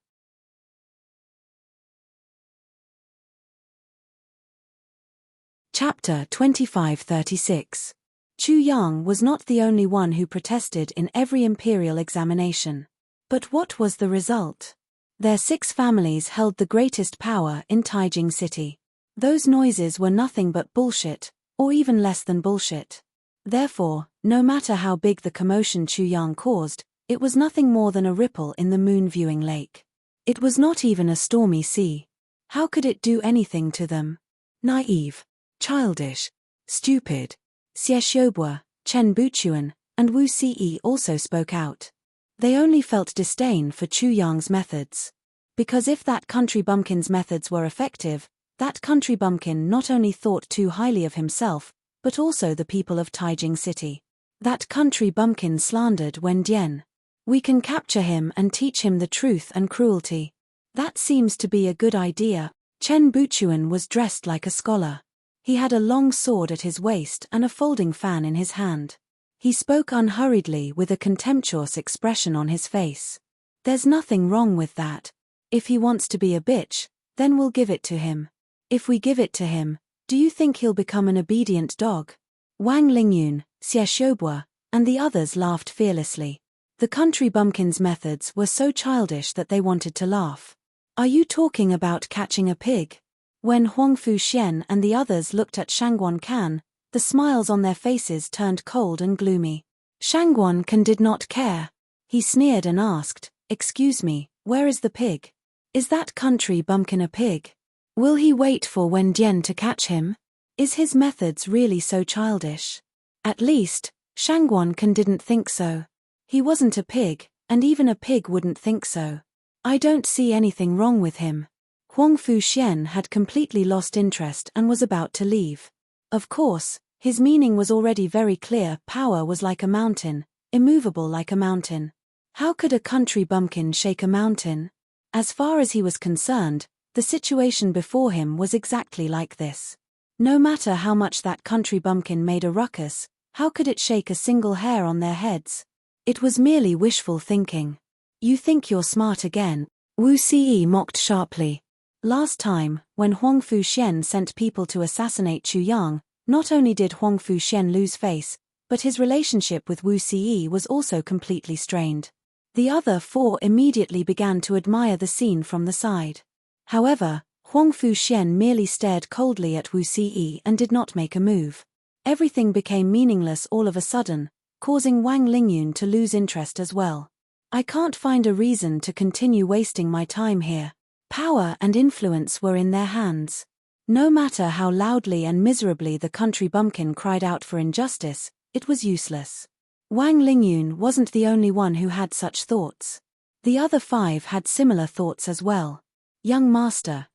Chapter 2536. Chu Yang was not the only one who protested in every imperial examination. But what was the result? Their 6 families held the greatest power in Taijing City. Those noises were nothing but bullshit, or even less than bullshit. Therefore, no matter how big the commotion Chu Yang caused, it was nothing more than a ripple in the moon-viewing lake. It was not even a stormy sea. How could it do anything to them? Naive, childish, stupid. Xie Xiaobo, Chen Buchuan, and Wu Ce also spoke out. They only felt disdain for Chu Yang's methods. Because if that country bumpkin's methods were effective, that country bumpkin not only thought too highly of himself, but also the people of Taijing City. That country bumpkin slandered Wen Dian. We can capture him and teach him the truth and cruelty. That seems to be a good idea. Chen Buchuan was dressed like a scholar. He had a long sword at his waist and a folding fan in his hand. He spoke unhurriedly with a contemptuous expression on his face. There's nothing wrong with that. If he wants to be a bitch, then we'll give it to him. If we give it to him, do you think he'll become an obedient dog? Wang Lingyun, Xie Xiaobo, and the others laughed fearlessly. The country bumpkin's methods were so childish that they wanted to laugh. Are you talking about catching a pig? When Huang Fu Xian and the others looked at Shangguan Can, the smiles on their faces turned cold and gloomy. Shangguan Can did not care. He sneered and asked, "Excuse me, where is the pig? Is that country bumpkin a pig? Will he wait for Wen Dian to catch him? Is his methods really so childish?" At least, Shangguan Can didn't think so. He wasn't a pig, and even a pig wouldn't think so. I don't see anything wrong with him. Huang Fu Xian had completely lost interest and was about to leave. Of course, his meaning was already very clear. Power was like a mountain, immovable like a mountain. How could a country bumpkin shake a mountain? As far as he was concerned, the situation before him was exactly like this. No matter how much that country bumpkin made a ruckus, how could it shake a single hair on their heads? It was merely wishful thinking. You think you're smart again? Wu Ce mocked sharply. Last time, when Huang Fu Xian sent people to assassinate Chu Yang, not only did Huang Fu Xian lose face, but his relationship with Wu Ce was also completely strained. The other 4 immediately began to admire the scene from the side. However, Huang Fu Xian merely stared coldly at Wu Ce and did not make a move. Everything became meaningless all of a sudden, causing Wang Lingyun to lose interest as well. I can't find a reason to continue wasting my time here. Power and influence were in their hands. No matter how loudly and miserably the country bumpkin cried out for injustice, it was useless. Wang Lingyun wasn't the only one who had such thoughts. The other 5 had similar thoughts as well. Young master,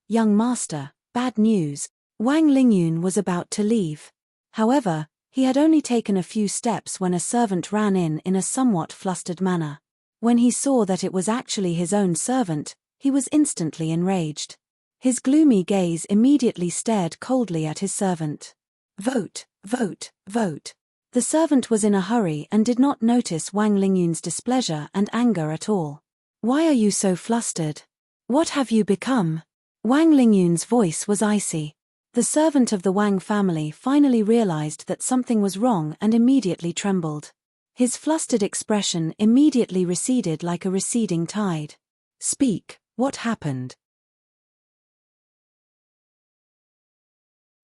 bad news. Wang Lingyun was about to leave. However, he had only taken a few steps when a servant ran in a somewhat flustered manner. When he saw that it was actually his own servant, he was instantly enraged. His gloomy gaze immediately stared coldly at his servant. Vote, vote, vote. The servant was in a hurry and did not notice Wang Lingyun's displeasure and anger at all. Why are you so flustered? What have you become? Wang Lingyun's voice was icy. The servant of the Wang family finally realized that something was wrong and immediately trembled. His flustered expression immediately receded like a receding tide. Speak, what happened?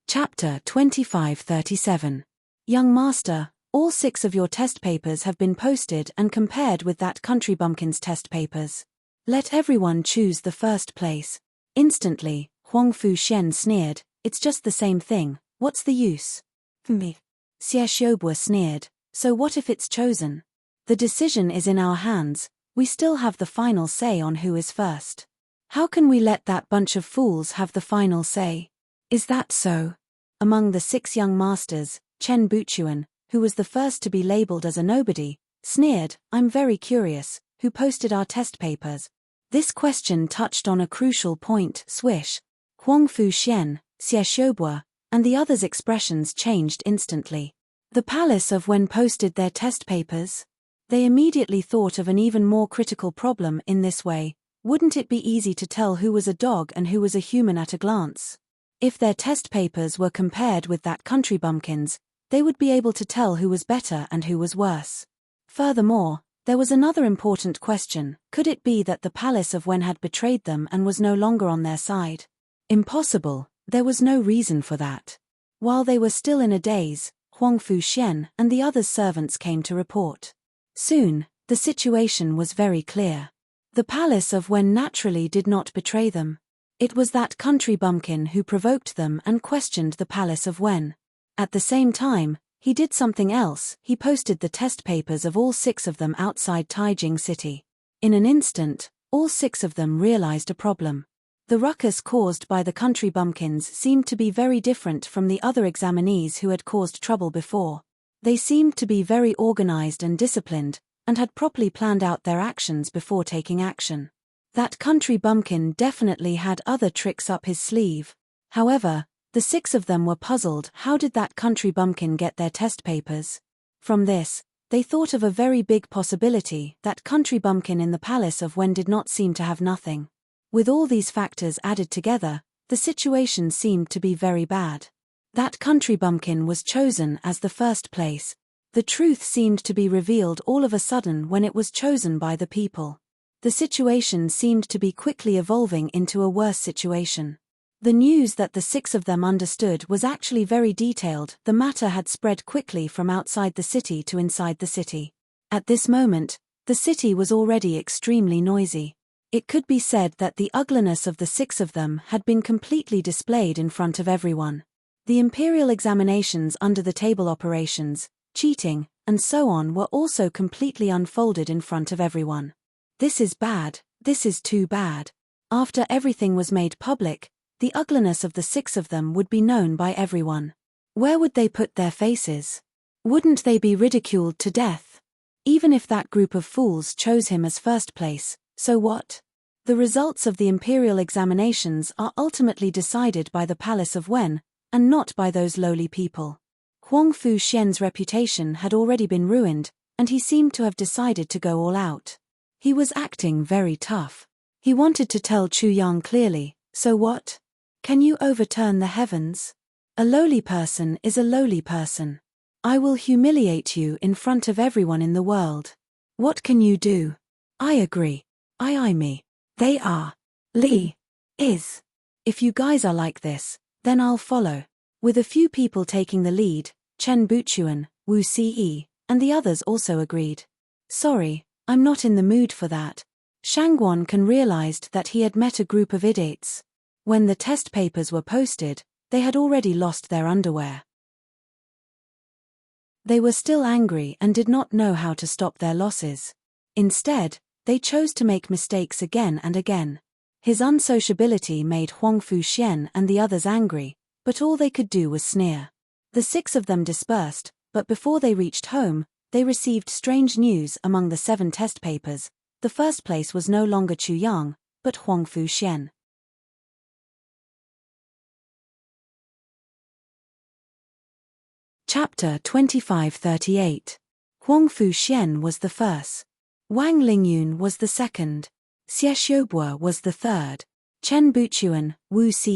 Chapter 2537. Young master, all 6 of your test papers have been posted and compared with that country bumpkin's test papers. Let everyone choose the first place. Instantly, Huang Fuxian sneered, it's just the same thing, what's the use? Me. Xie Xiaobo sneered, so what if it's chosen? The decision is in our hands, we still have the final say on who is first. How can we let that bunch of fools have the final say? Is that so? Among the 6 young masters, Chen Buchuan, who was the first to be labeled as a nobody, sneered, I'm very curious, who posted our test papers? This question touched on a crucial point. Swish. Huang Fuxian, Xie Xiaobo, and the others' expressions changed instantly. The palace of Wen posted their test papers? They immediately thought of an even more critical problem in this way. Wouldn't it be easy to tell who was a dog and who was a human at a glance? If their test papers were compared with that country bumpkin's, they would be able to tell who was better and who was worse. Furthermore, there was another important question. Could it be that the palace of Wen had betrayed them and was no longer on their side? Impossible, there was no reason for that. While they were still in a daze, Huang Fuxian and the others' servants came to report. Soon, the situation was very clear. The palace of Wen naturally did not betray them. It was that country bumpkin who provoked them and questioned the palace of Wen. At the same time, he did something else. He posted the test papers of all 6 of them outside Taijing City. In an instant, all 6 of them realized a problem. The ruckus caused by the country bumpkins seemed to be very different from the other examinees who had caused trouble before. They seemed to be very organized and disciplined, and had properly planned out their actions before taking action. That country bumpkin definitely had other tricks up his sleeve. However, the 6 of them were puzzled. How did that country bumpkin get their test papers? From this, they thought of a very big possibility. That country bumpkin in the palace of Wen did not seem to have nothing. With all these factors added together, the situation seemed to be very bad. That country bumpkin was chosen as the first place. The truth seemed to be revealed all of a sudden when it was chosen by the people. The situation seemed to be quickly evolving into a worse situation. The news that the 6 of them understood was actually very detailed. The matter had spread quickly from outside the city to inside the city. At this moment, the city was already extremely noisy. It could be said that the ugliness of the 6 of them had been completely displayed in front of everyone. The imperial examinations under the table operations, cheating, and so on were also completely unfolded in front of everyone. This is bad, this is too bad. After everything was made public, the ugliness of the 6 of them would be known by everyone. Where would they put their faces? Wouldn't they be ridiculed to death? Even if that group of fools chose him as first place, so what? The results of the imperial examinations are ultimately decided by the palace of Wen, and not by those lowly people. Huang Fuxian's reputation had already been ruined, and he seemed to have decided to go all out. He was acting very tough. He wanted to tell Chu Yang clearly, so what? Can you overturn the heavens? A lowly person is a lowly person. I will humiliate you in front of everyone in the world. What can you do? I agree. I me. They are. Li. Is. If you guys are like this, then I'll follow. With a few people taking the lead, Chen Buchuan, Wu Ce, and the others also agreed. Sorry, I'm not in the mood for that. Shangguan Can realized that he had met a group of idiots. When the test papers were posted, they had already lost their underwear. They were still angry and did not know how to stop their losses. Instead, they chose to make mistakes again and again. His unsociability made Huang Fuxian and the others angry, but all they could do was sneer. The 6 of them dispersed, but before they reached home, they received strange news among the 7 test papers. The first place was no longer Chu Yang, but Huang Fuxian. Chapter 2538. Huang Fuxian was the first. Wang Lingyun was the second. Xie Xiaobo was the third. Chen Buchuan, Wu Ce,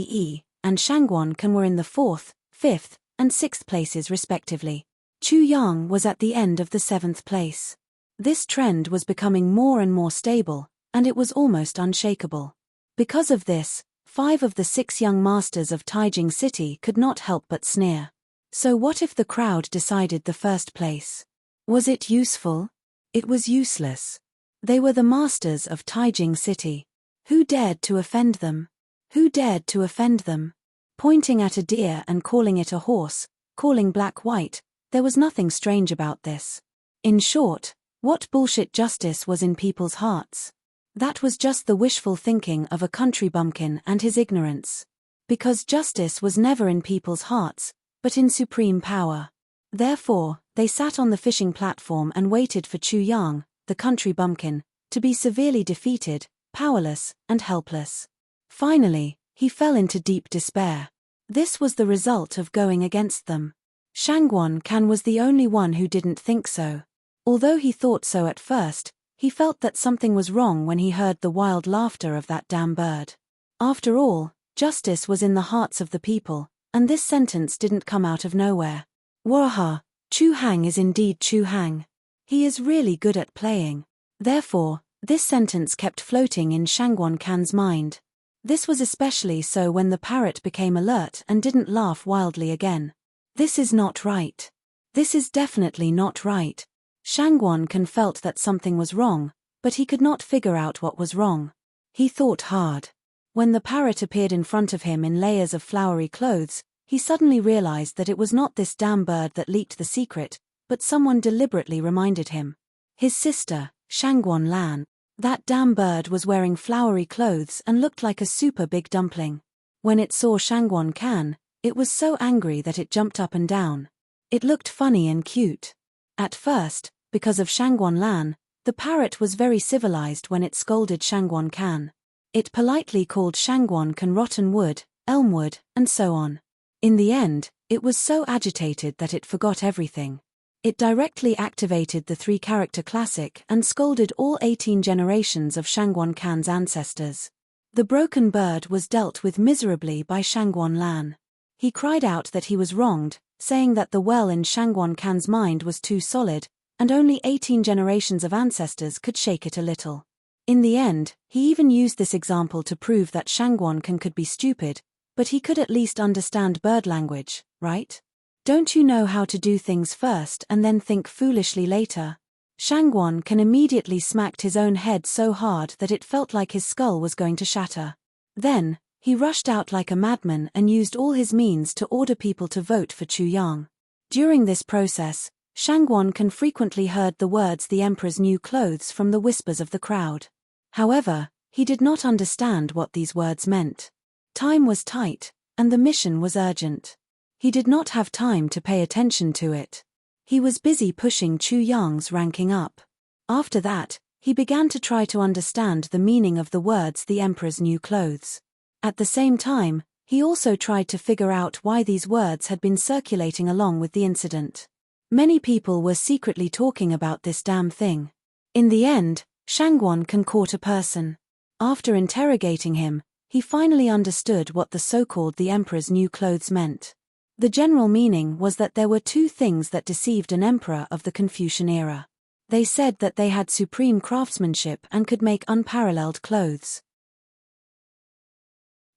and Shangguan Can were in the 4th, 5th, and 6th places respectively. Chu Yang was at the end of the 7th place. This trend was becoming more and more stable, and it was almost unshakable. Because of this, 5 of the 6 young masters of Taijing City could not help but sneer. So what if the crowd decided the first place? Was it useful? It was useless. They were the masters of Taijing City. Who dared to offend them? Who dared to offend them? Pointing at a deer and calling it a horse, calling black white, there was nothing strange about this. In short, what bullshit justice was in people's hearts? That was just the wishful thinking of a country bumpkin and his ignorance. Because justice was never in people's hearts, but in supreme power. Therefore, they sat on the fishing platform and waited for Chu Yang, the country bumpkin, to be severely defeated, powerless, and helpless. Finally, he fell into deep despair. This was the result of going against them. Shangguan Can was the only one who didn't think so. Although he thought so at first, he felt that something was wrong when he heard the wild laughter of that damn bird. After all, justice was in the hearts of the people, and this sentence didn't come out of nowhere. Waha, Chu Hang is indeed Chu Hang. He is really good at playing. Therefore, this sentence kept floating in Shangguan Can's mind. This was especially so when the parrot became alert and didn't laugh wildly again. This is not right. This is definitely not right. Shangguan Can felt that something was wrong, but he could not figure out what was wrong. He thought hard. When the parrot appeared in front of him in layers of flowery clothes, he suddenly realized that it was not this damn bird that leaked the secret, but someone deliberately reminded him. His sister, Shangguan Lan. That damn bird was wearing flowery clothes and looked like a super big dumpling. When it saw Shangguan Can, it was so angry that it jumped up and down. It looked funny and cute. At first, because of Shangguan Lan, the parrot was very civilized when it scolded Shangguan Can. It politely called Shangguan Can rotten wood, elmwood, and so on. In the end, it was so agitated that it forgot everything. It directly activated the 3-character classic and scolded all 18 generations of Shangguan Can's ancestors. The broken bird was dealt with miserably by Shangguan Lan. He cried out that he was wronged, saying that the well in Shangguan Can's mind was too solid, and only 18 generations of ancestors could shake it a little. In the end, he even used this example to prove that Shangguan Can could be stupid, but he could at least understand bird language, right? Don't you know how to do things first and then think foolishly later? Shangguan Can immediately smacked his own head so hard that it felt like his skull was going to shatter. Then, he rushed out like a madman and used all his means to order people to vote for Chu Yang. During this process, Shangguan Can frequently heard the words "the emperor's new clothes" from the whispers of the crowd. However, he did not understand what these words meant. Time was tight, and the mission was urgent. He did not have time to pay attention to it. He was busy pushing Chu Yang's ranking up. After that, he began to try to understand the meaning of the words "the emperor's new clothes." At the same time, he also tried to figure out why these words had been circulating along with the incident. Many people were secretly talking about this damn thing. In the end, Shangguan Can caught a person. After interrogating him, he finally understood what the so-called "the emperor's new clothes" meant. The general meaning was that there were 2 things that deceived an emperor of the Confucian era. They said that they had supreme craftsmanship and could make unparalleled clothes.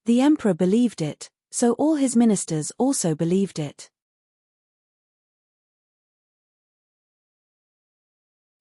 The emperor believed it, so all his ministers also believed it.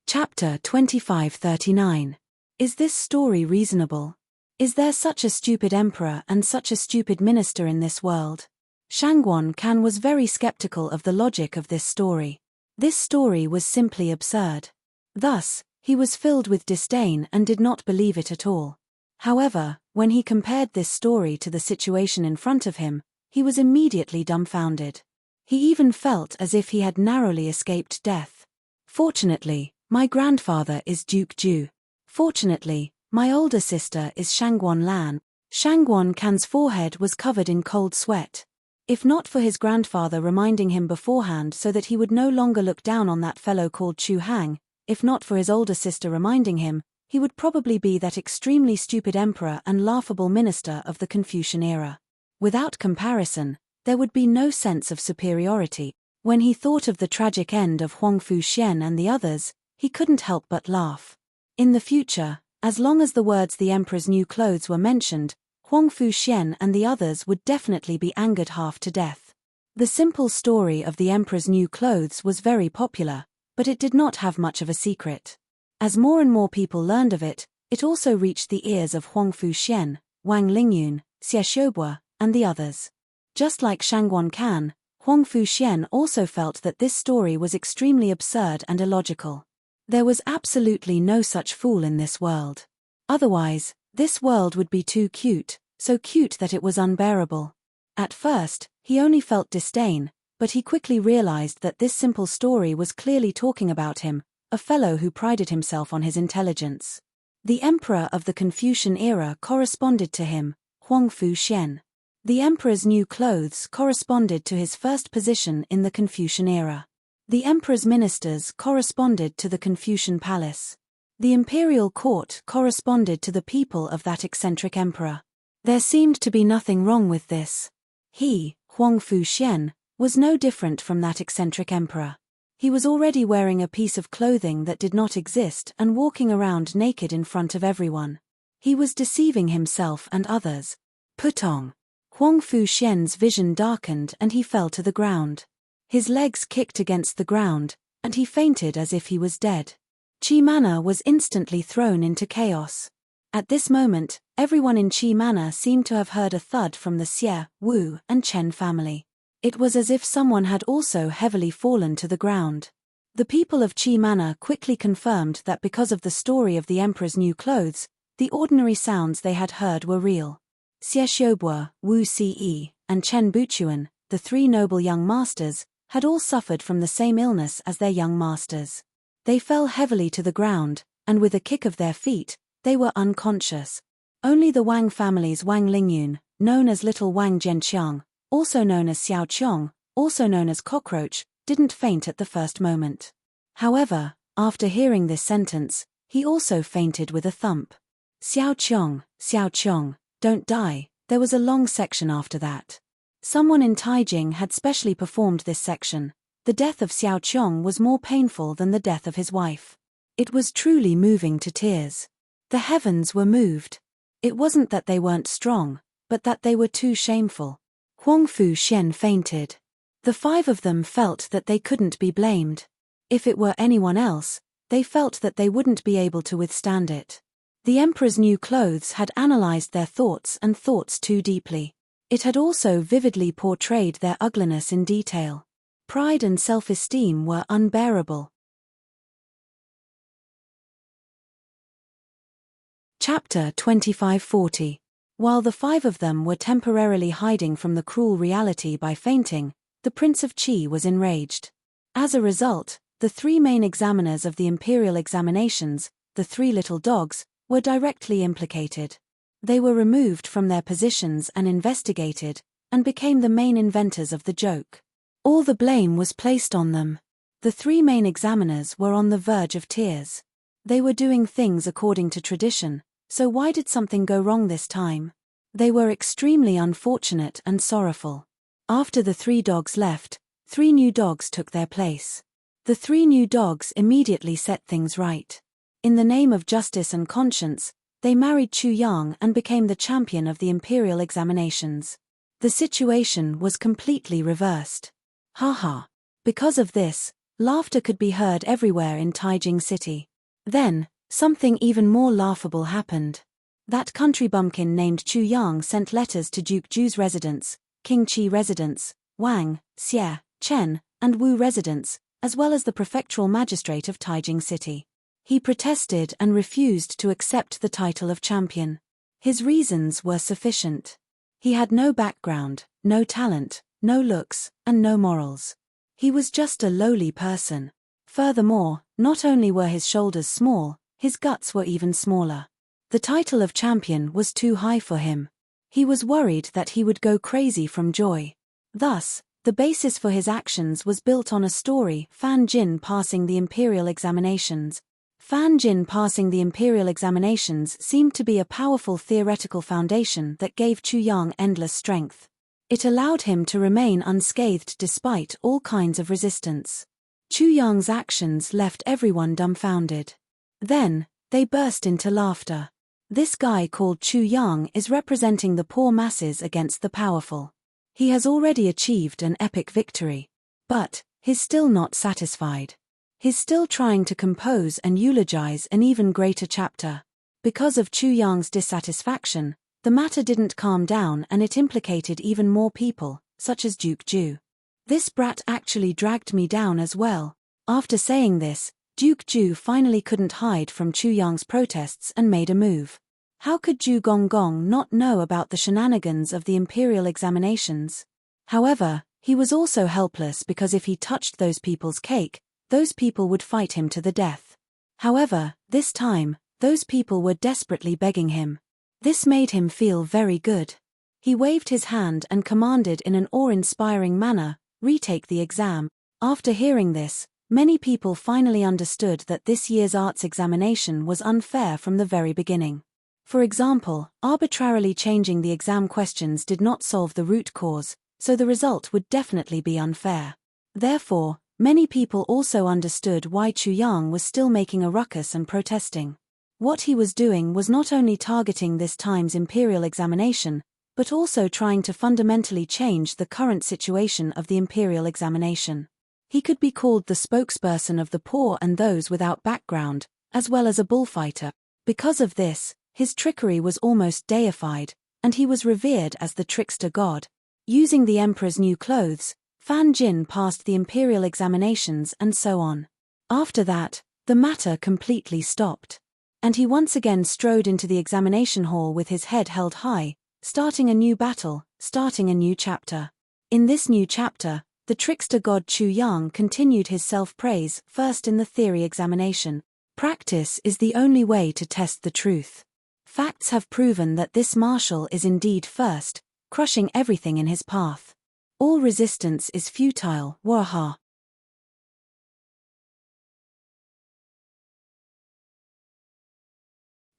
Chapter 2539. Is this story reasonable? Is there such a stupid emperor and such a stupid minister in this world? Shangguan Kan was very skeptical of the logic of this story. This story was simply absurd. Thus, he was filled with disdain and did not believe it at all. However, when he compared this story to the situation in front of him, he was immediately dumbfounded. He even felt as if he had narrowly escaped death. Fortunately, my grandfather is Duke Ju. Fortunately, my older sister is Shangguan Lan. Shangguan Kan's forehead was covered in cold sweat. If not for his grandfather reminding him beforehand so that he would no longer look down on that fellow called Chu Hang, if not for his older sister reminding him, he would probably be that extremely stupid emperor and laughable minister of the Confucian era. Without comparison, there would be no sense of superiority. When he thought of the tragic end of Huang Fuxian and the others, he couldn't help but laugh. In the future, as long as the words the emperor's new clothes were mentioned, Huang Fuxian and the others would definitely be angered half to death. The simple story of the emperor's new clothes was very popular, but it did not have much of a secret. As more and more people learned of it, it also reached the ears of Huang Fuxian, Wang Lingyun, Xie Xiaobua, and the others. Just like Shangguan Kan, Huang Fuxian also felt that this story was extremely absurd and illogical. There was absolutely no such fool in this world. Otherwise, this world would be too cute, so cute that it was unbearable. At first, he only felt disdain, but he quickly realized that this simple story was clearly talking about him, a fellow who prided himself on his intelligence. The emperor of the Confucian era corresponded to him, Huang Fuxian. The emperor's new clothes corresponded to his first position in the Confucian era. The emperor's ministers corresponded to the Confucian palace. The imperial court corresponded to the people of that eccentric emperor. There seemed to be nothing wrong with this. He, Huang Fuxian, was no different from that eccentric emperor. He was already wearing a piece of clothing that did not exist and walking around naked in front of everyone. He was deceiving himself and others. Putong. Huang Fuxian's vision darkened and he fell to the ground. His legs kicked against the ground, and he fainted as if he was dead. Qi Manor was instantly thrown into chaos. At this moment, everyone in Qi Manor seemed to have heard a thud from the Xie, Wu, and Chen family. It was as if someone had also heavily fallen to the ground. The people of Qi Manor quickly confirmed that because of the story of the emperor's new clothes, the ordinary sounds they had heard were real. Xie Xiaobua, Wu Ce, and Chen Buchuan, the three noble young masters, had all suffered from the same illness as their young masters. They fell heavily to the ground, and with a kick of their feet, they were unconscious. Only the Wang family's Wang Lingyun, known as Little Wang Zhenqiang, also known as Xiao Qiong, also known as Cockroach, didn't faint at the first moment. However, after hearing this sentence, he also fainted with a thump. Xiao Qiong, don't die. There was a long section after that. Someone in Taijing had specially performed this section. The death of Xiao Qiong was more painful than the death of his wife. It was truly moving to tears. The heavens were moved. It wasn't that they weren't strong, but that they were too shameful. Huang Fuxian fainted. The five of them felt that they couldn't be blamed. If it were anyone else, they felt that they wouldn't be able to withstand it. The emperor's new clothes had analyzed their thoughts and thoughts too deeply. It had also vividly portrayed their ugliness in detail. Pride and self-esteem were unbearable. Chapter 2540. While the five of them were temporarily hiding from the cruel reality by fainting, the Prince of Qi was enraged. As a result, the three main examiners of the imperial examinations, the three little dogs, were directly implicated. They were removed from their positions and investigated, and became the main inventors of the joke. All the blame was placed on them. The three main examiners were on the verge of tears. They were doing things according to tradition, so why did something go wrong this time? They were extremely unfortunate and sorrowful. After the three dogs left, three new dogs took their place. The three new dogs immediately set things right. In the name of justice and conscience, they married Chu Yang and became the champion of the imperial examinations. The situation was completely reversed. Haha. Because of this, laughter could be heard everywhere in Taijing City. Then, something even more laughable happened. That country bumpkin named Chu Yang sent letters to Duke Ju's residence, Qingqi residents, Wang, Xie, Chen, and Wu residents, as well as the prefectural magistrate of Taijing City. He protested and refused to accept the title of champion. His reasons were sufficient. He had no background, no talent, no looks, and no morals. He was just a lowly person. Furthermore, not only were his shoulders small, his guts were even smaller. The title of champion was too high for him. He was worried that he would go crazy from joy. Thus, the basis for his actions was built on a story: Fan Jin passing the imperial examinations. Fan Jin passing the imperial examinations seemed to be a powerful theoretical foundation that gave Chu Yang endless strength. It allowed him to remain unscathed despite all kinds of resistance. Chu Yang's actions left everyone dumbfounded. Then, they burst into laughter. This guy called Chu Yang is representing the poor masses against the powerful. He has already achieved an epic victory. But, he's still not satisfied. He's still trying to compose and eulogize an even greater chapter. Because of Chu Yang's dissatisfaction, the matter didn't calm down and it implicated even more people, such as Duke Ju. This brat actually dragged me down as well. After saying this, Duke Ju finally couldn't hide from Chu Yang's protests and made a move. How could Ju Gonggong not know about the shenanigans of the imperial examinations? However, he was also helpless because if he touched those people's cake, those people would fight him to the death. However, this time, those people were desperately begging him. This made him feel very good. He waved his hand and commanded in an awe-inspiring manner, "Retake the exam." After hearing this, many people finally understood that this year's arts examination was unfair from the very beginning. For example, arbitrarily changing the exam questions did not solve the root cause, so the result would definitely be unfair. Therefore, many people also understood why Chu Yang was still making a ruckus and protesting. What he was doing was not only targeting this time's imperial examination, but also trying to fundamentally change the current situation of the imperial examination. He could be called the spokesperson of the poor and those without background, as well as a bullfighter. Because of this, his trickery was almost deified, and he was revered as the trickster god. Using the emperor's new clothes, Fan Jin passed the imperial examinations and so on. After that, the matter completely stopped. And he once again strode into the examination hall with his head held high, starting a new battle, starting a new chapter. In this new chapter, the trickster god Chu Yang continued his self-praise, first in the theory examination. Practice is the only way to test the truth. Facts have proven that this marshal is indeed first, crushing everything in his path. All resistance is futile, waha.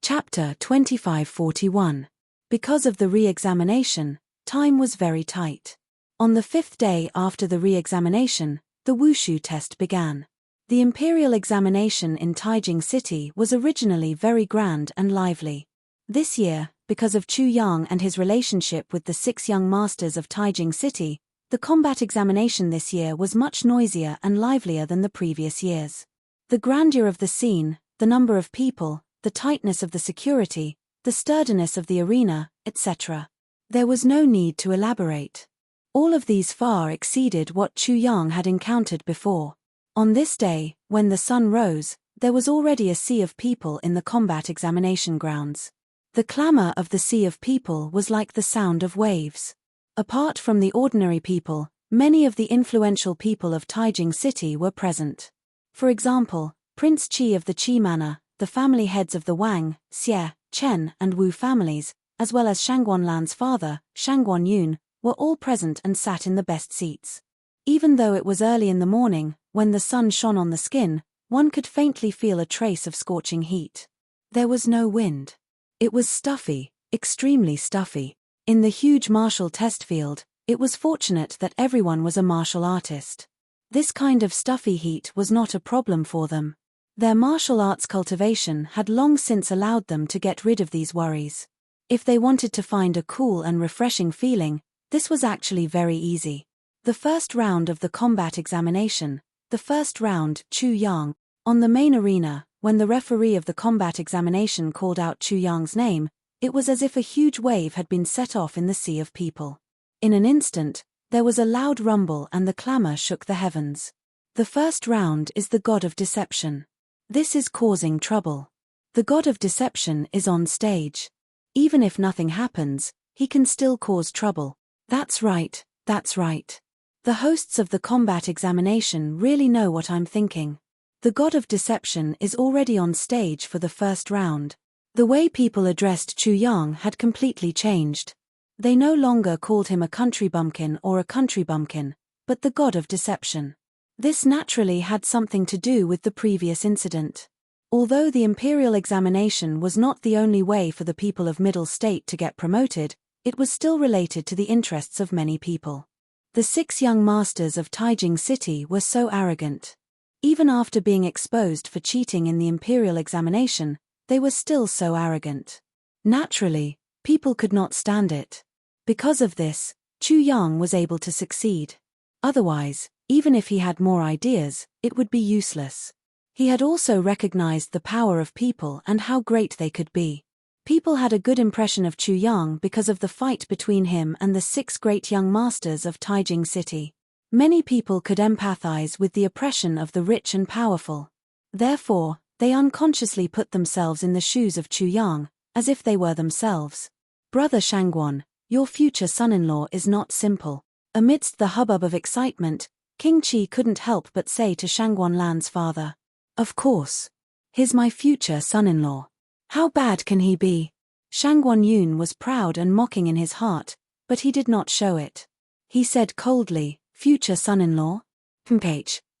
Chapter 2541. Because of the re-examination, time was very tight. On the 5th day after the re-examination, the wushu test began. The imperial examination in Taijing City was originally very grand and lively. This year, because of Chu Yang and his relationship with the 6 young masters of Taijing City, the combat examination this year was much noisier and livelier than the previous years. The grandeur of the scene, the number of people, the tightness of the security, the sturdiness of the arena, etc. There was no need to elaborate. All of these far exceeded what Chu Yang had encountered before. On this day, when the sun rose, there was already a sea of people in the combat examination grounds. The clamor of the sea of people was like the sound of waves. Apart from the ordinary people, many of the influential people of Taijing City were present. For example, Prince Qi of the Qi Manor, the family heads of the Wang, Xie, Chen and Wu families, as well as Shangguanlan's father, Shangguan Yun, were all present and sat in the best seats. Even though it was early in the morning, when the sun shone on the skin, one could faintly feel a trace of scorching heat. There was no wind. It was stuffy, extremely stuffy. In the huge martial test field, it was fortunate that everyone was a martial artist. This kind of stuffy heat was not a problem for them. Their martial arts cultivation had long since allowed them to get rid of these worries. If they wanted to find a cool and refreshing feeling, this was actually very easy. The first round of the combat examination, the first round, Chu Yang, on the main arena, when the referee of the combat examination called out Chu Yang's name, it was as if a huge wave had been set off in the sea of people. In an instant, there was a loud rumble and the clamor shook the heavens. The first round is the god of deception. This is causing trouble. The god of deception is on stage. Even if nothing happens, he can still cause trouble. That's right, that's right. The hosts of the combat examination really know what I'm thinking. The god of deception is already on stage for the first round. The way people addressed Chu Yang had completely changed. They no longer called him a country bumpkin or a country bumpkin, but the god of deception. This naturally had something to do with the previous incident. Although the imperial examination was not the only way for the people of Middle State to get promoted, it was still related to the interests of many people. The 6 young masters of Taijing City were so arrogant. Even after being exposed for cheating in the imperial examination, they were still so arrogant. Naturally, people could not stand it. Because of this, Chu Yang was able to succeed. Otherwise, even if he had more ideas, it would be useless. He had also recognized the power of people and how great they could be. People had a good impression of Chu Yang because of the fight between him and the 6 great young masters of Taijing City. Many people could empathize with the oppression of the rich and powerful. Therefore, they unconsciously put themselves in the shoes of Chu Yang, as if they were themselves. Brother Shangguan, your future son-in-law is not simple. Amidst the hubbub of excitement, King Qi couldn't help but say to Shangguan Lan's father, "Of course. He's my future son-in-law. How bad can he be?" Shangguan Yun was proud and mocking in his heart, but he did not show it. He said coldly, "Future son-in-law?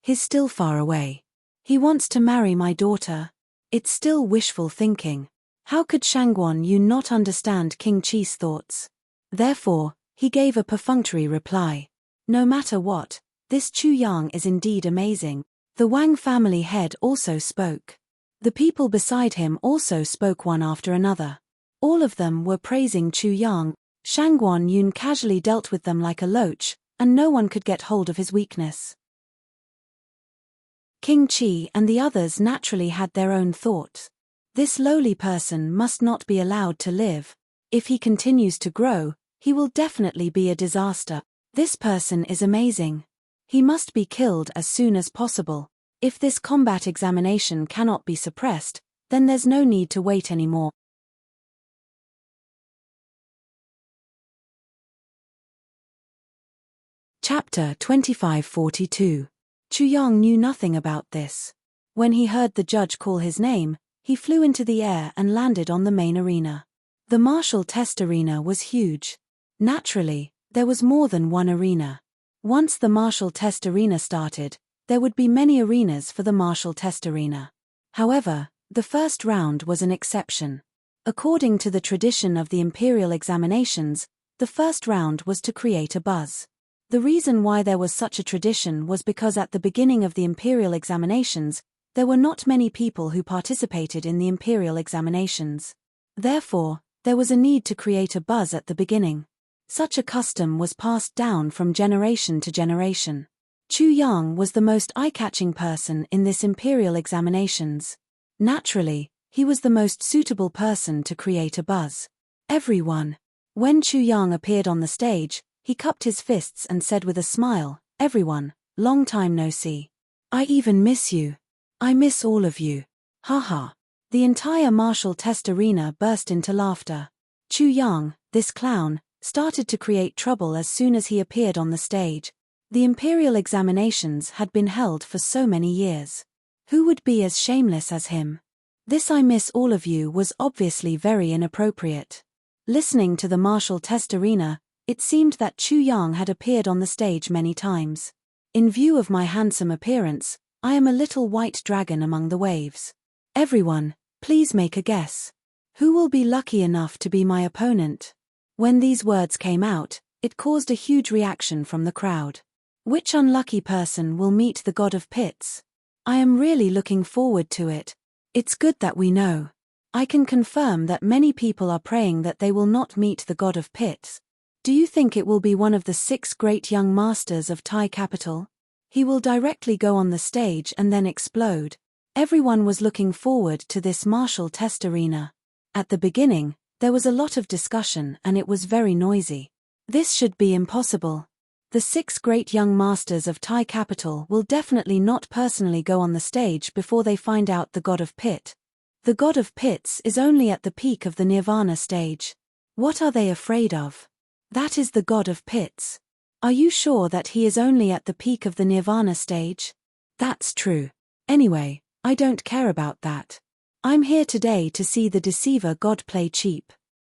He's still far away. He wants to marry my daughter. It's still wishful thinking." How could Shangguan Yun not understand King Qi's thoughts? Therefore, he gave a perfunctory reply. "No matter what, this Chu Yang is indeed amazing." The Wang family head also spoke. The people beside him also spoke one after another. All of them were praising Chu Yang. Shangguan Yun casually dealt with them like a loach, and no one could get hold of his weakness. King Qi and the others naturally had their own thoughts. This lowly person must not be allowed to live. If he continues to grow, he will definitely be a disaster. This person is amazing. He must be killed as soon as possible. If this combat examination cannot be suppressed, then there's no need to wait anymore. Chapter 2542. Chu Yang knew nothing about this. When he heard the judge call his name, he flew into the air and landed on the main arena. The martial test arena was huge. Naturally, there was more than one arena. Once the martial test arena started, there would be many arenas for the martial test arena. However, the first round was an exception. According to the tradition of the imperial examinations, the first round was to create a buzz. The reason why there was such a tradition was because at the beginning of the imperial examinations, there were not many people who participated in the imperial examinations. Therefore, there was a need to create a buzz at the beginning. Such a custom was passed down from generation to generation. Chu Yang was the most eye-catching person in this imperial examinations. Naturally, he was the most suitable person to create a buzz. Everyone. When Chu Yang appeared on the stage, he cupped his fists and said with a smile, "Everyone, long time no see. I even miss you. I miss all of you. Haha." The entire martial test arena burst into laughter. Chu Yang, this clown, started to create trouble as soon as he appeared on the stage. The imperial examinations had been held for so many years. Who would be as shameless as him? This "I miss all of you" was obviously very inappropriate. Listening to the martial test arena, it seemed that Chu Yang had appeared on the stage many times. "In view of my handsome appearance, I am a little white dragon among the waves. Everyone, please make a guess. Who will be lucky enough to be my opponent?" When these words came out, it caused a huge reaction from the crowd. Which unlucky person will meet the god of pits? I am really looking forward to it. It's good that we know. I can confirm that many people are praying that they will not meet the god of pits. Do you think it will be one of the 6 great young masters of Tai capital? He will directly go on the stage and then explode. Everyone was looking forward to this martial test arena. At the beginning, there was a lot of discussion and it was very noisy. This should be impossible. The 6 great young masters of Thai capital will definitely not personally go on the stage before they find out the god of pit. The god of pits is only at the peak of the nirvana stage. What are they afraid of? That is the god of pits. Are you sure that he is only at the peak of the nirvana stage? That's true. Anyway, I don't care about that. I'm here today to see the deceiver god play cheap.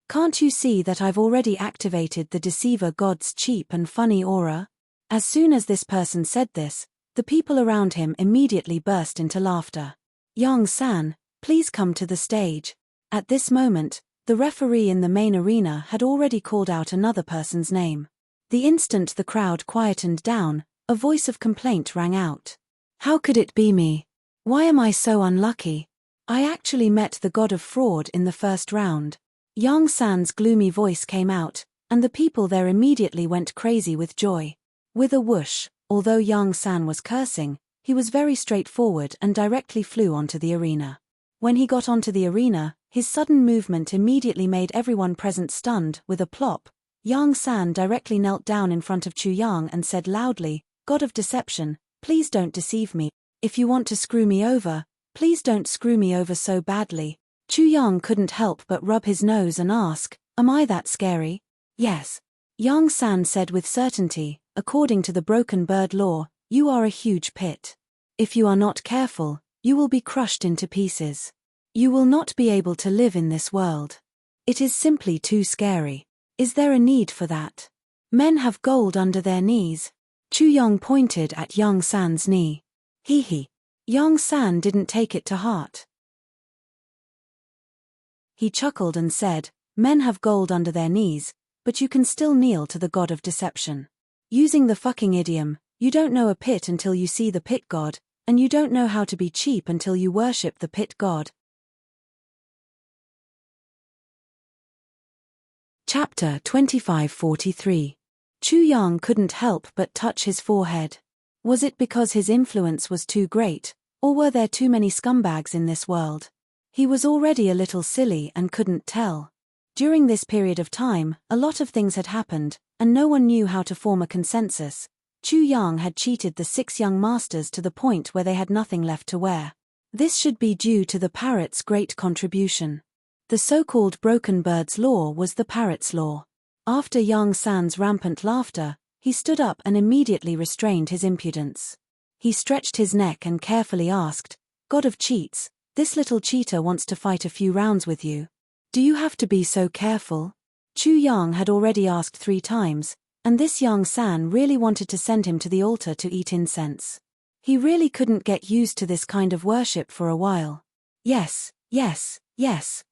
Can't you see that I've already activated the deceiver god's cheap and funny aura? As soon as this person said this, the people around him immediately burst into laughter. Yang-san, please come to the stage. At this moment, the referee in the main arena had already called out another person's name. The instant the crowd quietened down, a voice of complaint rang out. How could it be me? Why am I so unlucky? I actually met the god of fraud in the first round. Yang-san's gloomy voice came out, and the people there immediately went crazy with joy. With a whoosh, although Yang-san was cursing, he was very straightforward and directly flew onto the arena. When he got onto the arena, his sudden movement immediately made everyone present stunned. With a plop, Yang-san directly knelt down in front of Chu-yang and said loudly, God of deception, please don't deceive me. If you want to screw me over, please don't screw me over so badly. Chu-yang couldn't help but rub his nose and ask, am I that scary? Yes. Yang-san said with certainty, according to the broken bird law, you are a huge pit. If you are not careful, you will be crushed into pieces. You will not be able to live in this world. It is simply too scary. Is there a need for that? Men have gold under their knees. Chu-yang pointed at Yang-san's knee. Hee. Yang-san didn't take it to heart. He chuckled and said, men have gold under their knees, but you can still kneel to the god of deception. Using the fucking idiom, you don't know a pit until you see the pit god, and you don't know how to be cheap until you worship the pit god. Chapter 2543. Chu-yang couldn't help but touch his forehead. Was it because his influence was too great, or were there too many scumbags in this world? He was already a little silly and couldn't tell. During this period of time, a lot of things had happened, and no one knew how to form a consensus. Chu-yang had cheated the 6 young masters to the point where they had nothing left to wear. This should be due to the parrot's great contribution. The so-called broken bird's law was the parrot's law. After Yang-san's rampant laughter, he stood up and immediately restrained his impudence. He stretched his neck and carefully asked, God of cheats, this little cheater wants to fight a few rounds with you. Do you have to be so careful? Chu-yang had already asked 3 times, and this Yang-san really wanted to send him to the altar to eat incense. He really couldn't get used to this kind of worship for a while. Yes,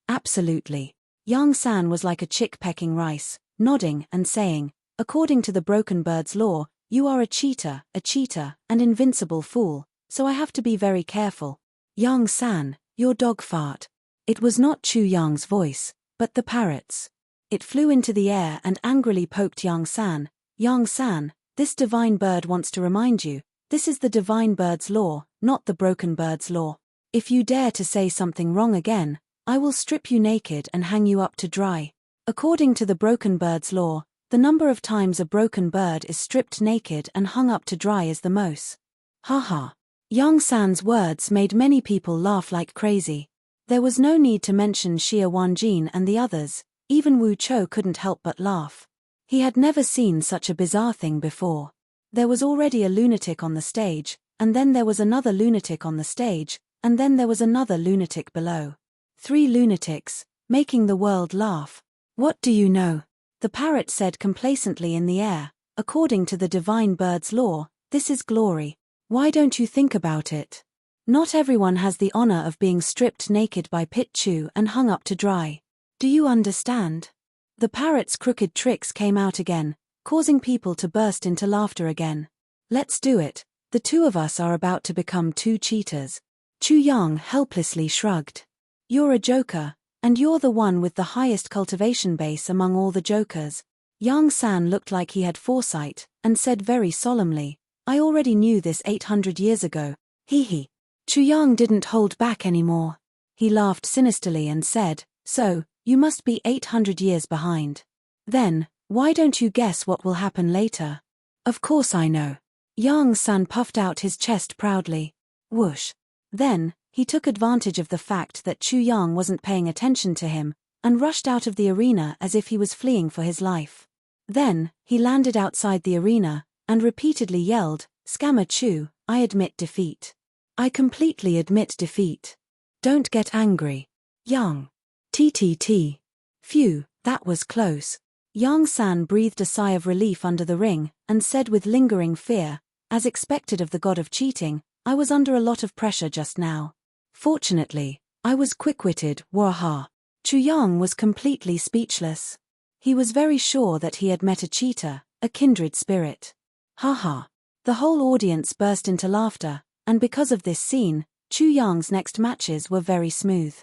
absolutely. Yang-san was like a chick pecking rice, nodding and saying, according to the broken bird's law, you are a cheater, an invincible fool, so I have to be very careful. Yang-san, your dog fart. It was not Chu-yang's voice, but the parrot's. It flew into the air and angrily poked Yang-san. Yang-san, this divine bird wants to remind you, this is the divine bird's law, not the broken bird's law. If you dare to say something wrong again, I will strip you naked and hang you up to dry. According to the broken bird's law, the number of times a broken bird is stripped naked and hung up to dry is the most. Haha. Yang-san's words made many people laugh like crazy. There was no need to mention Xia Wanjin and the others, even Wu Chou couldn't help but laugh. He had never seen such a bizarre thing before. There was already a lunatic on the stage, and then there was another lunatic on the stage, and then there was another lunatic below. 3 lunatics, making the world laugh. What do you know? The parrot said complacently in the air, according to the divine bird's law, this is glory. Why don't you think about it? Not everyone has the honor of being stripped naked by Pit Chu and hung up to dry. Do you understand? The parrot's crooked tricks came out again, causing people to burst into laughter again. Let's do it. The 2 of us are about to become 2 cheaters. Chu-yang helplessly shrugged. You're a joker, and you're the one with the highest cultivation base among all the jokers. Yang-san looked like he had foresight, and said very solemnly, I already knew this 800 years ago. Hee. Chu-yang didn't hold back anymore. He laughed sinisterly and said, so, you must be 800 years behind. Then, Why don't you guess what will happen later? Of course I know. Yang San puffed out his chest proudly. Whoosh. Then, he took advantage of the fact that Chu Yang wasn't paying attention to him, and rushed out of the arena as if he was fleeing for his life. Then, he landed outside the arena, and repeatedly yelled, "Scammer Chu, I admit defeat. I completely admit defeat. Don't get angry. Yang. TTT. Phew, that was close." Yang San breathed a sigh of relief under the ring, and said with lingering fear, as expected of the god of cheating, "I was under a lot of pressure just now. Fortunately, I was quick-witted, waha." Chu Yang was completely speechless. He was very sure that he had met a cheater, a kindred spirit. Haha. The whole audience burst into laughter, and because of this scene, Chu Yang's next matches were very smooth.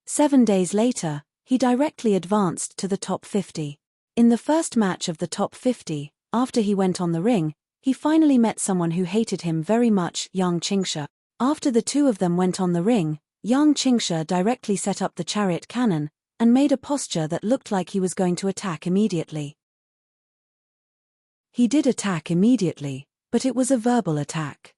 7 days later, he directly advanced to the top 50. In the first match of the top 50, after he went on the ring, he finally met someone who hated him very much, Yang Qingsha. After the two of them went on the ring, Yang Qingsha directly set up the chariot cannon, and made a posture that looked like he was going to attack immediately. He did attack immediately, but it was a verbal attack.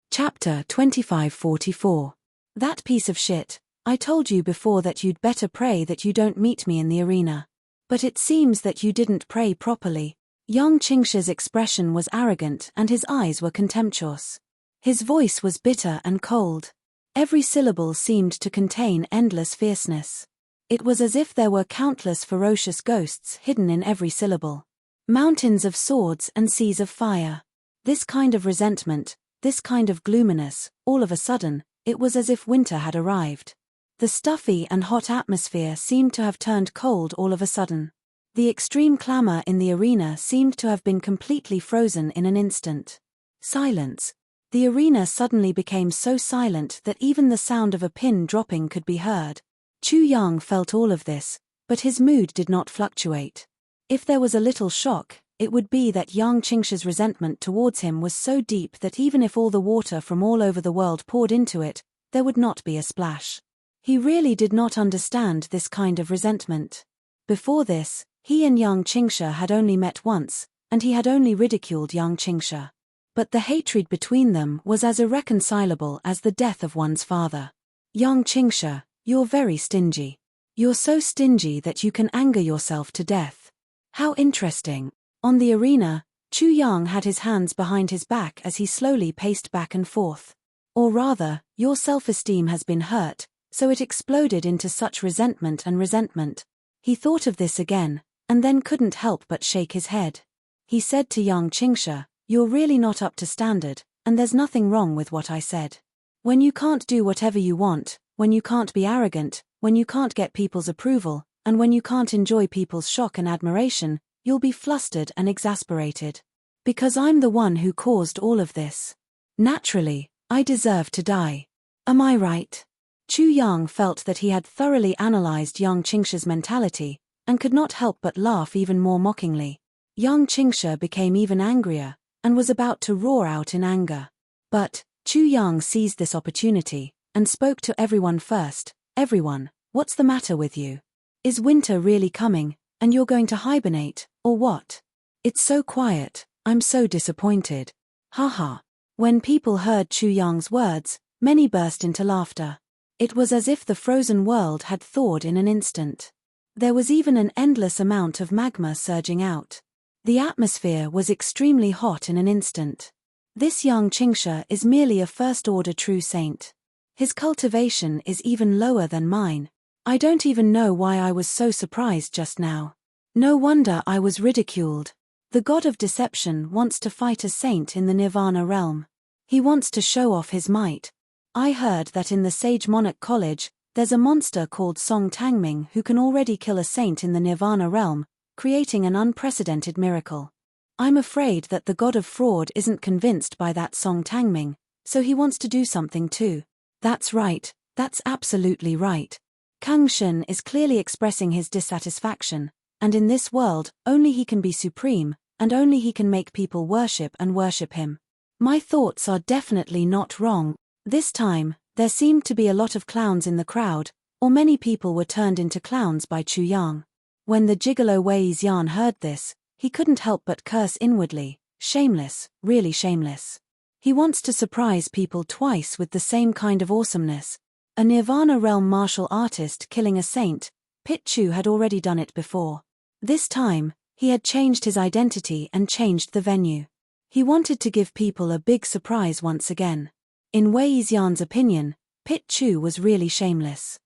Chapter 2544. That piece of shit. I told you before that you'd better pray that you don't meet me in the arena. But it seems that you didn't pray properly. Yang Qingsha's expression was arrogant and his eyes were contemptuous. His voice was bitter and cold. Every syllable seemed to contain endless fierceness. It was as if there were countless ferocious ghosts hidden in every syllable. Mountains of swords and seas of fire. This kind of resentment, this kind of gloominess, all of a sudden, it was as if winter had arrived. The stuffy and hot atmosphere seemed to have turned cold all of a sudden. The extreme clamor in the arena seemed to have been completely frozen in an instant. Silence. The arena suddenly became so silent that even the sound of a pin dropping could be heard. Chu Yang felt all of this, but his mood did not fluctuate. If there was a little shock, it would be that Yang Qingsha's resentment towards him was so deep that even if all the water from all over the world poured into it, there would not be a splash. He really did not understand this kind of resentment. Before this, he and Yang Qingsha had only met once, and he had only ridiculed Yang Qingsha. But the hatred between them was as irreconcilable as the death of one's father. Yang Qingsha, you're very stingy. You're so stingy that you can anger yourself to death. How interesting. On the arena, Chu Yang had his hands behind his back as he slowly paced back and forth. Or rather, your self-esteem has been hurt, so it exploded into such resentment and resentment. He thought of this again, and then couldn't help but shake his head. He said to Yang Qingsha, "You're really not up to standard, and there's nothing wrong with what I said. When you can't do whatever you want, when you can't be arrogant, when you can't get people's approval, and when you can't enjoy people's shock and admiration, you'll be flustered and exasperated. Because I'm the one who caused all of this. Naturally, I deserve to die. Am I right?" Chu Yang felt that he had thoroughly analyzed Yang Qingsha's mentality, and could not help but laugh even more mockingly. Yang Qingsha became even angrier, and was about to roar out in anger. But, Chu Yang seized this opportunity, and spoke to everyone first. "Everyone, what's the matter with you? Is winter really coming, and you're going to hibernate, or what? It's so quiet, I'm so disappointed." Haha. When people heard Chu Yang's words, many burst into laughter. It was as if the frozen world had thawed in an instant. There was even an endless amount of magma surging out. The atmosphere was extremely hot in an instant. This Yang Qingsha is merely a first-order true saint. His cultivation is even lower than mine. I don't even know why I was so surprised just now. No wonder I was ridiculed. The god of deception wants to fight a saint in the Nirvana realm. He wants to show off his might. I heard that in the Sage Monarch College, there's a monster called Song Tangming who can already kill a saint in the Nirvana realm, creating an unprecedented miracle. I'm afraid that the god of fraud isn't convinced by that Song Tangming, so he wants to do something too. That's right, that's absolutely right. Kang Shen is clearly expressing his dissatisfaction, and in this world, only he can be supreme, and only he can make people worship and worship him. My thoughts are definitely not wrong. This time, there seemed to be a lot of clowns in the crowd, or many people were turned into clowns by Chu Yang. When the gigolo Wei Xian heard this, he couldn't help but curse inwardly. Shameless, really shameless. He wants to surprise people twice with the same kind of awesomeness. A Nirvana realm martial artist killing a saint. Pit Chu had already done it before. This time, he had changed his identity and changed the venue. He wanted to give people a big surprise once again. In Wei Xian's opinion, Pit Chu was really shameless.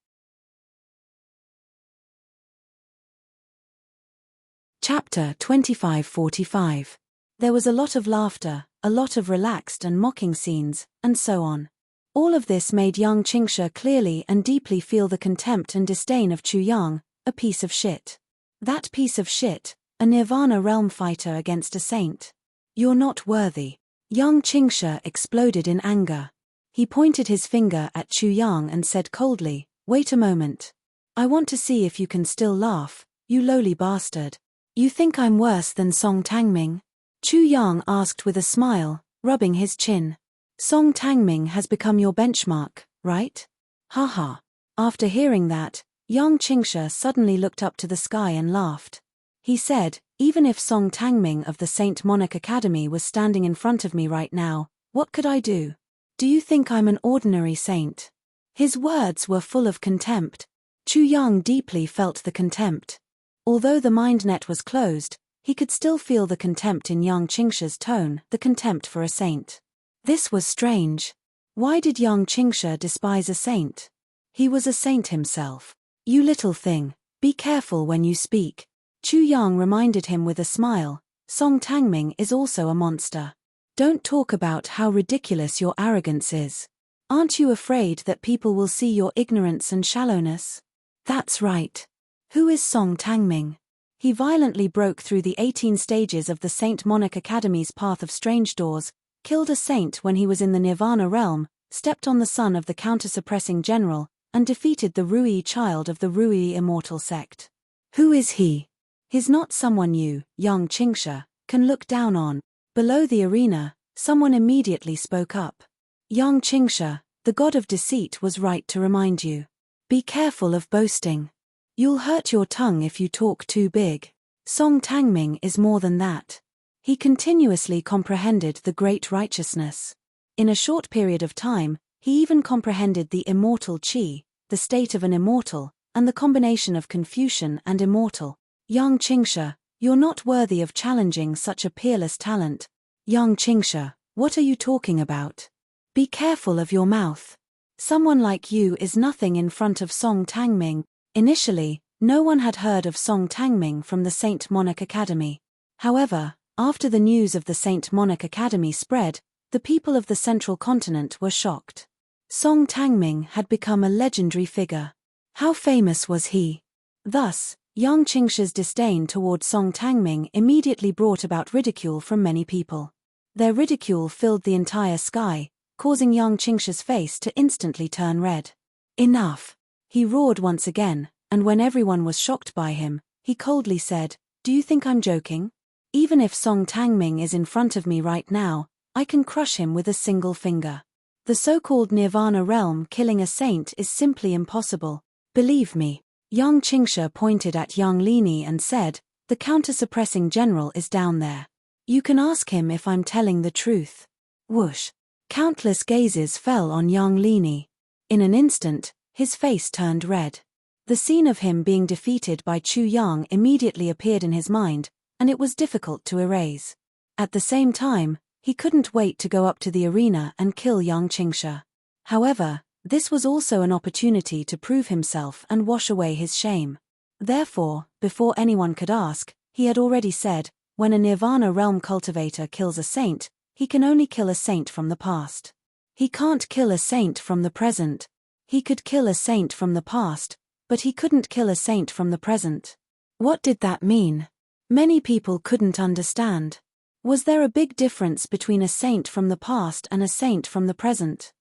Chapter 2545. There was a lot of laughter, a lot of relaxed and mocking scenes, and so on. All of this made young Qingsha clearly and deeply feel the contempt and disdain of Chu Yang, a piece of shit. That piece of shit, a Nirvana realm fighter against a saint. You're not worthy. Young Qingsha exploded in anger. He pointed his finger at Chu Yang and said coldly, "Wait a moment. I want to see if you can still laugh, you lowly bastard. You think I'm worse than Song Tangming?" Chu Yang asked with a smile, rubbing his chin. "Song Tangming has become your benchmark, right?" Haha. After hearing that, young Qingsha suddenly looked up to the sky and laughed. He said, "Even if Song Tangming of the Saint Monarch Academy was standing in front of me right now, what could I do? Do you think I'm an ordinary saint?" His words were full of contempt. Chu Yang deeply felt the contempt. Although the mind net was closed, he could still feel the contempt in young Qingsha's tone, the contempt for a saint. This was strange. Why did young Qingsha despise a saint? He was a saint himself. "You little thing, be careful when you speak." Chu Yang reminded him with a smile, "Song Tangming is also a monster. Don't talk about how ridiculous your arrogance is. Aren't you afraid that people will see your ignorance and shallowness?" "That's right. Who is Song Tangming?" He violently broke through the 18 stages of the Saint Monarch Academy's path of strange doors, killed a saint when he was in the Nirvana realm, stepped on the son of the counter-suppressing general, and defeated the Rui child of the Rui immortal sect. Who is he? He's not someone you, young Qingsha, can look down on. Below the arena, someone immediately spoke up. "Young Qingsha, the god of deceit was right to remind you. Be careful of boasting. You'll hurt your tongue if you talk too big. Song Tangming is more than that. He continuously comprehended the great righteousness. In a short period of time, he even comprehended the immortal qi, the state of an immortal, and the combination of Confucian and immortal. Young Qingsha, you're not worthy of challenging such a peerless talent." "Young Qingsha, what are you talking about? Be careful of your mouth. Someone like you is nothing in front of Song Tangming." Initially, no one had heard of Song Tangming from the Saint Monarch Academy. However, after the news of the Saint Monarch Academy spread, the people of the central continent were shocked. Song Tangming had become a legendary figure. How famous was he? Thus, young Qingsha's disdain toward Song Tangming immediately brought about ridicule from many people. Their ridicule filled the entire sky, causing young Qingsha's face to instantly turn red. "Enough!" He roared once again, and when everyone was shocked by him, he coldly said, "Do you think I'm joking? Even if Song Tangming is in front of me right now, I can crush him with a single finger. The so-called Nirvana realm killing a saint is simply impossible. Believe me." Young Qingsha pointed at young Lini and said, "The counter-suppressing general is down there. You can ask him if I'm telling the truth." Whoosh! Countless gazes fell on young Lini. In an instant, his face turned red. The scene of him being defeated by Chu Yang immediately appeared in his mind, and it was difficult to erase. At the same time, he couldn't wait to go up to the arena and kill young Qingsha. However, this was also an opportunity to prove himself and wash away his shame. Therefore, before anyone could ask, he had already said, when a Nirvana realm cultivator kills a saint, he can only kill a saint from the past. He can't kill a saint from the present. He could kill a saint from the past, but he couldn't kill a saint from the present. What did that mean? Many people couldn't understand. Was there a big difference between a saint from the past and a saint from the present?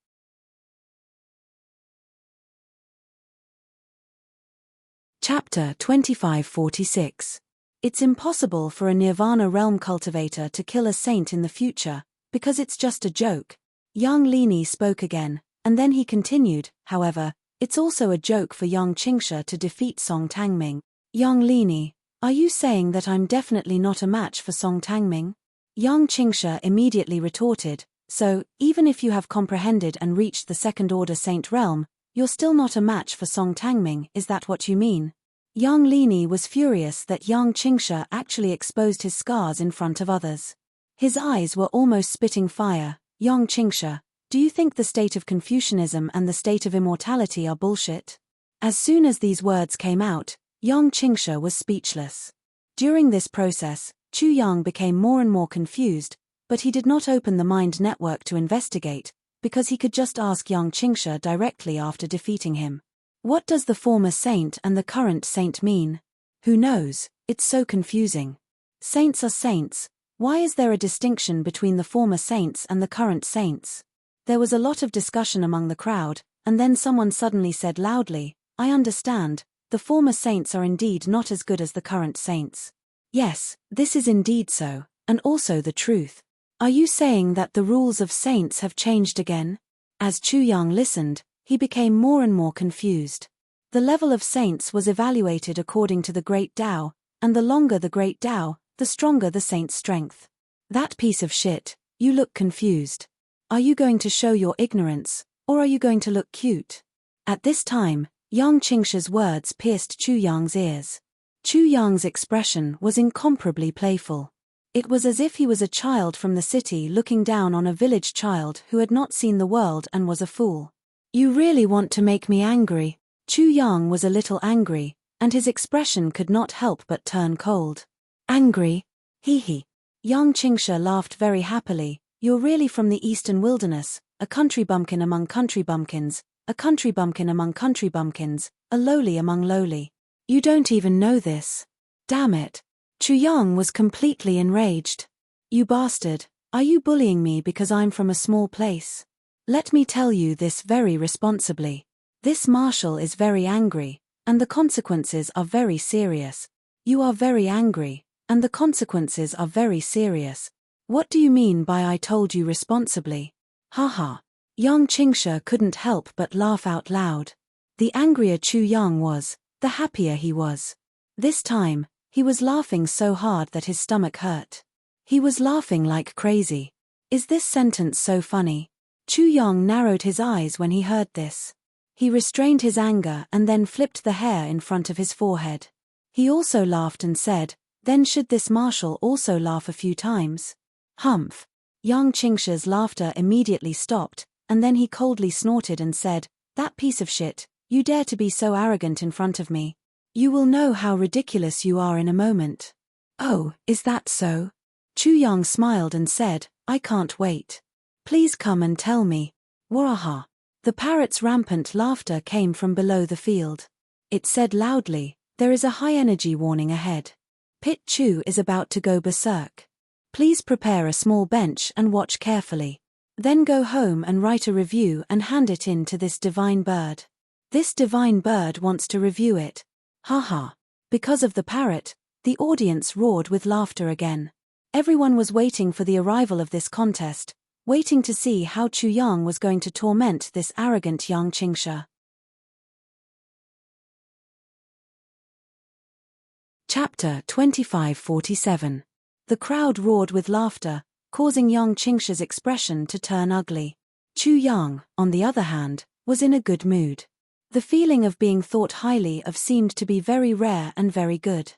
Chapter 2546. It's impossible for a Nirvana realm cultivator to kill a saint in the future, because it's just a joke. Young Lini spoke again, and then he continued, "However, It's also a joke for Yang Qingsha to defeat Song Tangming. Yang Lini, are you saying that I'm definitely not a match for Song Tangming? Yang Qingsha immediately retorted, so, even if you have comprehended and reached the second-order Saint realm, you're still not a match for Song Tangming, is that what you mean? Yang Lini was furious that Yang Qingsha actually exposed his scars in front of others. His eyes were almost spitting fire. Yang Qingsha, do you think the state of Confucianism and the state of immortality are bullshit? As soon as these words came out, Yang Qingsha was speechless. During this process, Chu Yang became more and more confused, but he did not open the mind network to investigate, because he could just ask Yang Qingsha directly after defeating him. What does the former saint and the current saint mean? Who knows, it's so confusing. Saints are saints. Why is there a distinction between the former saints and the current saints? There was a lot of discussion among the crowd, and then someone suddenly said loudly, I understand, the former saints are indeed not as good as the current saints. Yes, this is indeed so, and also the truth. Are you saying that the rules of saints have changed again? As Chu Yang listened, he became more and more confused. The level of saints was evaluated according to the Great Tao, and the longer the Great Tao, the stronger the saint's strength. That piece of shit, you look confused. Are you going to show your ignorance, or are you going to look cute? At this time, Yang Qingsha's words pierced Chu Yang's ears. Chu Yang's expression was incomparably playful. It was as if he was a child from the city looking down on a village child who had not seen the world and was a fool. You really want to make me angry? Chu Yang was a little angry, and his expression could not help but turn cold. Angry? Hee hee. Yang Qingsha laughed very happily. You're really from the eastern wilderness, a country bumpkin among country bumpkins, a country bumpkin among country bumpkins, a lowly among lowly. You don't even know this. Damn it. Chu Yang was completely enraged. You bastard, are you bullying me because I'm from a small place? Let me tell you this very responsibly. This marshal is very angry, and the consequences are very serious. You are very angry, and the consequences are very serious. What do you mean by I told you responsibly? Haha. Yang Qingsha couldn't help but laugh out loud. The angrier Chu Yang was, the happier he was. This time, he was laughing so hard that his stomach hurt. He was laughing like crazy. Is this sentence so funny? Chu Yang narrowed his eyes when he heard this. He restrained his anger and then flipped the hair in front of his forehead. He also laughed and said, then should this marshal also laugh a few times? Humph. Yang Qingsha's laughter immediately stopped, and then he coldly snorted and said, that piece of shit, you dare to be so arrogant in front of me. You will know how ridiculous you are in a moment. Oh, is that so? Chu Yang smiled and said, I can't wait. Please come and tell me. Waha. The parrot's rampant laughter came from below the field. It said loudly, there is a high-energy warning ahead. Pit Chu is about to go berserk. Please prepare a small bench and watch carefully. Then go home and write a review and hand it in to this divine bird. This divine bird wants to review it. Haha. Because of the parrot, the audience roared with laughter again. Everyone was waiting for the arrival of this contest, waiting to see how Chu Yang was going to torment this arrogant Yang Qingsha. Chapter 2547. The crowd roared with laughter, causing Yang Qingsha's expression to turn ugly. Chu Yang, on the other hand, was in a good mood. The feeling of being thought highly of seemed to be very rare and very good.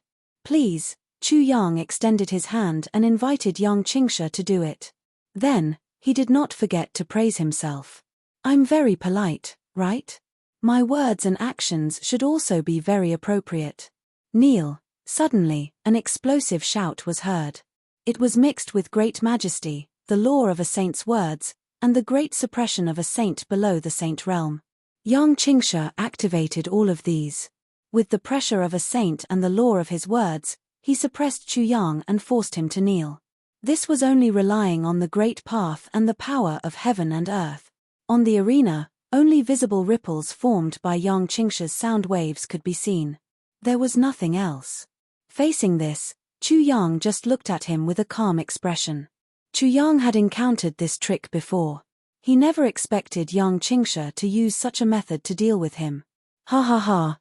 Please, Chu Yang extended his hand and invited Yang Qingsha to do it. Then, he did not forget to praise himself. I'm very polite, right? My words and actions should also be very appropriate. Kneel. Suddenly, an explosive shout was heard. It was mixed with great majesty, the law of a saint's words, and the great suppression of a saint below the saint realm. Yang Qingsha activated all of these. With the pressure of a saint and the law of his words, he suppressed Chu Yang and forced him to kneel. This was only relying on the great path and the power of heaven and earth. On the arena, only visible ripples formed by Yang Qingsha's sound waves could be seen. There was nothing else. Facing this, Chu Yang just looked at him with a calm expression. Chu Yang had encountered this trick before. He never expected young Qingsha to use such a method to deal with him. Ha ha ha,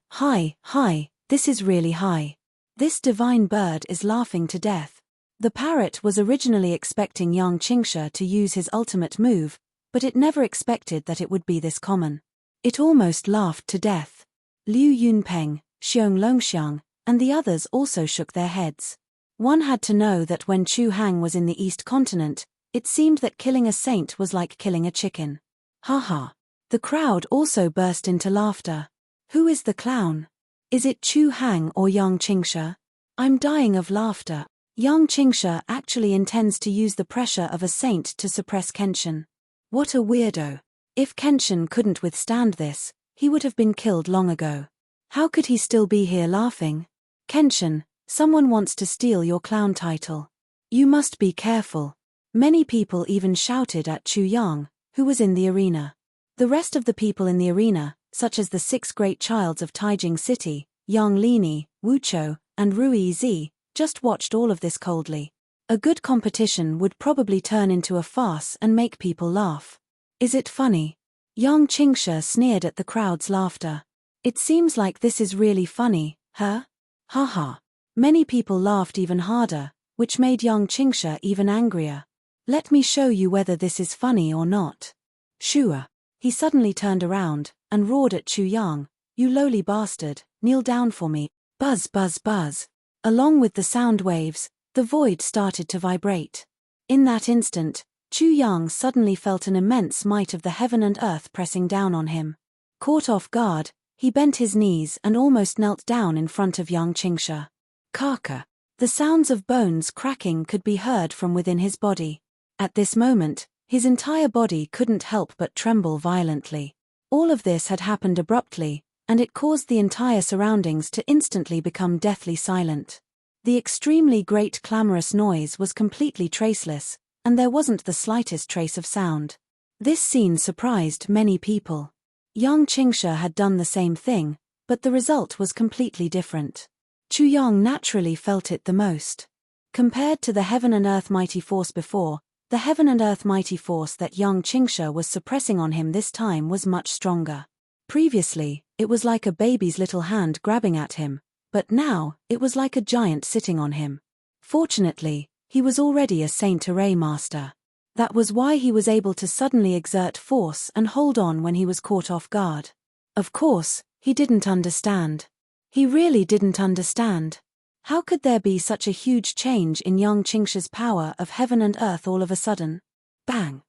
hi, this is really high. This divine bird is laughing to death. The parrot was originally expecting young Qingsha to use his ultimate move, but it never expected that it would be this common. It almost laughed to death. Liu Yunpeng, Xiong Longxiang, and the others also shook their heads. One had to know that when Chu Hang was in the East Continent, it seemed that killing a saint was like killing a chicken. Ha ha. The crowd also burst into laughter. Who is the clown? Is it Chu Hang or young Qingsha? I'm dying of laughter. Young Qingsha actually intends to use the pressure of a saint to suppress Kenshin. What a weirdo. If Kenshin couldn't withstand this, he would have been killed long ago. How could he still be here laughing? Kenshin, someone wants to steal your clown title. You must be careful. Many people even shouted at Chu Yang, who was in the arena. The rest of the people in the arena, such as the 6 great childs of Taijing City, Yang Lini, Wuchou, and Rui Zi, just watched all of this coldly. A good competition would probably turn into a farce and make people laugh. Is it funny? Young Qingsha sneered at the crowd's laughter. It seems like this is really funny, huh? Ha ha. Many people laughed even harder, which made young Qingsha even angrier. Let me show you whether this is funny or not. Shua. He suddenly turned around and roared at Chu Yang, you lowly bastard, kneel down for me. Buzz buzz buzz. Along with the sound waves, the void started to vibrate. In that instant, Chu Yang suddenly felt an immense might of the heaven and earth pressing down on him. Caught off guard, he bent his knees and almost knelt down in front of young Qingsha. Kaka. The sounds of bones cracking could be heard from within his body. At this moment, his entire body couldn't help but tremble violently. All of this had happened abruptly, and it caused the entire surroundings to instantly become deathly silent. The extremely great clamorous noise was completely traceless, and there wasn't the slightest trace of sound. This scene surprised many people. Young Qingsha had done the same thing, but the result was completely different. Chu Yang naturally felt it the most. Compared to the heaven and earth mighty force before, the heaven and earth mighty force that young Qingsha was suppressing on him this time was much stronger. Previously, it was like a baby's little hand grabbing at him, but now, it was like a giant sitting on him. Fortunately, he was already a Saint Array master. That was why he was able to suddenly exert force and hold on when he was caught off guard. Of course, he didn't understand. He really didn't understand. How could there be such a huge change in young Qingsha's power of heaven and earth all of a sudden? Bang!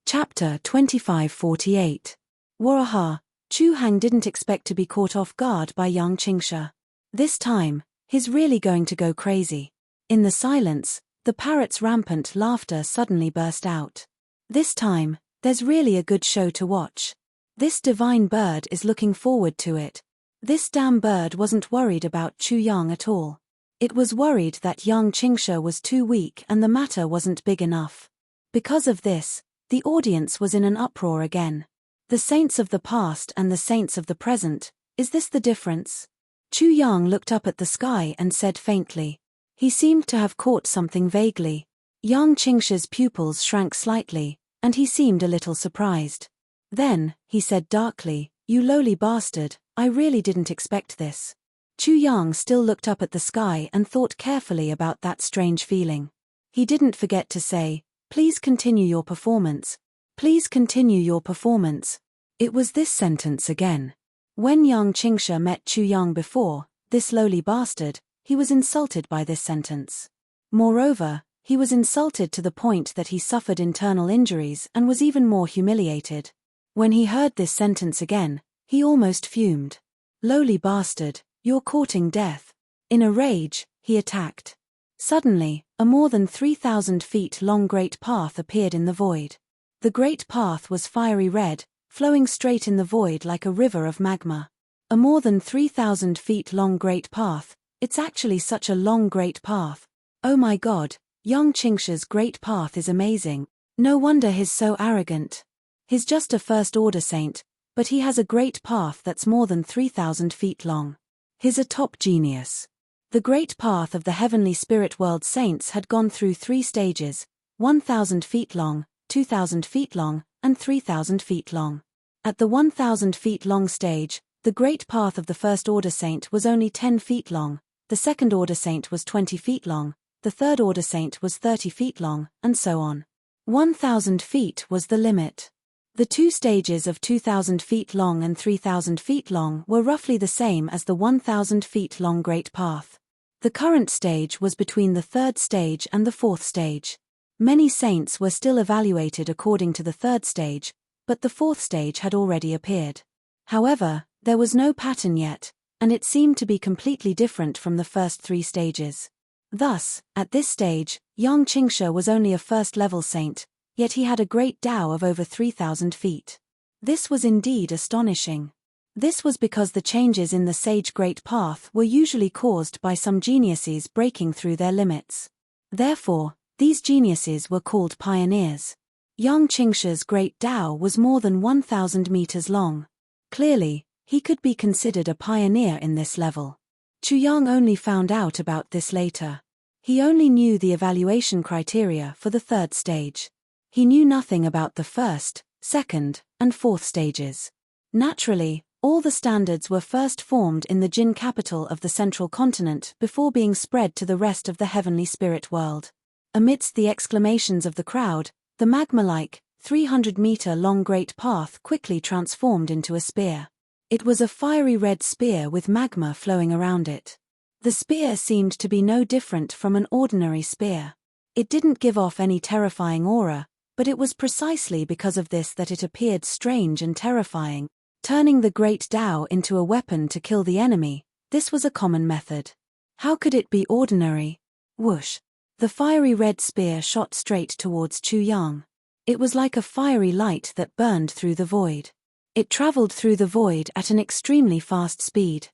Chapter 2548. Waraha, Chu Hang didn't expect to be caught off guard by young Qingsha. This time, he's really going to go crazy. In the silence, the parrot's rampant laughter suddenly burst out. This time, there's really a good show to watch. This divine bird is looking forward to it. This damn bird wasn't worried about Chu Yang at all. It was worried that young Qingsha was too weak and the matter wasn't big enough. Because of this, the audience was in an uproar again. The saints of the past and the saints of the present, is this the difference? Chu Yang looked up at the sky and said faintly. He seemed to have caught something vaguely. Young Qingsha's pupils shrank slightly, and he seemed a little surprised. Then, he said darkly, you lowly bastard, I really didn't expect this. Chu Yang still looked up at the sky and thought carefully about that strange feeling. He didn't forget to say, please continue your performance. Please continue your performance. It was this sentence again. When young Qingsha met Chu Yang before, this lowly bastard, he was insulted by this sentence. Moreover, he was insulted to the point that he suffered internal injuries and was even more humiliated. When he heard this sentence again, he almost fumed. Lowly bastard, you're courting death. In a rage, he attacked. Suddenly, a more than 3,000 feet long great path appeared in the void. The great path was fiery red, flowing straight in the void like a river of magma. A more than 3,000 feet long great path, it's actually such a long great path. Oh my god, young Qingsha's great path is amazing. No wonder he's so arrogant. He's just a first-order saint, but he has a great path that's more than 3,000 feet long. He's a top genius. The great path of the heavenly spirit world saints had gone through 3 stages, 1,000 feet long, 2,000 feet long, and 3,000 feet long. At the 1,000 feet long stage, the great path of the first order saint was only 10 feet long, the second order saint was 20 feet long, the third order saint was 30 feet long, and so on. 1,000 feet was the limit. The 2 stages of 2,000 feet long and 3,000 feet long were roughly the same as the 1,000 feet long great path. The current stage was between the 3rd stage and the 4th stage. Many saints were still evaluated according to the 3rd stage, but the 4th stage had already appeared. However, there was no pattern yet, and it seemed to be completely different from the first 3 stages. Thus, at this stage, Yang Qingshe was only a first-level saint, yet he had a great Tao of over 3,000 feet. This was indeed astonishing. This was because the changes in the Sage Great Path were usually caused by some geniuses breaking through their limits. Therefore, these geniuses were called pioneers. Yang Qingshe's great Tao was more than 1,000 meters long. Clearly, he could be considered a pioneer in this level. Chu Yang only found out about this later. He only knew the evaluation criteria for the 3rd stage. He knew nothing about the 1st, 2nd, and 4th stages. Naturally, all the standards were first formed in the Jin capital of the central continent before being spread to the rest of the heavenly spirit world. Amidst the exclamations of the crowd, the magma-like, 300-meter-long great path quickly transformed into a spear. It was a fiery red spear with magma flowing around it. The spear seemed to be no different from an ordinary spear. It didn't give off any terrifying aura, but it was precisely because of this that it appeared strange and terrifying. Turning the great Tao into a weapon to kill the enemy, this was a common method. How could it be ordinary? Whoosh! The fiery red spear shot straight towards Chu Yang. It was like a fiery light that burned through the void. It traveled through the void at an extremely fast speed.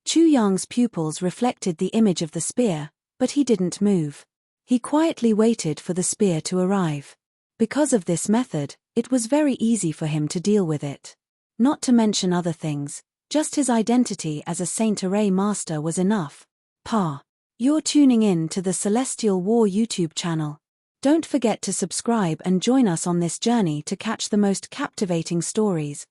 Chu Yang's pupils reflected the image of the spear, but he didn't move. He quietly waited for the spear to arrive. Because of this method, it was very easy for him to deal with it. Not to mention other things, just his identity as a Saint Array Master was enough. You're tuning in to the Celestial War YouTube channel. Don't forget to subscribe and join us on this journey to catch the most captivating stories,